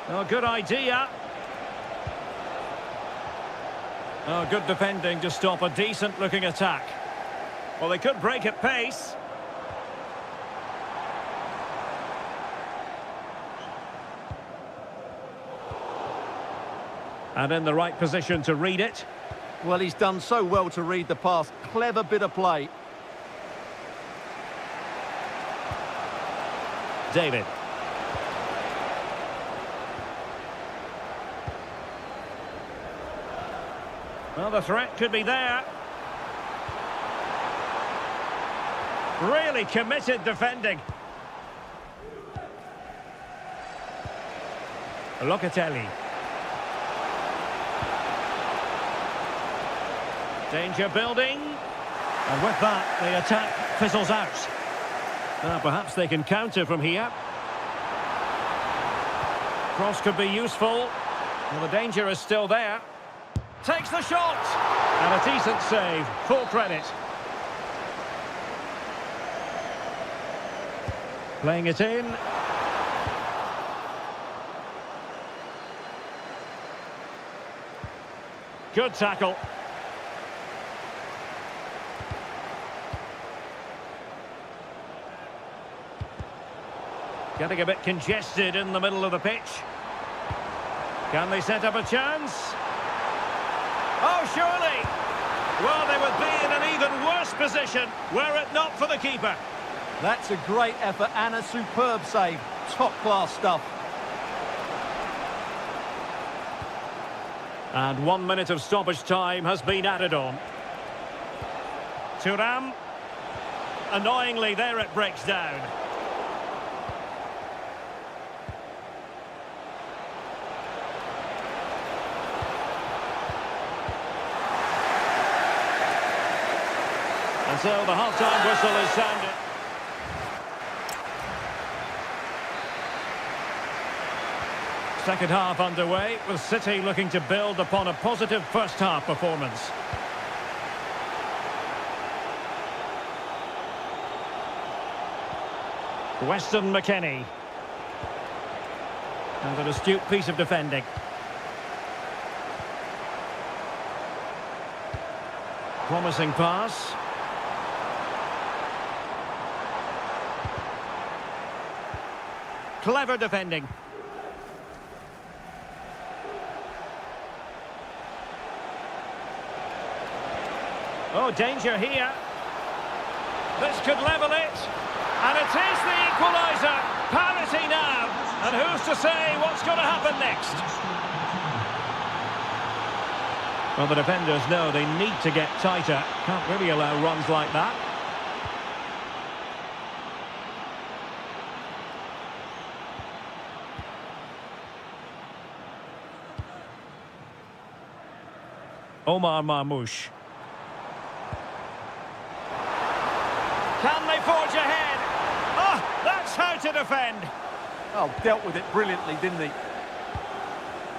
Oh, good idea. Oh, good defending to stop a decent-looking attack. Well, they could break at pace. And in the right position to read it. Well, he's done so well to read the pass. Clever bit of play. David. Well, the threat could be there. Really committed defending. Locatelli. Danger building. And with that, the attack fizzles out. Perhaps they can counter from here. Cross could be useful. Well, the danger is still there. Takes the shot! And a decent save. Full credit. Playing it in. Good tackle. Getting a bit congested in the middle of the pitch. Can they set up a chance? Oh, surely! Well, they would be in an even worse position were it not for the keeper. That's a great effort and a superb save. Top-class stuff. And 1 minute of stoppage time has been added on. Thuram. Annoyingly, there it breaks down. And so the half-time whistle is sounded. second half underway, with City looking to build upon a positive first half performance. Weston McKennie. And an astute piece of defending. Promising pass. Clever defending. Oh, danger here. This could level it. And it is the equaliser. Parity now. And who's to say what's going to happen next? Well, the defenders know they need to get tighter. Can't really allow runs like that. Omar Marmoush. Can they forge ahead? Oh, that's how to defend. Oh, dealt with it brilliantly, didn't he?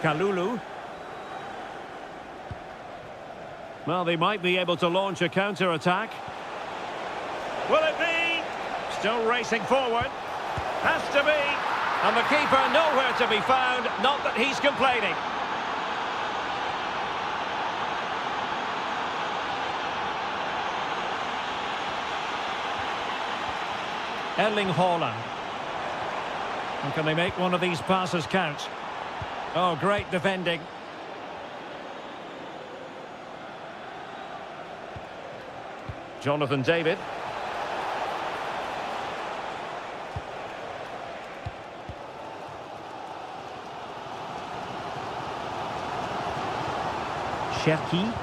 Kalulu. Well, they might be able to launch a counter-attack. Will it be? Still racing forward. Has to be. And the keeper nowhere to be found. Not that he's complaining. Erling Haaland. And can they make one of these passes count? Oh, great defending. Jonathan David. Cherki.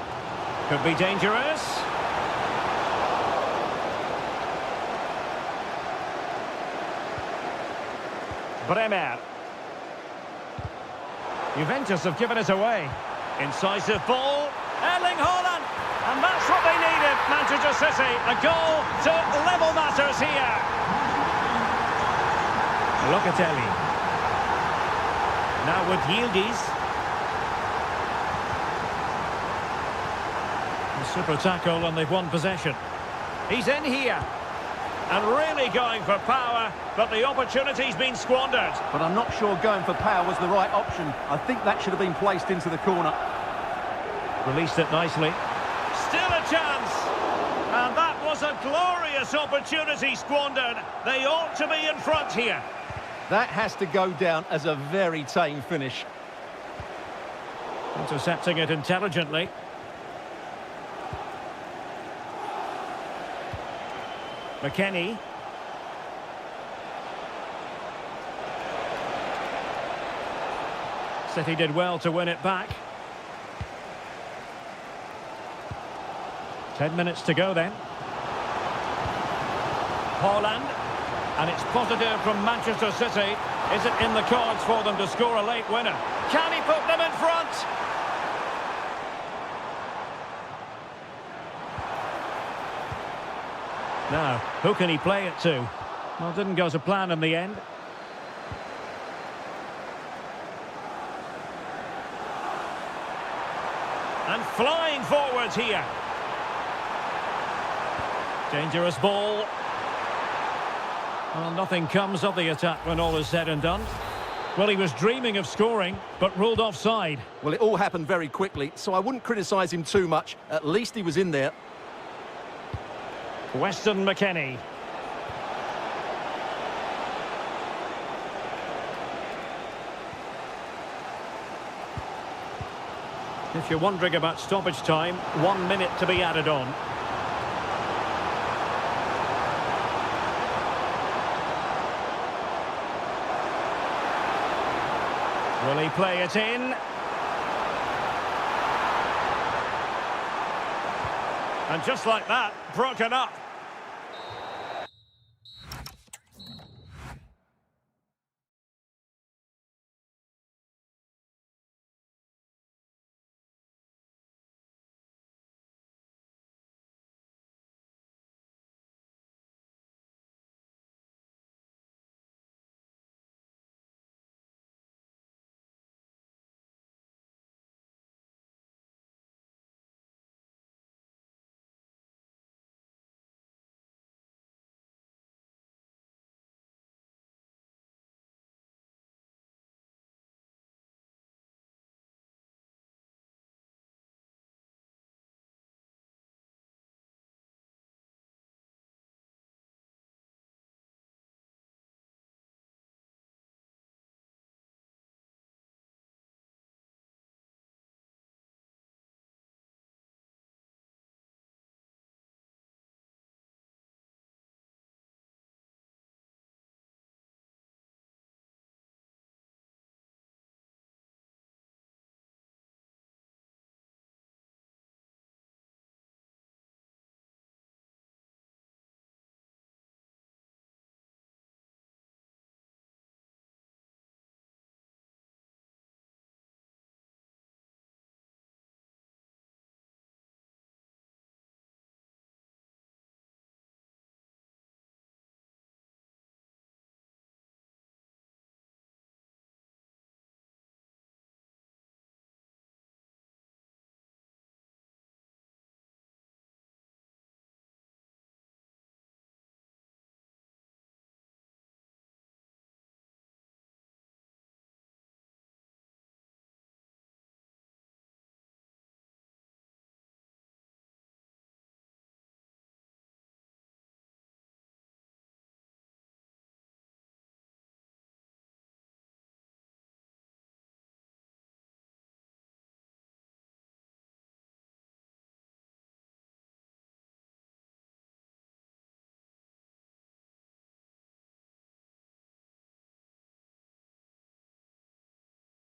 Could be dangerous. Bremer. Juventus have given it away. Incisive ball. Erling Haaland. And that's what they needed, Manchester City. A goal to level matters here. Locatelli. Now with Yildiz. A super tackle and they've won possession. He's in here. And really going for power, but the opportunity's been squandered. But I'm not sure going for power was the right option. I think that should have been placed into the corner. Released it nicely. Still a chance. And that was a glorious opportunity squandered. They ought to be in front here. That has to go down as a very tame finish. Intercepting it intelligently. McKennie. City did well to win it back. 10 minutes to go then. Haaland. And it's positive from Manchester City. Is it in the cards for them to score a late winner? Can he put them in front? Now, who can he play it to? Well, didn't go to plan in the end. And flying forwards here. Dangerous ball. Well, nothing comes of the attack when all is said and done. Well, he was dreaming of scoring, but ruled offside. Well, it all happened very quickly, so I wouldn't criticise him too much. At least he was in there. Weston McKennie. If you're wondering about stoppage time, 1 minute to be added on. Will he play it in? And just like that, broken up.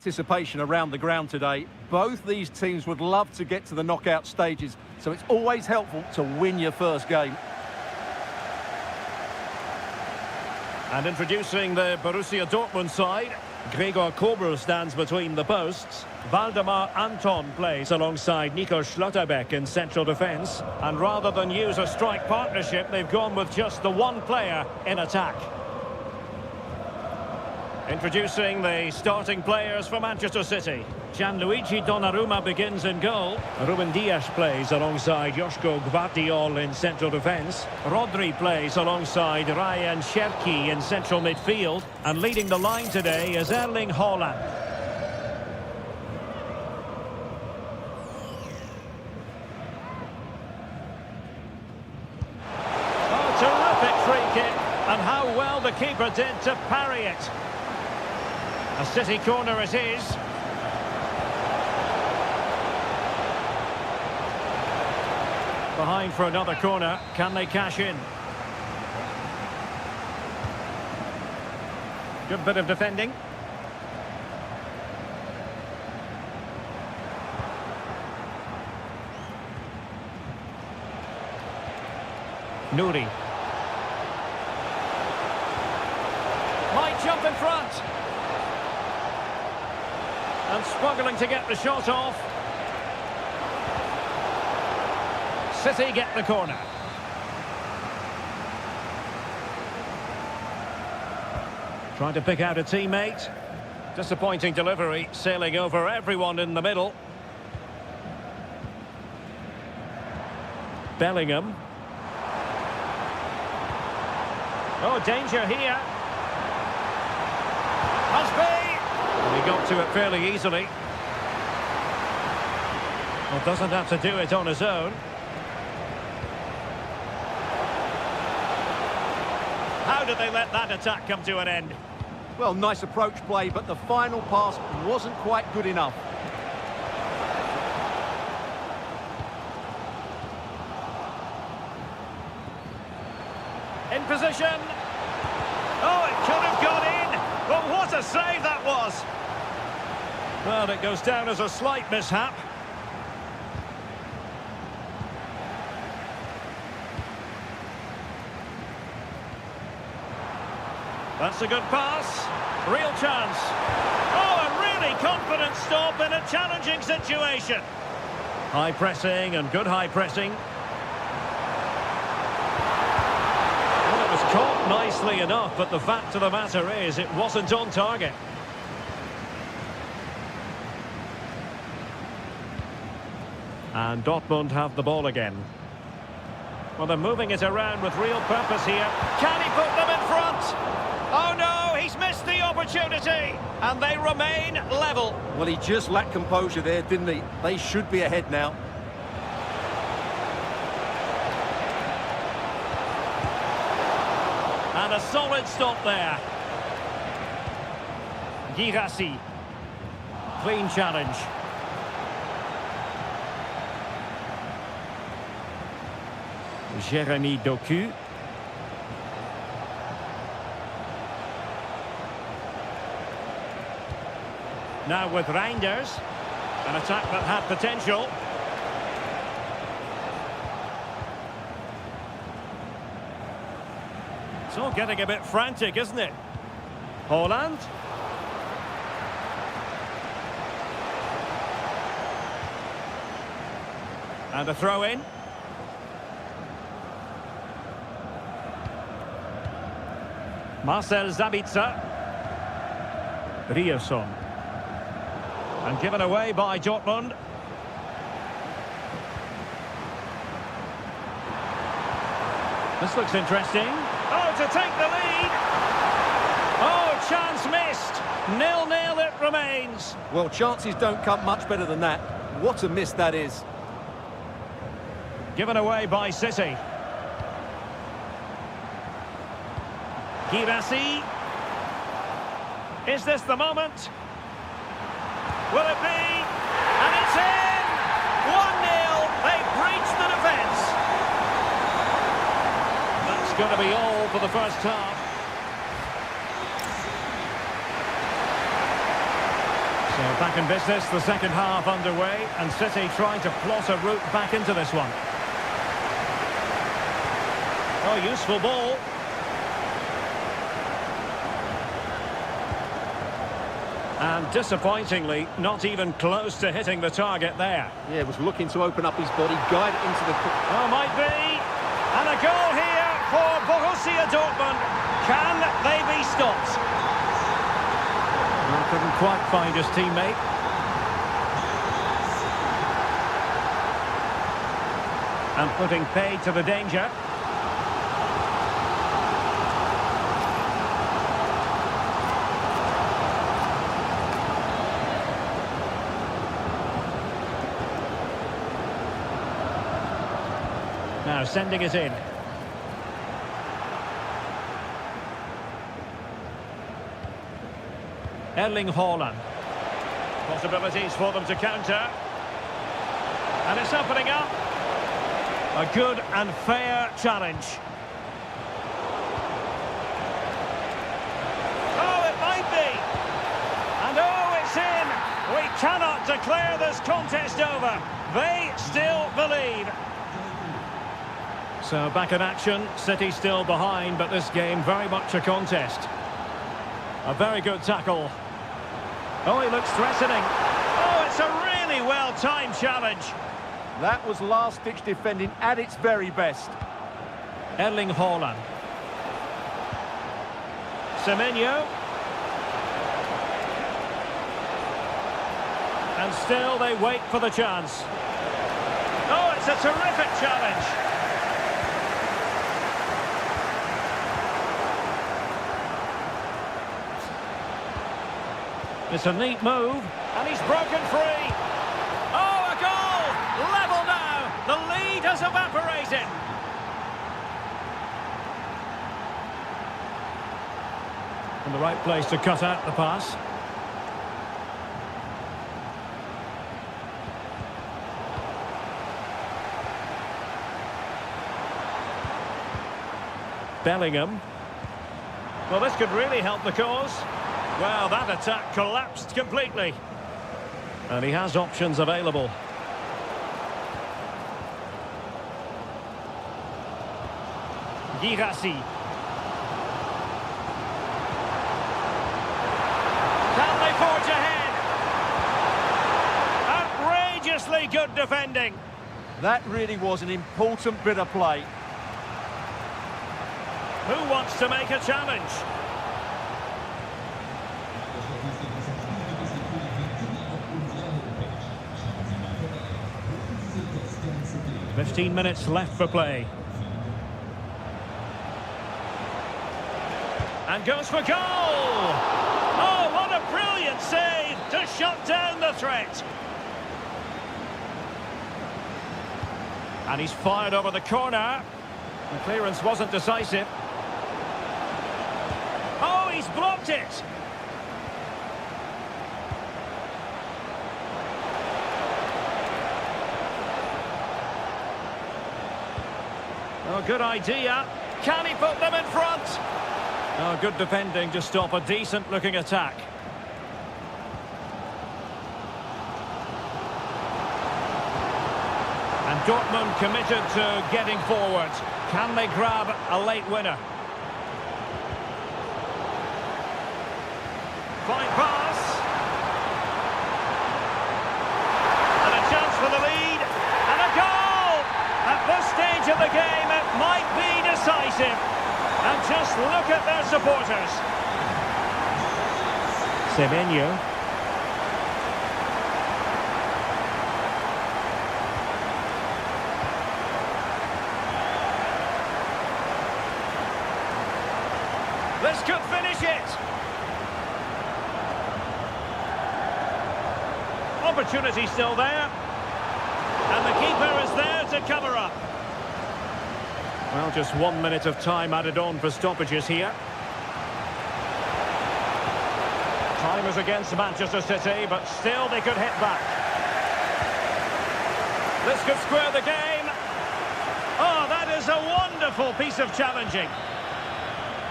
Anticipation around the ground today. Both these teams would love to get to the knockout stages, so it's always helpful to win your first game. And introducing the Borussia Dortmund side, Gregor Kobel stands between the posts. Waldemar Anton plays alongside Nico Schlotterbeck in central defence. And rather than use a strike partnership, they've gone with just the one player in attack. Introducing the starting players for Manchester City. Gianluigi Donnarumma begins in goal. Ruben Dias plays alongside Joško Gvardiol in central defence. Rodri plays alongside Ryan Cherki in central midfield. And leading the line today is Erling Haaland. Oh, terrific free kick. And how well the keeper did to parry it. A City corner it is. Behind for another corner. Can they cash in? Good bit of defending. Nouri. Might jump in front. And struggling to get the shot off. City get the corner. Trying to pick out a teammate. Disappointing delivery, sailing over everyone in the middle. Bellingham. Oh, danger here. Must be. He got to it fairly easily. Well, doesn't have to do it on his own. How did they let that attack come to an end? Well, nice approach play, but the final pass wasn't quite good enough. In position. Oh, it could have gone in. But what a save that was. Well, it goes down as a slight mishap. That's a good pass. Real chance. Oh, a really confident stop in a challenging situation. High pressing and good high pressing. Well, it was caught nicely enough, but the fact of the matter is it wasn't on target. And Dortmund have the ball again. Well, they're moving it around with real purpose here. Can he put them in front? Oh no, he's missed the opportunity, and they remain level. Well, he just lacked composure there, didn't he? They should be ahead now. And a solid stop there. Girassi. Clean challenge. Jeremy Doku. Now with Reinders, an attack that had potential. It's all getting a bit frantic, isn't it? Haaland. And a throw in. Marcel Sabitzer. Ryerson. And given away by Dortmund. This looks interesting. Oh, to take the lead. Oh, chance missed. 0-0 it remains. Well, chances don't come much better than that. What a miss that is. Given away by City. Girassi. Is this the moment? Will it be? And it's in! 1-0. They breached the defence. That's going to be all for the first half. Back in business, the second half underway, and City trying to plot a route back into this one. Oh, useful ball. And disappointingly, not even close to hitting the target there. Yeah, was looking to open up his body, guide it into the... Oh, might be. And a goal here for Borussia Dortmund. Can they be stopped? Well, couldn't quite find his teammate. And putting paid to the danger. Now sending it in. Erling Haaland. Possibilities for them to counter. And it's opening up. A good and fair challenge. Oh, it might be. And oh, it's in. We cannot declare this contest over. They still believe. So back in action, City still behind, but this game very much a contest. A very good tackle. Oh, he looks threatening. Oh, it's a really well-timed challenge. That was last-ditch defending at its very best. Erling Haaland. Semenyo. And still they wait for the chance. Oh, it's a terrific challenge. It's a neat move, and he's broken free. Oh, a goal! Level now! The lead has evaporated. In the right place to cut out the pass. Bellingham. Well, this could really help the cause. Well, that attack collapsed completely. And he has options available. Girassi. Can they forge ahead? Outrageously good defending. That really was an important bit of play. Who wants to make a challenge? "15 minutes left for play. And goes for goal! Oh, what a brilliant save to shut down the threat. And he's fired over the corner. The clearance wasn't decisive. Oh, he's blocked it. Oh, good idea. Can he put them in front? Oh, good defending to stop a decent-looking attack. And Dortmund committed to getting forward. Can they grab a late winner? Fine pass. And a chance for the lead. And a goal! At this stage of the game, it might be decisive. And just look at their supporters. Semenyo. This could finish it. Opportunity still there. And the keeper is there to cover up. Well, just 1 minute of time added on for stoppages here. Time is against Manchester City, but still they could hit back. This could square the game. Oh, that is a wonderful piece of challenging.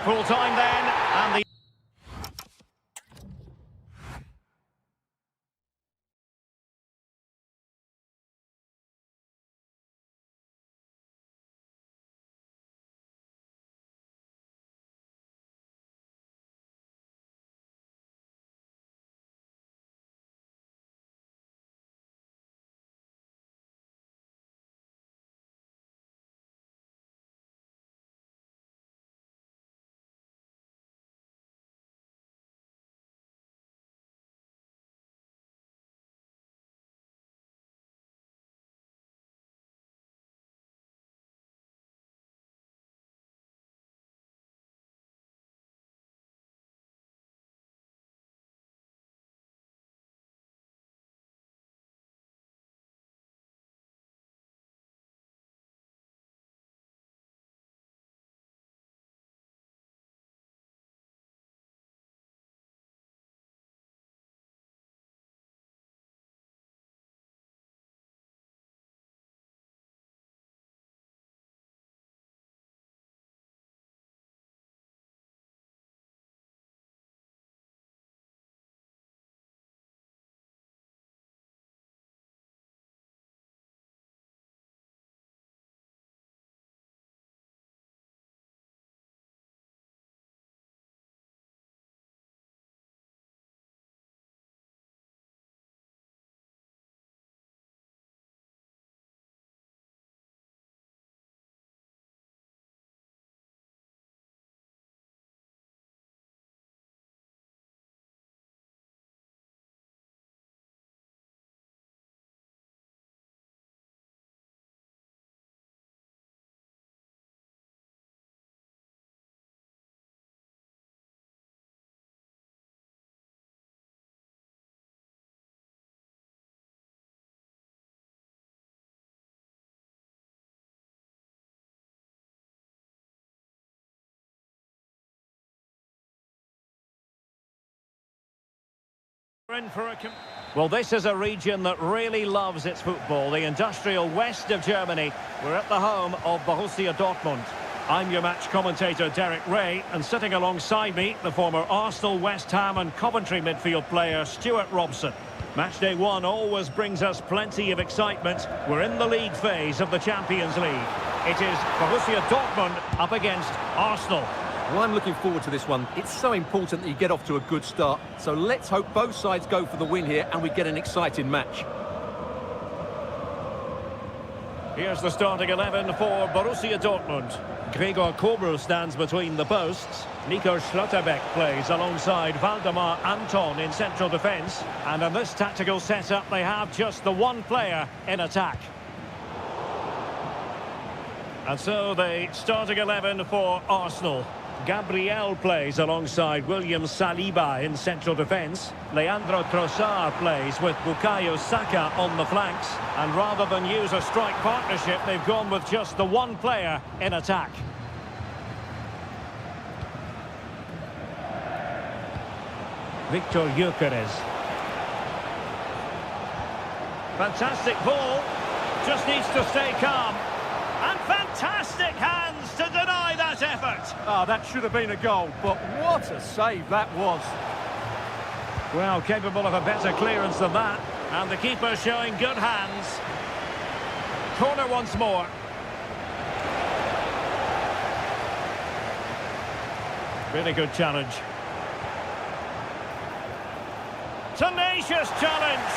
Full time then, and the In for a well, this is a region that really loves its football, the industrial west of Germany. We're at the home of Borussia Dortmund. I'm your match commentator, Derek Ray, and sitting alongside me, the former Arsenal, West Ham and Coventry midfield player, Stuart Robson. Match day one always brings us plenty of excitement. We're in the league phase of the Champions League. It is Borussia Dortmund up against Arsenal. Well, I'm looking forward to this one. It's so important that you get off to a good start. So let's hope both sides go for the win here and we get an exciting match. Here's the starting 11 for Borussia Dortmund. Gregor Kobel stands between the posts. Nico Schlotterbeck plays alongside Valdemar Anton in central defence. And in this tactical setup, they have just the one player in attack. And so the starting 11 for Arsenal. Gabriel plays alongside William Saliba in central defence. Leandro Trossard plays with Bukayo Saka on the flanks. And rather than use a strike partnership, they've gone with just the one player in attack. Victor Gyökeres. Fantastic ball. Just needs to stay calm. And fantastic hands to deny that effort. Oh, that should have been a goal, but what a save that was. Well, capable of a better clearance than that. And the keeper showing good hands. Corner once more. Really good challenge. Tenacious challenge.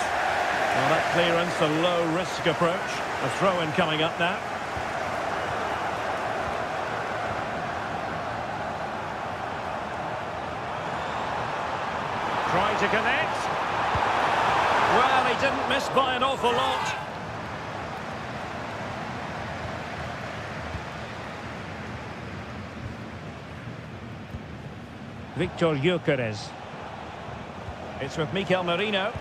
Well, that clearance, a low-risk approach. A throw-in coming up now. Trying to connect. Well, he didn't miss by an awful lot. Victor Gyökeres. It's with Mikel Merino.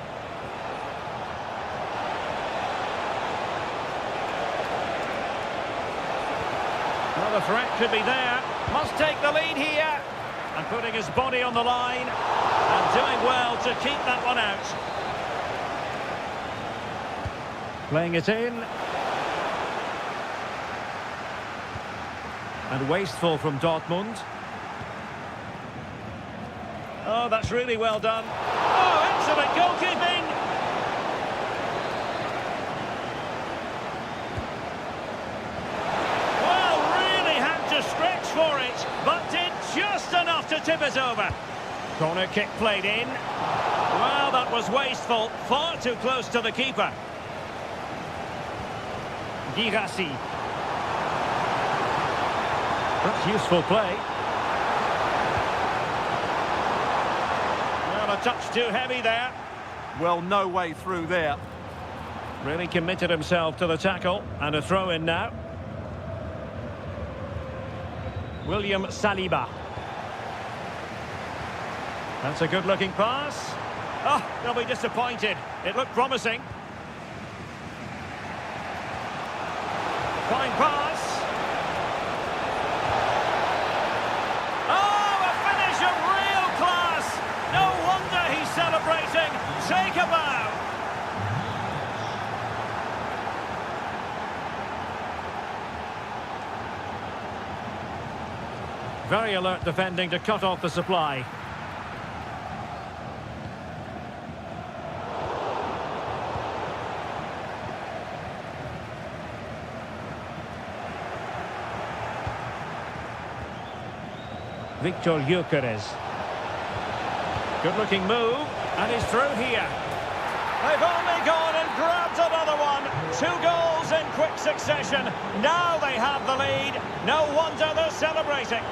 Well, the threat could be there. Must take the lead here. And putting his body on the line. And doing well to keep that one out. Playing it in. And wasteful from Dortmund. Oh, that's really well done. Oh, excellent goalkeeping. Well, really had to stretch for it, but did just enough to tip it over. Corner kick played in. Well, that was wasteful. Far too close to the keeper. Girassi. That's useful play. Well, a touch too heavy there. Well, no way through there. Really committed himself to the tackle. And a throw-in now. William Saliba. That's a good-looking pass. Oh, they'll be disappointed. It looked promising. Fine pass. Oh, a finish of real class. No wonder he's celebrating. Take a bow. Very alert defending to cut off the supply. Victor Gyökeres. Good-looking move, and he's through here. They've only gone and grabbed another one. 2 goals in quick succession. Now they have the lead. No wonder they're celebrating.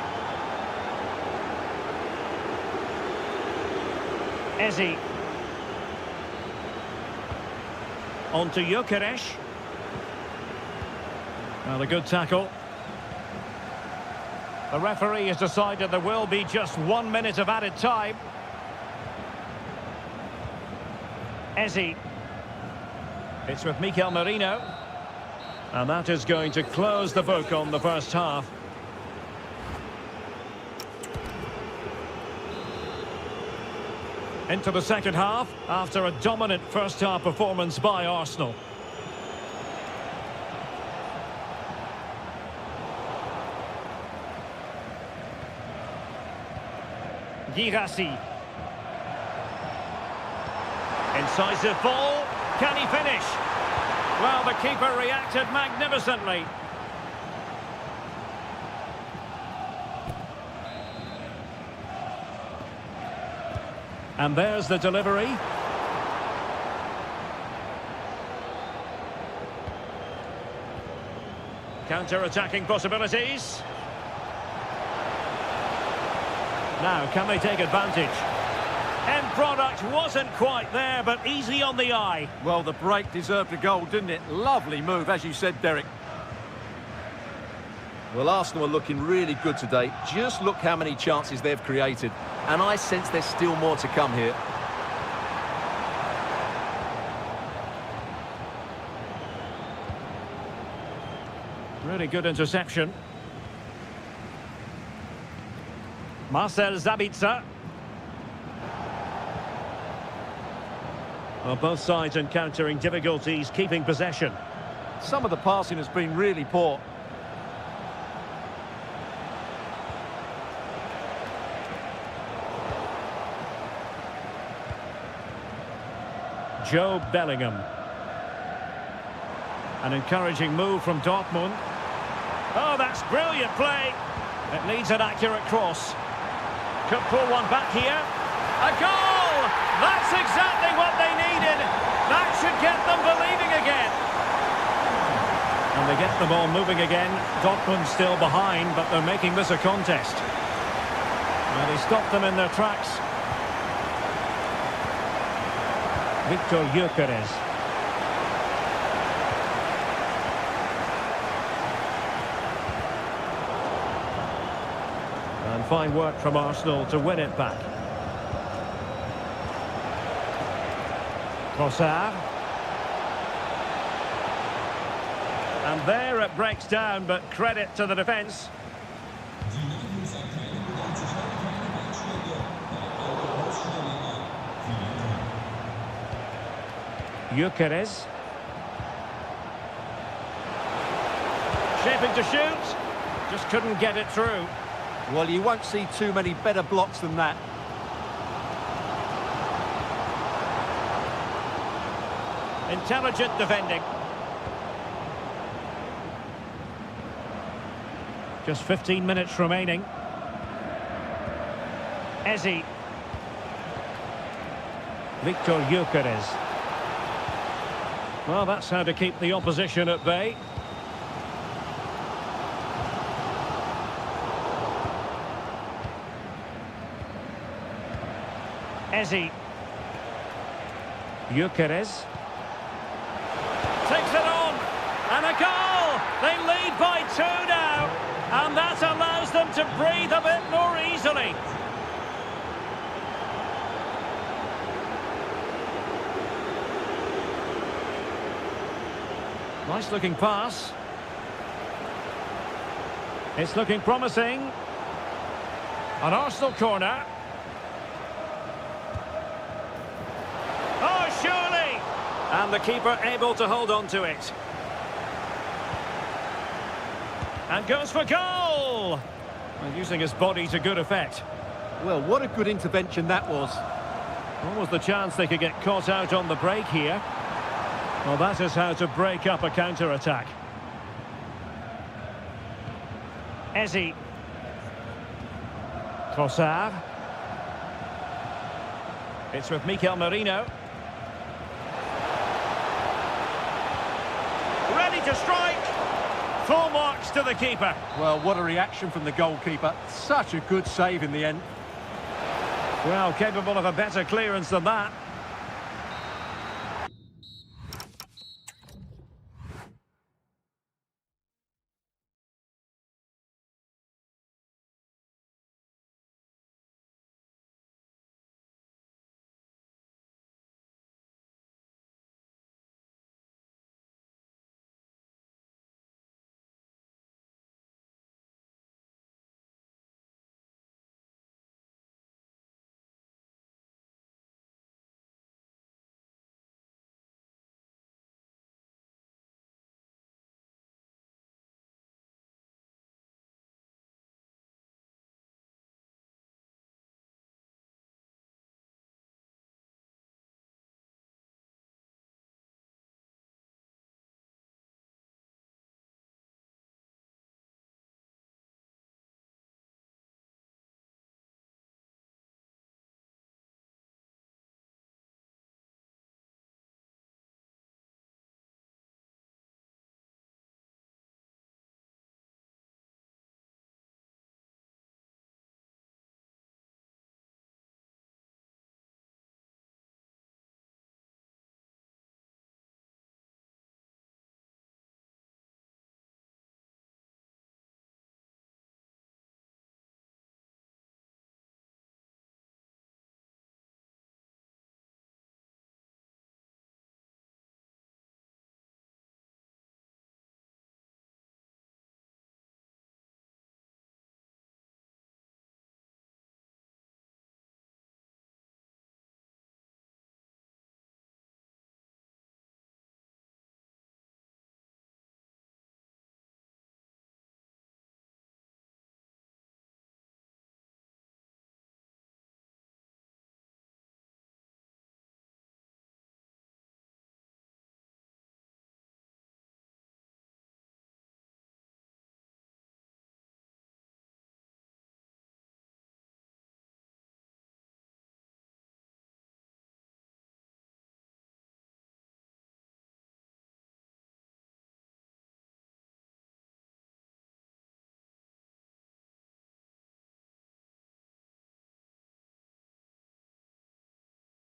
Ezi. On to Gyökeres. Well, a good tackle. The referee has decided there will be just 1 minute of added time. Ezi. It's with Mikel Merino. And that is going to close the book on the first half. Into the second half, after a dominant first-half performance by Arsenal. Girassi. Incisive ball. Can he finish? Well, the keeper reacted magnificently. And there's the delivery. Counter-attacking possibilities. Now, can they take advantage? End product wasn't quite there, but easy on the eye. Well, the break deserved a goal, didn't it? Lovely move, as you said, Derek. Well, Arsenal are looking really good today. Just look how many chances they've created. And I sense there's still more to come here. Really good interception. Marcel Sabitzer. Well, both sides encountering difficulties keeping possession. Some of the passing has been really poor. Joe Bellingham. An encouraging move from Dortmund. Oh, that's brilliant play. It needs an accurate cross. Could pull one back here. A goal! That's exactly what they needed. That should get them believing again. And they get the ball moving again. Dortmund still behind, but they're making this a contest. Well, he stopped them in their tracks. Victor Gyökeres. And fine work from Arsenal to win it back. Trossard. And there it breaks down, but credit to the defence. Gyökeres. Shaping to shoot. Just couldn't get it through. Well, you won't see too many better blocks than that. Intelligent defending. Just 15 minutes remaining. Ezi. Victor Gyökeres. Well, that's how to keep the opposition at bay. Ezi. Gyökeres. Takes it on. And a goal! They lead by 2 now. And that allows them to breathe a bit more easily. Nice looking pass. It's looking promising. An Arsenal corner. Oh, surely! And the keeper able to hold on to it. And goes for goal! And using his body to good effect. Well, what a good intervention that was. What was the chance they could get caught out on the break here? Well, that is how to break up a counter-attack. Ezi. Trossard. It's with Mikel Merino. Ready to strike. Full marks to the keeper. Well, what a reaction from the goalkeeper. Such a good save in the end. Well, capable of a better clearance than that.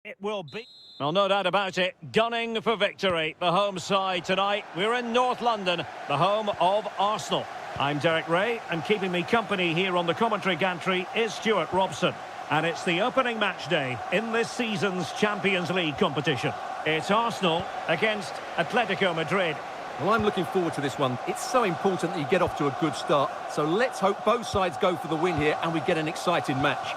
It will be. Well, no doubt about it. Gunning for victory. The home side tonight. We're in North London, the home of Arsenal. I'm Derek Ray, and keeping me company here on the commentary gantry is Stuart Robson. And it's the opening match day in this season's Champions League competition. It's Arsenal against Atletico Madrid. Well, I'm looking forward to this one. It's so important that you get off to a good start. So let's hope both sides go for the win here and we get an exciting match.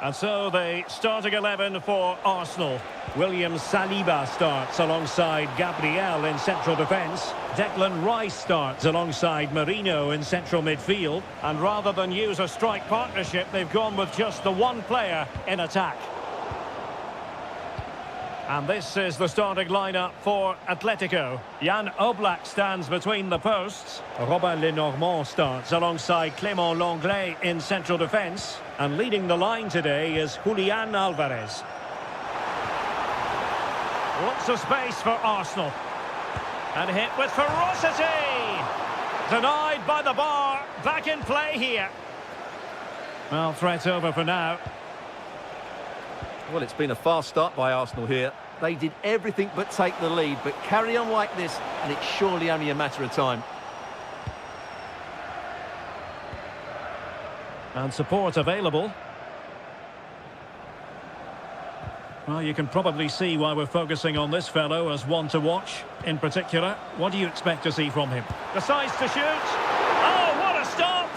And so the starting 11 for Arsenal. William Saliba starts alongside Gabriel in central defence. Declan Rice starts alongside Merino in central midfield. And rather than use a strike partnership, they've gone with just the one player in attack. And this is the starting lineup for Atletico. Jan Oblak stands between the posts. Robin Lenormand starts alongside Clément Lenglet in central defence. And leading the line today is Julian Alvarez. Lots of space for Arsenal. And hit with ferocity. Denied by the bar. Back in play here. Well, threat over for now. Well, it's been a fast start by Arsenal here. They did everything but take the lead, but carry on like this, and it's surely only a matter of time. And support available. Well, you can probably see why we're focusing on this fellow as one to watch. In particular, what do you expect to see from him? Decides to shoot. Oh, what a stop!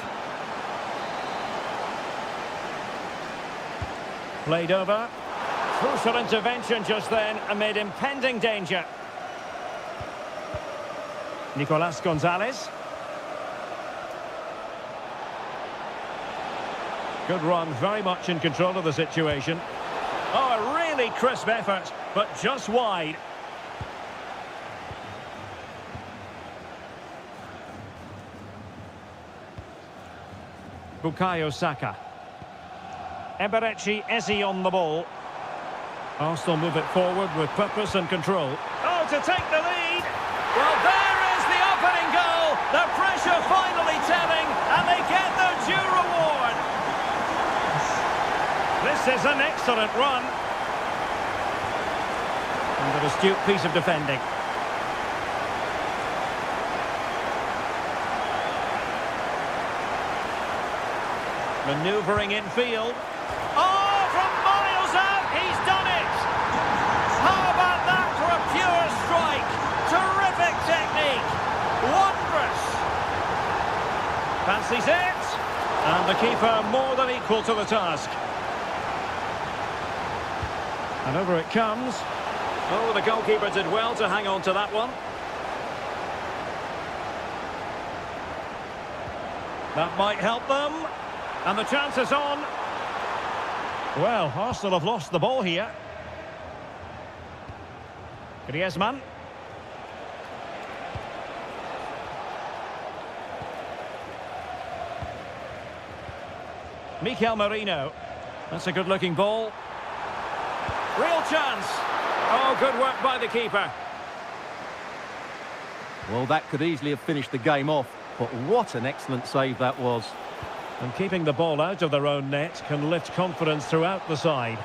Played over. Crucial intervention just then amid impending danger. Nicolas Gonzalez. Good run, very much in control of the situation. Oh, a really crisp effort, but just wide. Bukayo Saka. Eberechi Eze on the ball. Arsenal move it forward with purpose and control. Oh, to take the lead! Well, there is the opening goal! The pressure finally telling, and they get their due reward! This is an excellent run. And an astute piece of defending. Manoeuvring infield. Oh, from miles out, he's done it! How about that for a pure strike? Terrific technique! Wondrous! Fancies it! And the keeper more than equal to the task. And over it comes. Oh, the goalkeeper did well to hang on to that one. That might help them. And the chance is on. Well, Arsenal have lost the ball here. Griezmann. Mikel Merino. That's a good-looking ball. Real chance. Oh, good work by the keeper. Well, that could easily have finished the game off, but what an excellent save that was. And keeping the ball out of their own net can lift confidence throughout the side.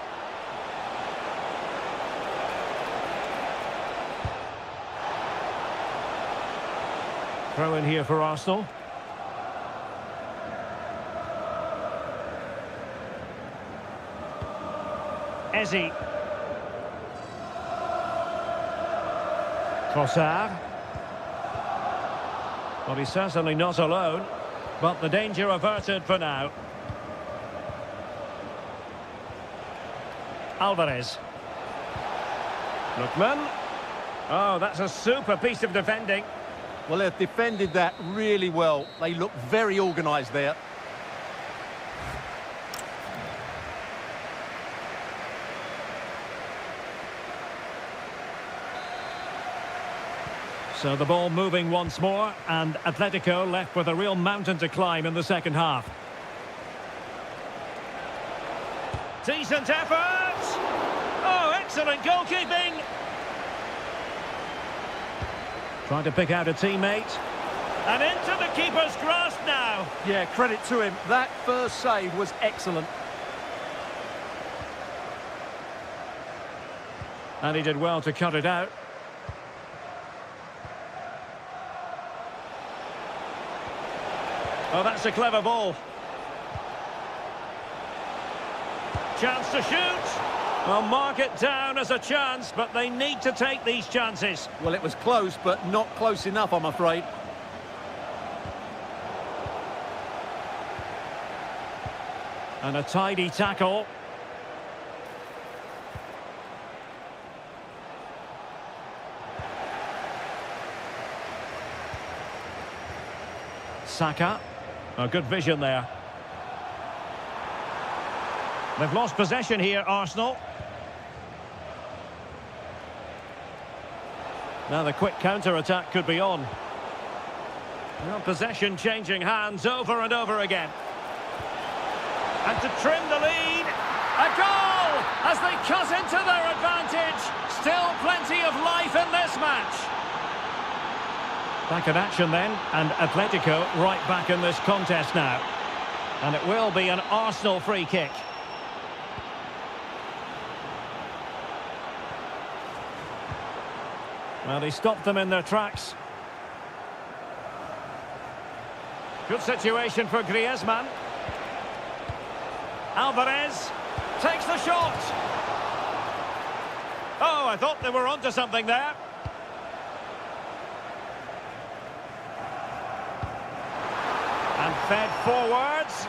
Throw in here for Arsenal. Eze. Trossard. Well, he's certainly not alone, but the danger averted for now. Alvarez. Lookman. Oh, that's a super piece of defending. Well, they've defended that really well. They look very organised there. So the ball moving once more, and Atletico left with a real mountain to climb in the second half. Decent effort! Oh, excellent goalkeeping! Trying to pick out a teammate. And into the keeper's grasp now. Yeah, credit to him. That first save was excellent. And he did well to cut it out. Oh, that's a clever ball. Chance to shoot. Well, mark it down as a chance, but they need to take these chances. Well, it was close, but not close enough, I'm afraid. And a tidy tackle. Saka. A good vision there. They've lost possession here, Arsenal. Now the quick counter-attack could be on. Well, possession changing hands over and over again. And to trim the lead. A goal as they cut into their advantage. Still plenty of life in this match. Back in action then, and Atletico right back in this contest now. And it will be an Arsenal free kick. Well, he stopped them in their tracks. Good situation for Griezmann. Alvarez takes the shot. Oh, I thought they were onto something there. And fed forwards.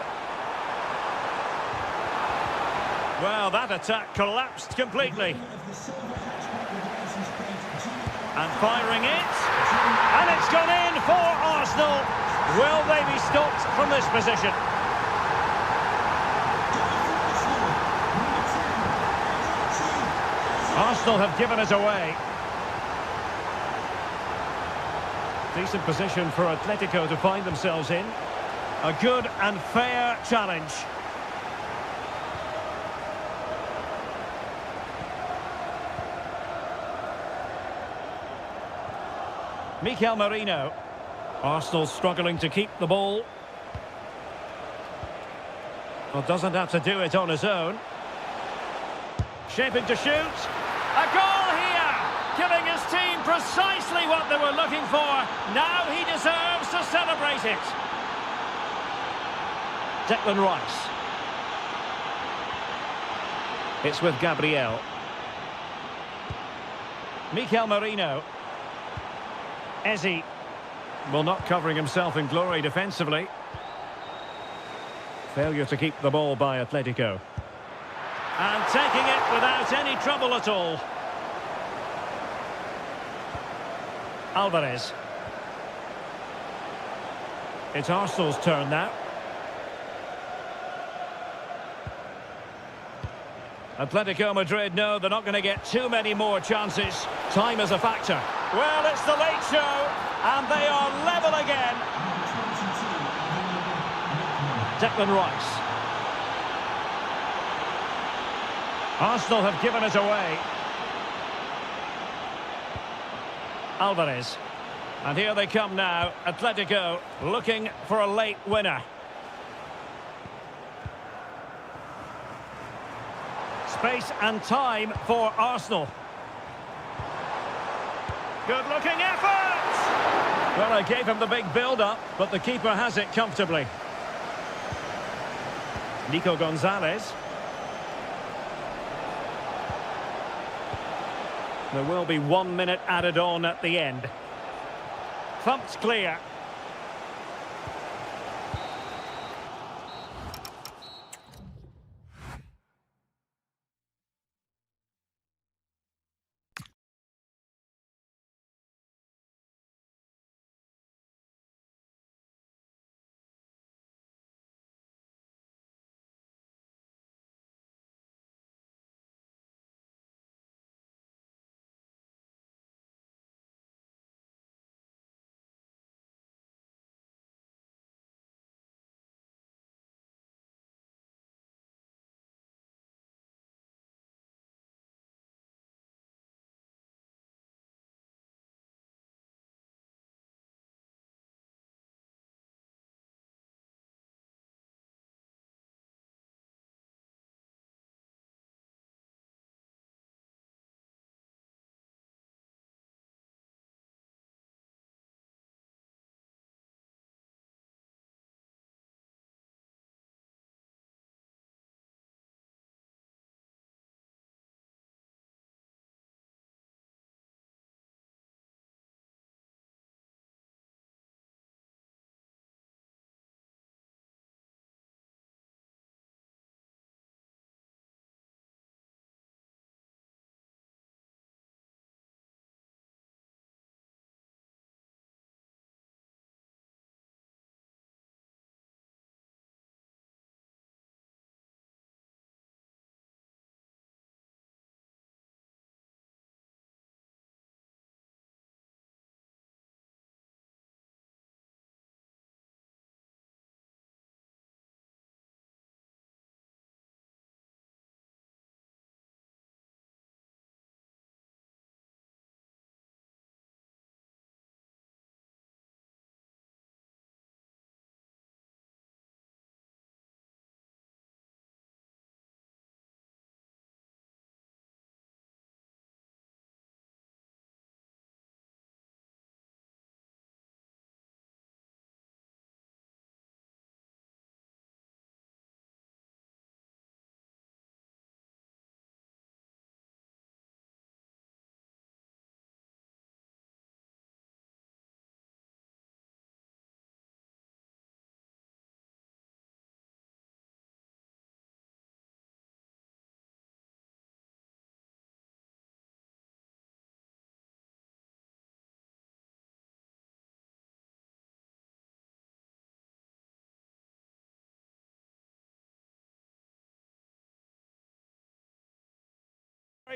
Well, that attack collapsed completely. And firing it. And it's gone in for Arsenal. Will they be stopped from this position? Arsenal have given us away. Decent position for Atletico to find themselves in. A good and fair challenge. Mikel Merino. Arsenal struggling to keep the ball. Well, doesn't have to do it on his own. Shaping to shoot. A goal here! Giving his team precisely what they were looking for. Now he deserves to celebrate it. Declan Rice. It's with Gabriel. Mikel Merino. Eze. Well, not covering himself in glory defensively. Failure to keep the ball by Atletico. And taking it without any trouble at all. Alvarez. It's Arsenal's turn now. Atletico Madrid know they're not going to get too many more chances. Time is a factor. Well, it's the late show, and they are level again. Declan Rice. Arsenal have given us away. Alvarez. And here they come now. Atletico looking for a late winner. Space and time for Arsenal. Good looking effort! Well, I gave him the big build-up, but the keeper has it comfortably. Nico Gonzalez. There will be 1 minute added on at the end. Thumped clear.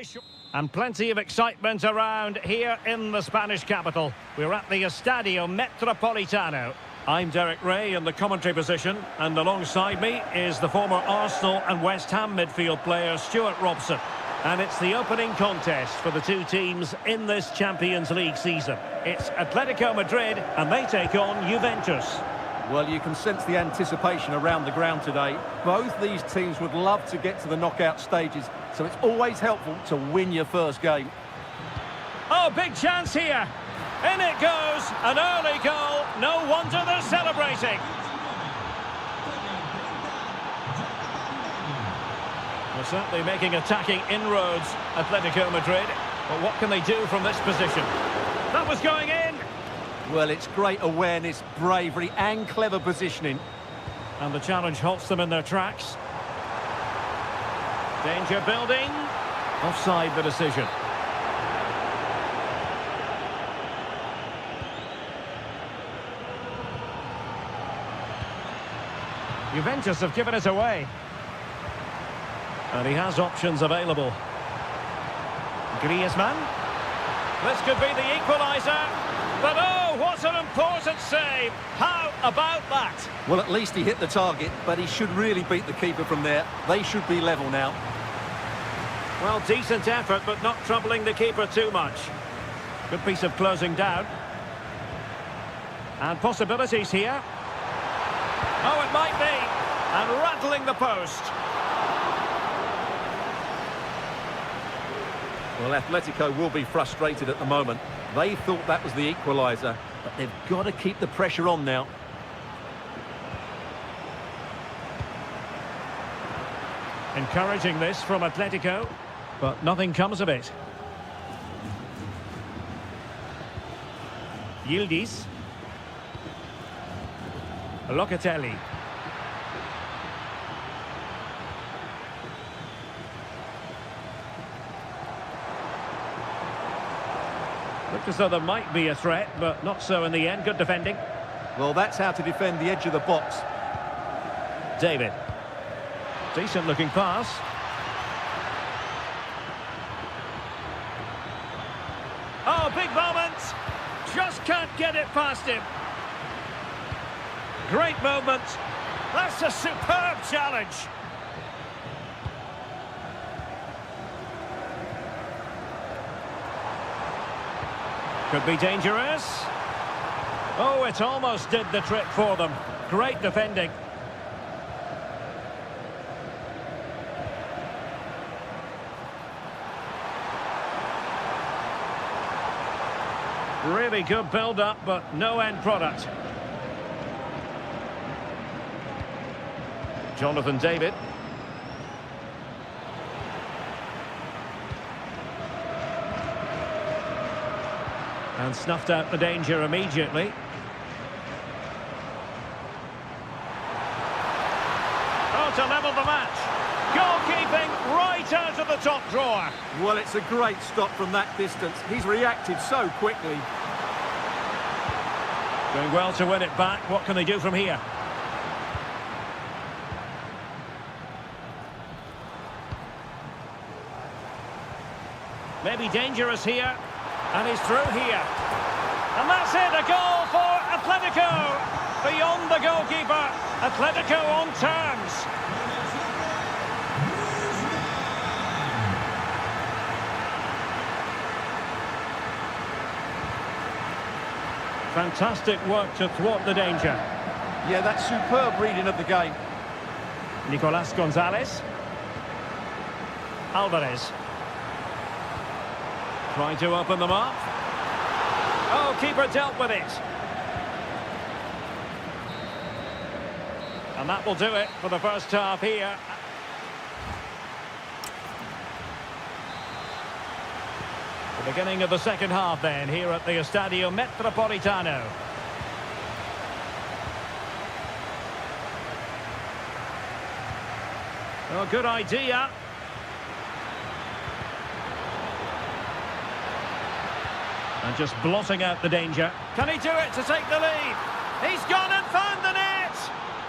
very short. And plenty of excitement around here in the Spanish capital. We're at the Estadio Metropolitano. I'm Derek Ray in the commentary position, and alongside me is the former Arsenal and West Ham midfield player Stuart Robson. And it's the opening contest for the two teams in this Champions League season. It's Atletico Madrid, and they take on Juventus. Well, you can sense the anticipation around the ground today. Both these teams would love to get to the knockout stages, so it's always helpful to win your first game. Oh, big chance here. In it goes, an early goal. No wonder they're celebrating. They're certainly making attacking inroads, Atletico Madrid. But what can they do from this position? That was going in. Well, it's great awareness, bravery and clever positioning. And the challenge halts them in their tracks. Danger building. Offside the decision. Juventus have given it away. And he has options available. Griezmann. This could be the equaliser. But oh, what an important save. How about that? Well, at least he hit the target, but he should really beat the keeper from there. They should be level now. Well, decent effort, but not troubling the keeper too much. Good piece of closing down. And possibilities here. Oh, it might be. And rattling the post. Well, Atletico will be frustrated at the moment. They thought that was the equaliser, but they've got to keep the pressure on now. Encouraging this from Atletico, but nothing comes of it. Yildiz. Locatelli. Looked as though there might be a threat, but not so in the end. Good defending. Well, that's how to defend the edge of the box. David. Decent looking pass. Oh, big moment. Just can't get it past him. Great moment. That's a superb challenge. Could be dangerous. Oh, it almost did the trick for them. Great defending. Really good build-up, but no end product. Jonathan David. And snuffed out the danger immediately. Oh, to level the match. Goalkeeping right out of the top drawer. Well, it's a great stop from that distance. He's reacted so quickly. Doing well to win it back. What can they do from here? Maybe dangerous here. And he's through here. And that's it, a goal for Atletico. Beyond the goalkeeper, Atletico on terms. Fantastic work to thwart the danger. Yeah, that's superb reading of the game. Nicolas Gonzalez. Alvarez. Trying to open them up. Oh, keeper dealt with it. And that will do it for the first half here. The beginning of the second half then, here at the Estadio Metropolitano. Oh, good idea. And just blotting out the danger. Can he do it to take the lead? He's gone and found the net!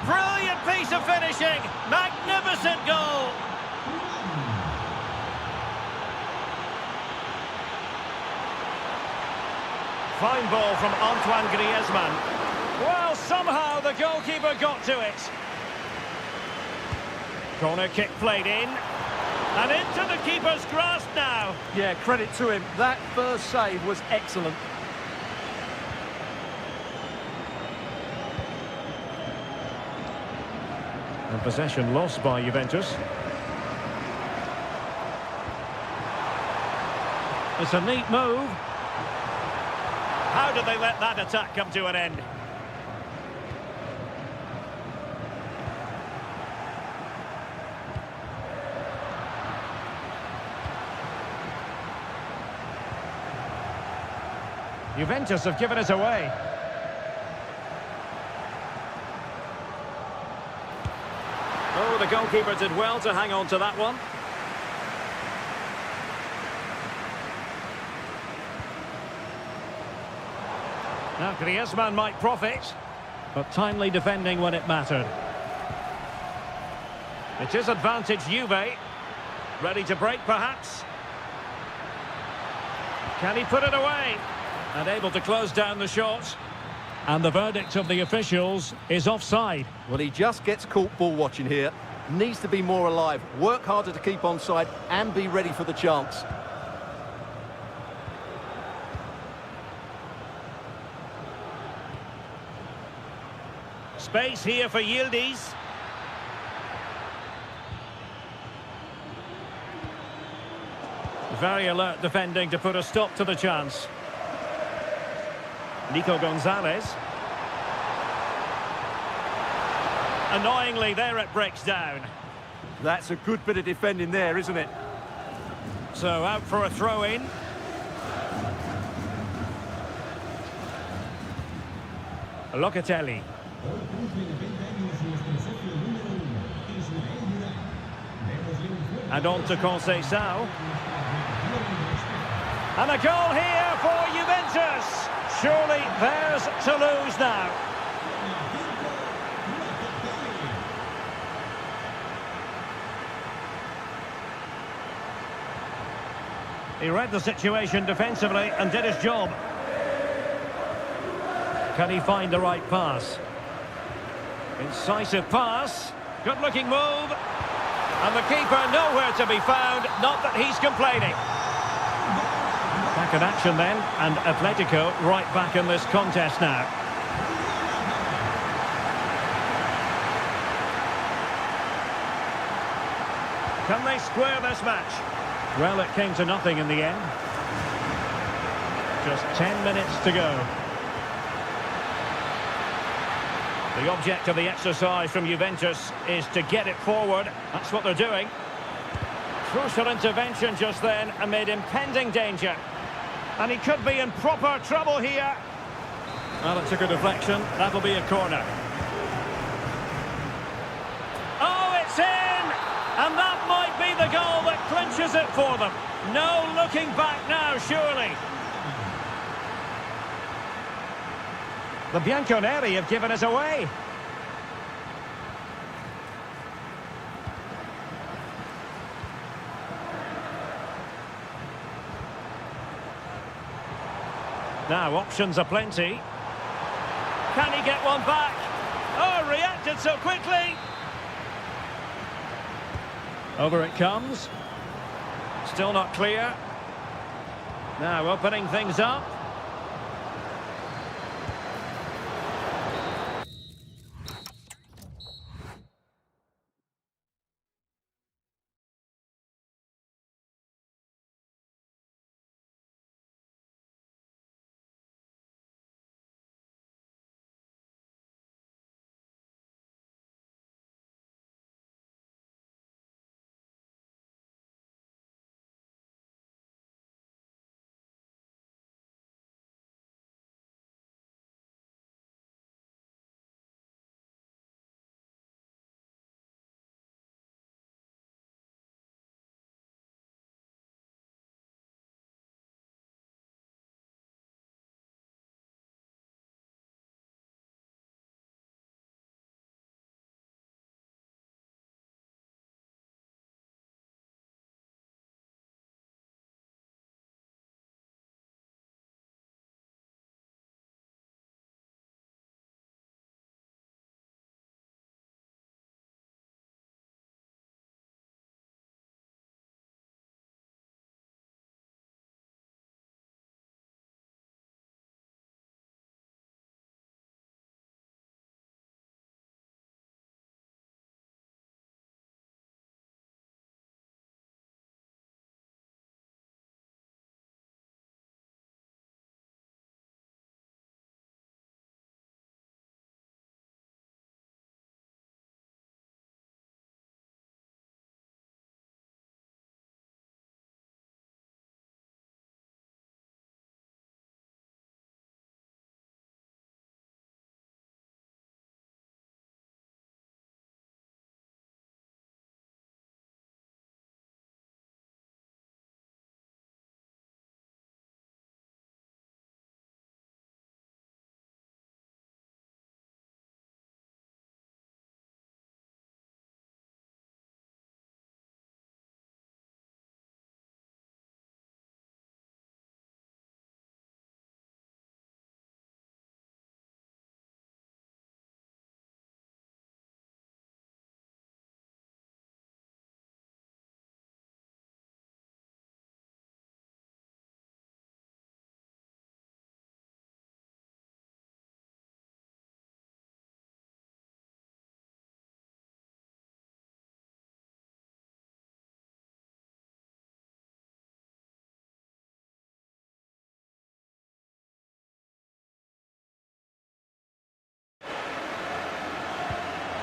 Brilliant piece of finishing! Magnificent goal! Fine ball from Antoine Griezmann. Well, somehow the goalkeeper got to it. Corner kick played in. And into the keeper's grasp now. Yeah, credit to him. That first save was excellent. And possession lost by Juventus. It's a neat move. How did they let that attack come to an end? Juventus have given it away. Oh, the goalkeeper did well to hang on to that one. Now Griezmann might profit, but timely defending when it mattered. It is advantage Juve. Ready to break, perhaps. Can he put it away? And able to close down the shot. And the verdict of the officials is offside. Well, he just gets caught ball watching here. Needs to be more alive, work harder to keep onside and be ready for the chance. Space here for Yildiz. Very alert defending to put a stop to the chance. Nico Gonzalez. Annoyingly, there it breaks down. That's a good bit of defending there, isn't it? So out for a throw-in. Locatelli. And on to Conceição. And a goal here for Juventus. Surely theirs to lose now. He read the situation defensively and did his job. Can he find the right pass? Incisive pass. Good-looking move. And the keeper nowhere to be found. Not that he's complaining. Back in action then. And Atletico right back in this contest now. Can they square this match? Well, it came to nothing in the end. Just 10 minutes to go. The object of the exercise from Juventus is to get it forward. That's what they're doing. Crucial intervention just then amid impending danger. And he could be in proper trouble here. Well, it took a deflection. That'll be a corner. Oh, it's in! And that might be the goal that clinches it for them. No looking back now, surely. The Bianconeri have given us away. Now, options are plenty. Can he get one back? Oh, reacted so quickly. Over it comes. Still not clear. Now, opening things up.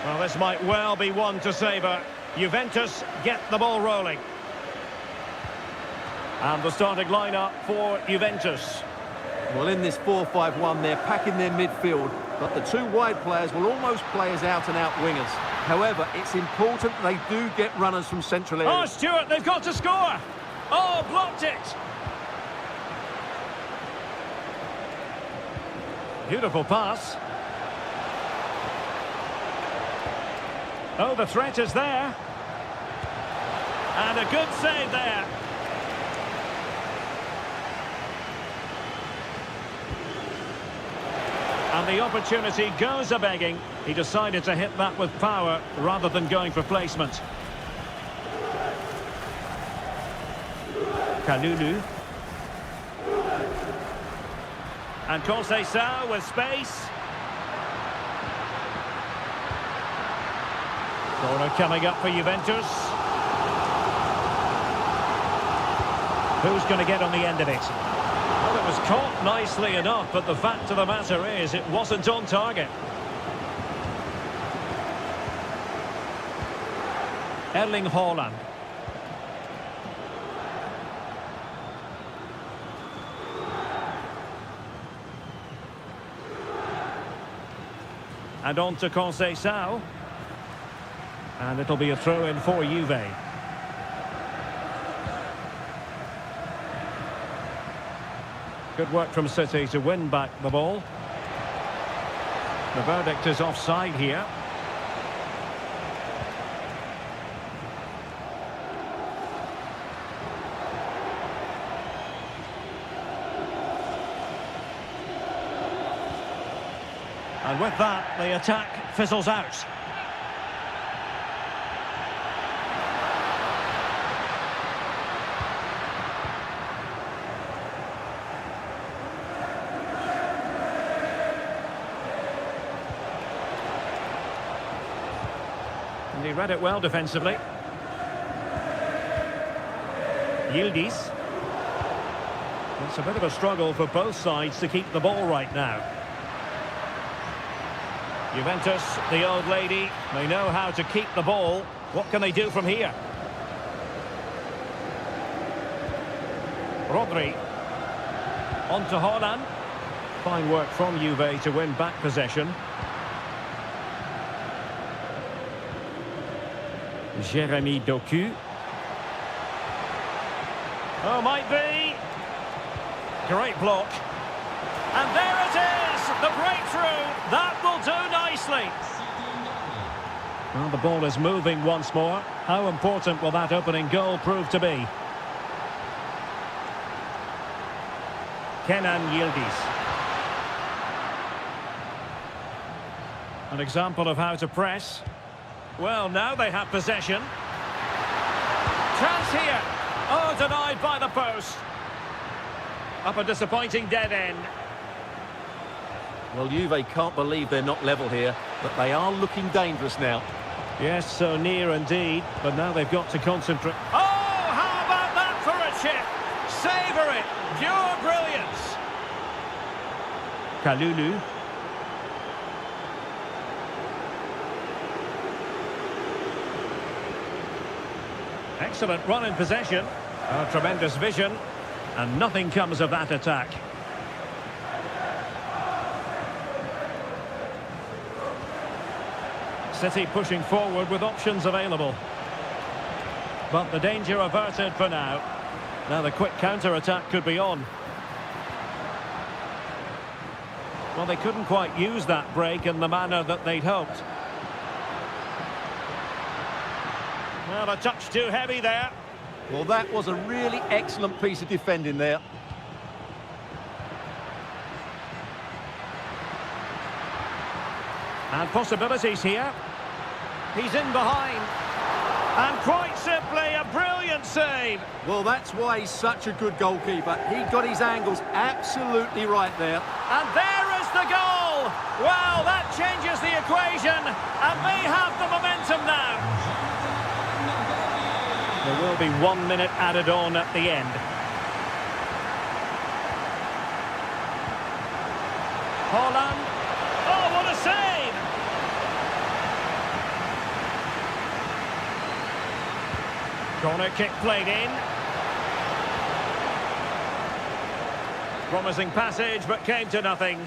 Well, this might well be one to savour. Juventus get the ball rolling. And the starting lineup for Juventus. Well, in this 4-5-1, they're packing their midfield, but the two wide players will almost play as out-and-out wingers. However, it's important they do get runners from central Oh, areas. Stuart, they've got to score! Oh, blocked it! Beautiful pass. Oh, the threat is there. And a good save there. And the opportunity goes a-begging. He decided to hit that with power rather than going for placement. Kalulu. And Conceição with space. Corner coming up for Juventus. Who's going to get on the end of it? Well, it was caught nicely enough, but the fact of the matter is it wasn't on target. Erling Haaland. And on to Conceição. And it'll be a throw-in for Juve. Good work from City to win back the ball. The verdict is offside here. And with that, the attack fizzles out. And he read it well defensively. Yildiz. It's a bit of a struggle for both sides to keep the ball right now. Juventus, the old lady, they know how to keep the ball. What can they do from here? Rodri. On to Haaland. Fine work from Juve to win back possession. Jeremy Doku. Oh, might be. Great block. And there it is, the breakthrough. That will do nicely. Well, the ball is moving once more. How important will that opening goal prove to be? Kenan Yildiz. An example of how to press. Well, now they have possession. Chance here. Oh, denied by the post. Up a disappointing dead end. Well, Juve can't believe they're not level here, but they are looking dangerous now. Yes, so near indeed, but now they've got to concentrate. Oh, how about that for a chip? Savour it. Pure brilliance. Kalulu. Excellent run in possession. Tremendous vision. And nothing comes of that attack. City pushing forward with options available. But the danger averted for now. Now the quick counter-attack could be on. Well, they couldn't quite use that break in the manner that they'd hoped. Well, a touch too heavy there. Well, that was a really excellent piece of defending there. And possibilities here. He's in behind. And quite simply, a brilliant save. Well, that's why he's such a good goalkeeper. He got his angles absolutely right there. And there is the goal. Well, that changes the equation. And they have the momentum now. There will be 1 minute added on at the end. Haaland. Oh, what a save! Corner kick played in. Promising passage, but came to nothing.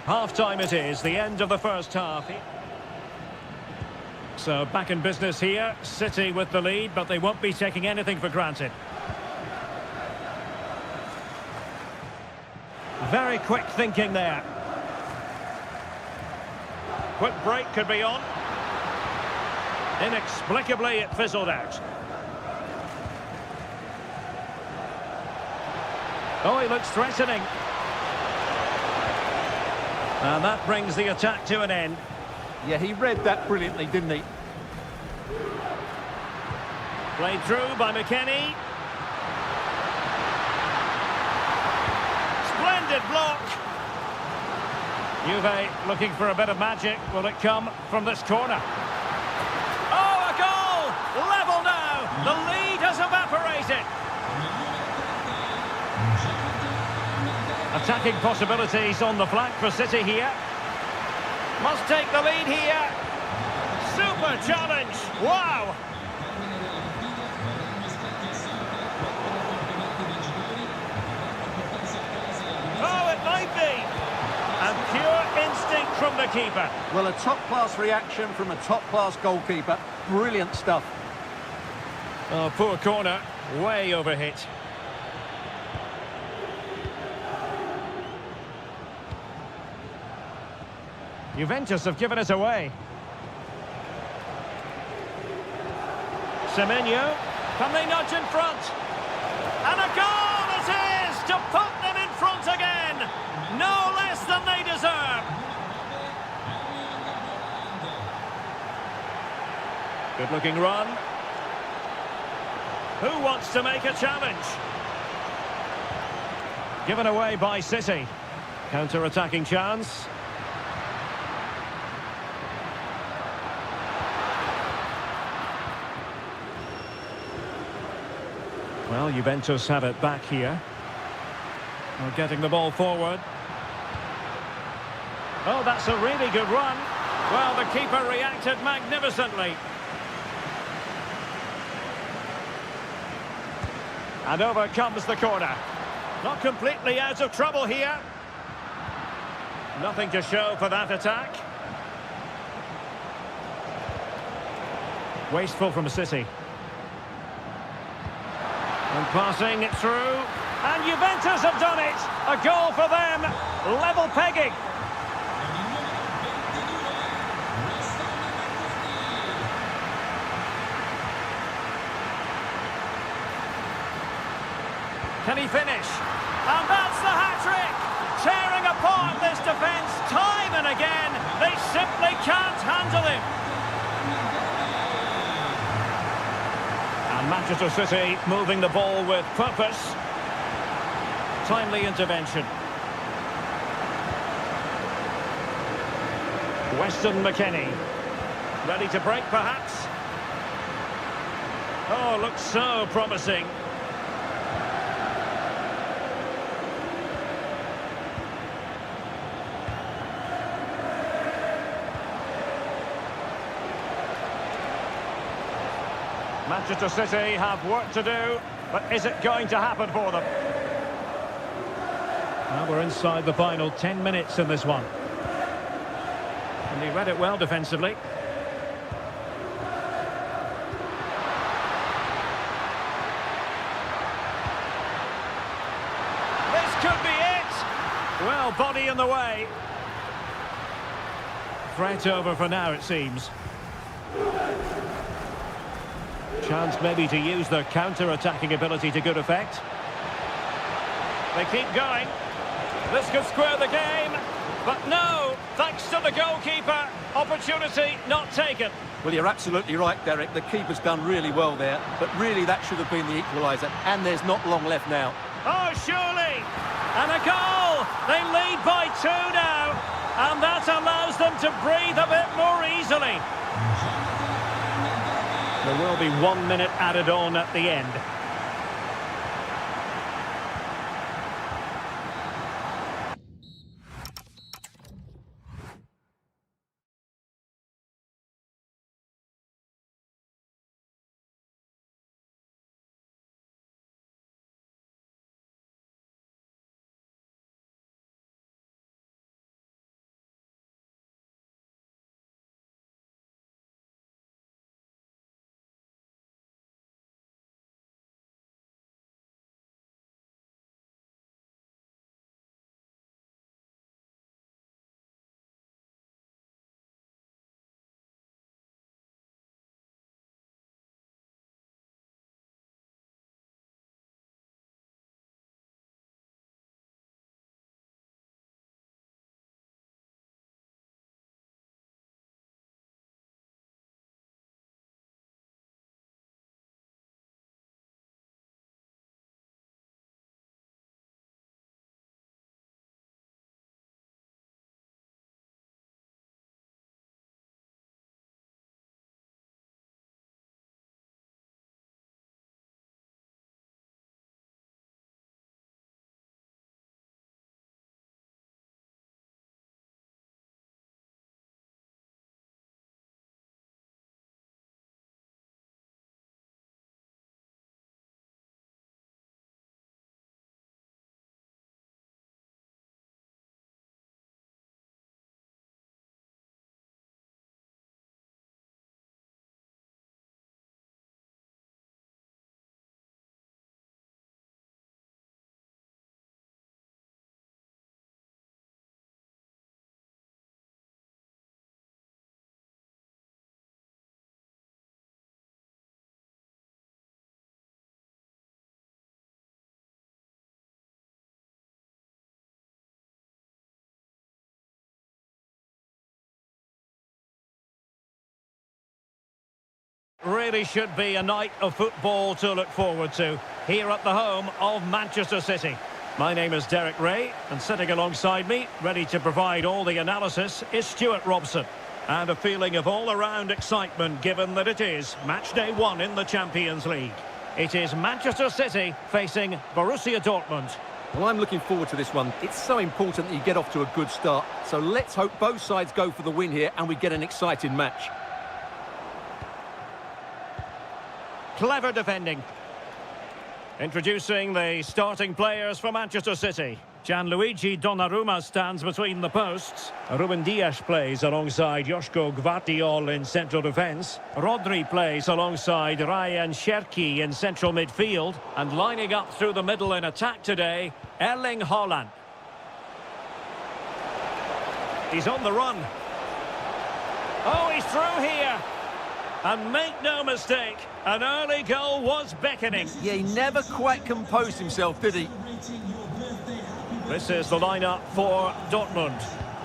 Half-time it is, the end of the first half. So back in business here, City with the lead, but they won't be taking anything for granted. Very quick thinking there. Quick break could be on. Inexplicably, it fizzled out. Oh, he looks threatening. And that brings the attack to an end. Yeah, he read that brilliantly, didn't he? Played through by McKennie. Splendid block. Juve looking for a bit of magic. Will it come from this corner? Oh, a goal! Level now! The lead has evaporated. Attacking possibilities on the flank for City here. Must take the lead here. Super challenge. Wow. Oh, it might be. And pure instinct from the keeper. Well, a top-class reaction from a top-class goalkeeper. Brilliant stuff. Oh, poor corner. Way overhit. Juventus have given it away. Semenyo. Can they nudge in front? And a goal it is to put them in front again. No less than they deserve. Good looking run. Who wants to make a challenge? Given away by City. Counter-attacking chance. Well, Juventus have it back here. We're getting the ball forward. Oh, that's a really good run. Well, the keeper reacted magnificently. And over comes the corner. Not completely out of trouble here. Nothing to show for that attack. Wasteful from City. And passing it through. And Juventus have done it. A goal for them. Level pegging. Can he finish? And that's the hat-trick. Tearing apart this defence time and again. They simply can't handle him. And Manchester City moving the ball with purpose. Timely intervention. Weston McKennie. Ready to break, perhaps? Oh, looks so promising. Manchester City have work to do, but is it going to happen for them? Now we're inside the final 10 minutes in this one. And he read it well defensively. This could be it! Well, body in the way. Threat over for now, it seems. Chance maybe to use their counter-attacking ability to good effect. They keep going. This could square the game. But no, thanks to the goalkeeper, opportunity not taken. Well, you're absolutely right, Derek. The keeper's done really well there. But really, that should have been the equaliser. And there's not long left now. Oh, surely. And a goal. They lead by 2 now. And that allows them to breathe a bit more easily. There will be 1 minute added on at the end. Really should be a night of football to look forward to here at the home of Manchester City. My name is Derek Ray, and sitting alongside me, ready to provide all the analysis, is Stuart Robson. And a feeling of all-around excitement given that it is match day 1 in the Champions League. It is Manchester City facing Borussia Dortmund. Well, I'm looking forward to this one. It's so important that you get off to a good start. So let's hope both sides go for the win here and we get an exciting match. Clever defending. Introducing the starting players for Manchester City. Gianluigi Donnarumma stands between the posts. Ruben Dias plays alongside Joško Gvardiol in central defence. Rodri plays alongside Ryan Cherki in central midfield. And lining up through the middle in attack today, Erling Haaland. He's on the run. Oh, he's through here. And make no mistake, an early goal was beckoning. Yeah, he never quite composed himself, did he? This is the lineup for Dortmund.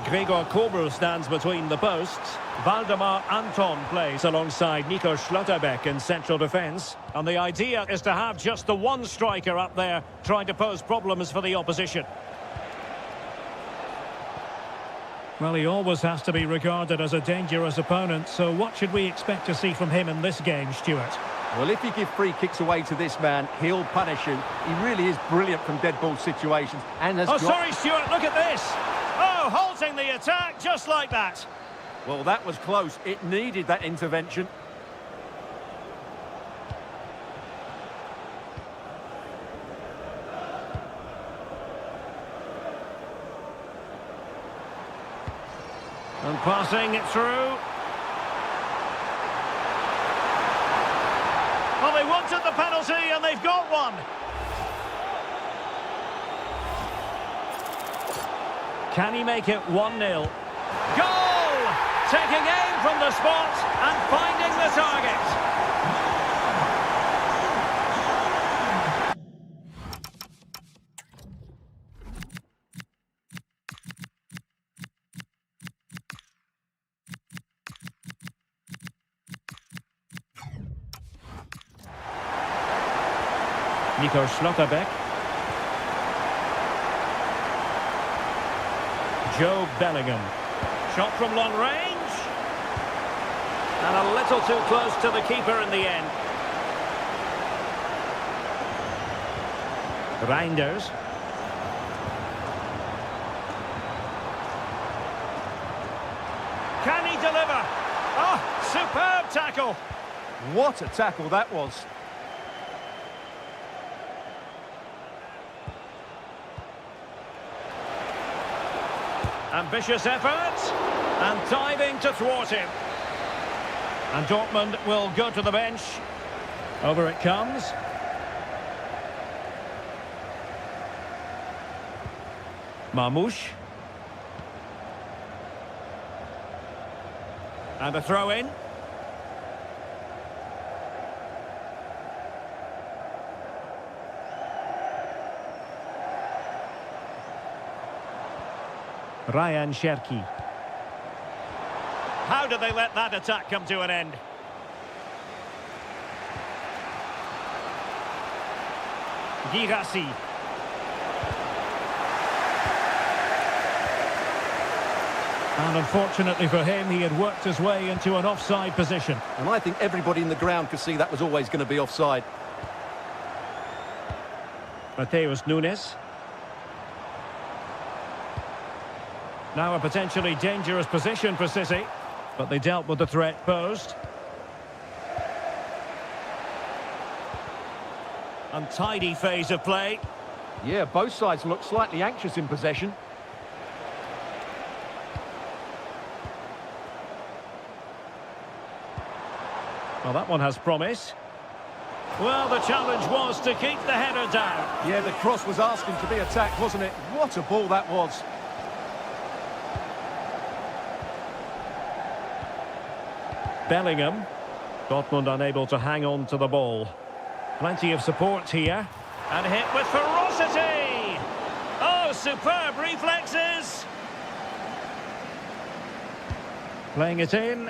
Gregor Kobel stands between the posts. Valdemar Anton plays alongside Nico Schlotterbeck in central defence. And the idea is to have just the one striker up there trying to pose problems for the opposition. Well, he always has to be regarded as a dangerous opponent, so what should we expect to see from him in this game, Stuart? Well, if you give free kicks away to this man, he'll punish you. He really is brilliant from dead ball situations and has sorry, Stuart, look at this! Oh, halting the attack just like that. Well, that was close. It needed that intervention. And passing it through. Well, they wanted the penalty and they've got one. Can he make it 1-0? Goal! Taking aim from the spot and finding the target. Nico Schlotterbeck. Joe Bellingham. Shot from long range. And a little too close to the keeper in the end. Reinders. Can he deliver? Oh, superb tackle. What a tackle that was. Ambitious effort, and diving to thwart him. And Dortmund will go to the bench. Over it comes. Marmouche. And a throw-in. Ryan Cherki. How did they let that attack come to an end? Girassi. And unfortunately for him, he had worked his way into an offside position. And I think everybody in the ground could see that was always going to be offside. Mateus Nunes. Now a potentially dangerous position for City, but they dealt with the threat posed. Untidy phase of play. Yeah, both sides look slightly anxious in possession. Well, that one has promise. Well, the challenge was to keep the header down. Yeah, the cross was asking to be attacked, wasn't it? What a ball that was. Bellingham. Dortmund unable to hang on to the ball. Plenty of support here. And hit with ferocity! Oh, superb reflexes! Playing it in.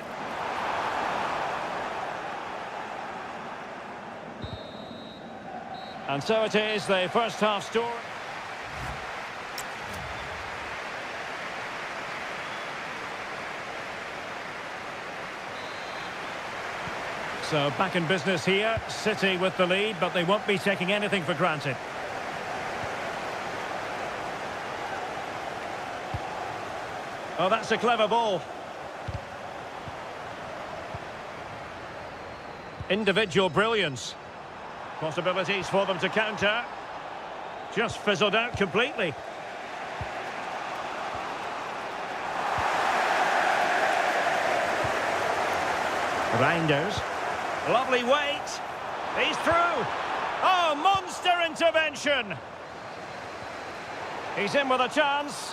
And so it is, the first half score. So back in business here, City with the lead, but they won't be taking anything for granted. Oh, that's a clever ball. Individual brilliance. Possibilities for them to counter. Just fizzled out completely. Reinders. Lovely weight. He's through. Oh, monster intervention. He's in with a chance.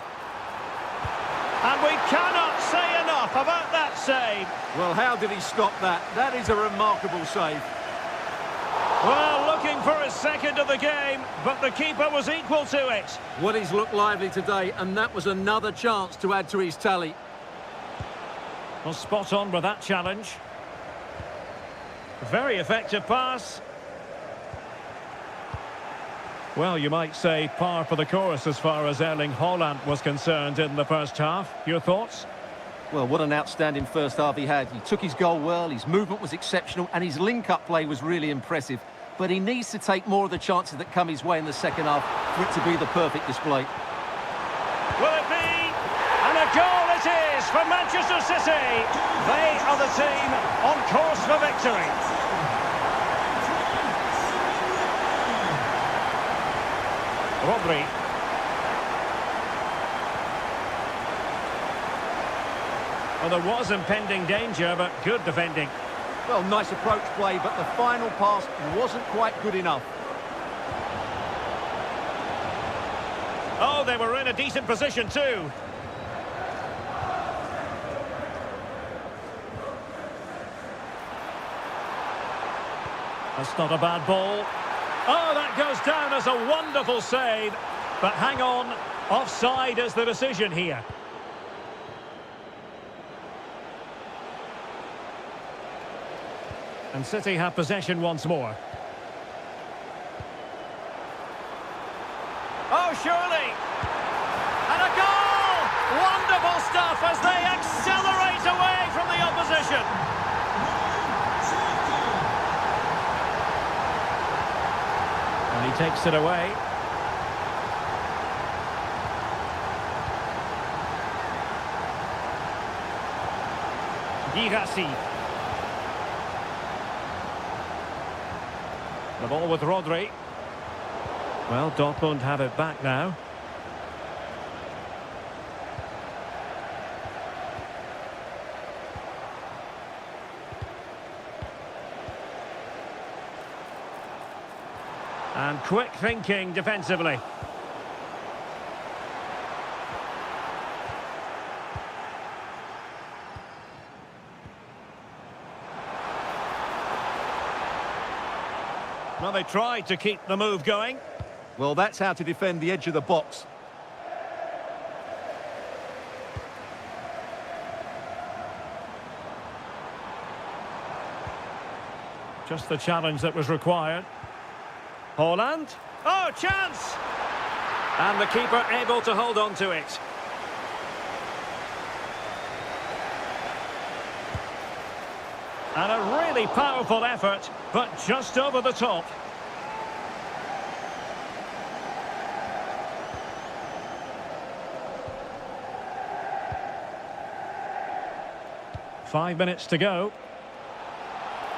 And we cannot say enough about that save. Well, how did he stop that? That is a remarkable save. Well, looking for his second of the game, but the keeper was equal to it. Well, he's looked lively today, and that was another chance to add to his tally. Well, spot on with that challenge. Very effective pass. Well, you might say par for the course as far as Erling Haaland was concerned in the first half. Your thoughts? Well, what an outstanding first half he had. He took his goal well, his movement was exceptional, and his link-up play was really impressive. But he needs to take more of the chances that come his way in the second half for it to be the perfect display. Will it be? And a goal it is for Manchester City. They are the team on course for victory. Rodri. Well, there was impending danger, but good defending. Well, nice approach play, but the final pass wasn't quite good enough. Oh, they were in a decent position too. That's not a bad ball. Oh, that goes down as a wonderful save. But hang on, offside is the decision here. And City have possession once more. Oh, surely! And a goal! Wonderful stuff as they accelerate away from the opposition. And he takes it away. Girassi. The ball with Rodri. Well, Dortmund have it back now. And quick thinking defensively. Well, they tried to keep the move going. Well, that's how to defend the edge of the box. Just the challenge that was required. Haaland. Oh, chance! And the keeper able to hold on to it. And a really powerful effort, but just over the top. Five minutes to go.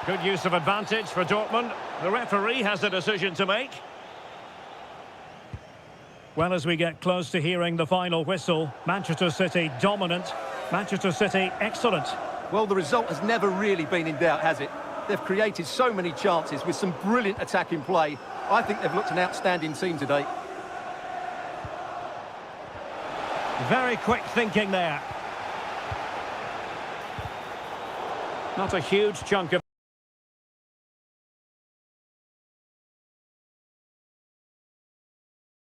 Good use of advantage for Dortmund. The referee has a decision to make. Well, as we get close to hearing the final whistle, Manchester City dominant, Manchester City excellent. Well, the result has never really been in doubt, has it? They've created so many chances with some brilliant attacking play. I think they've looked an outstanding team today. Very quick thinking there. Not a huge chunk of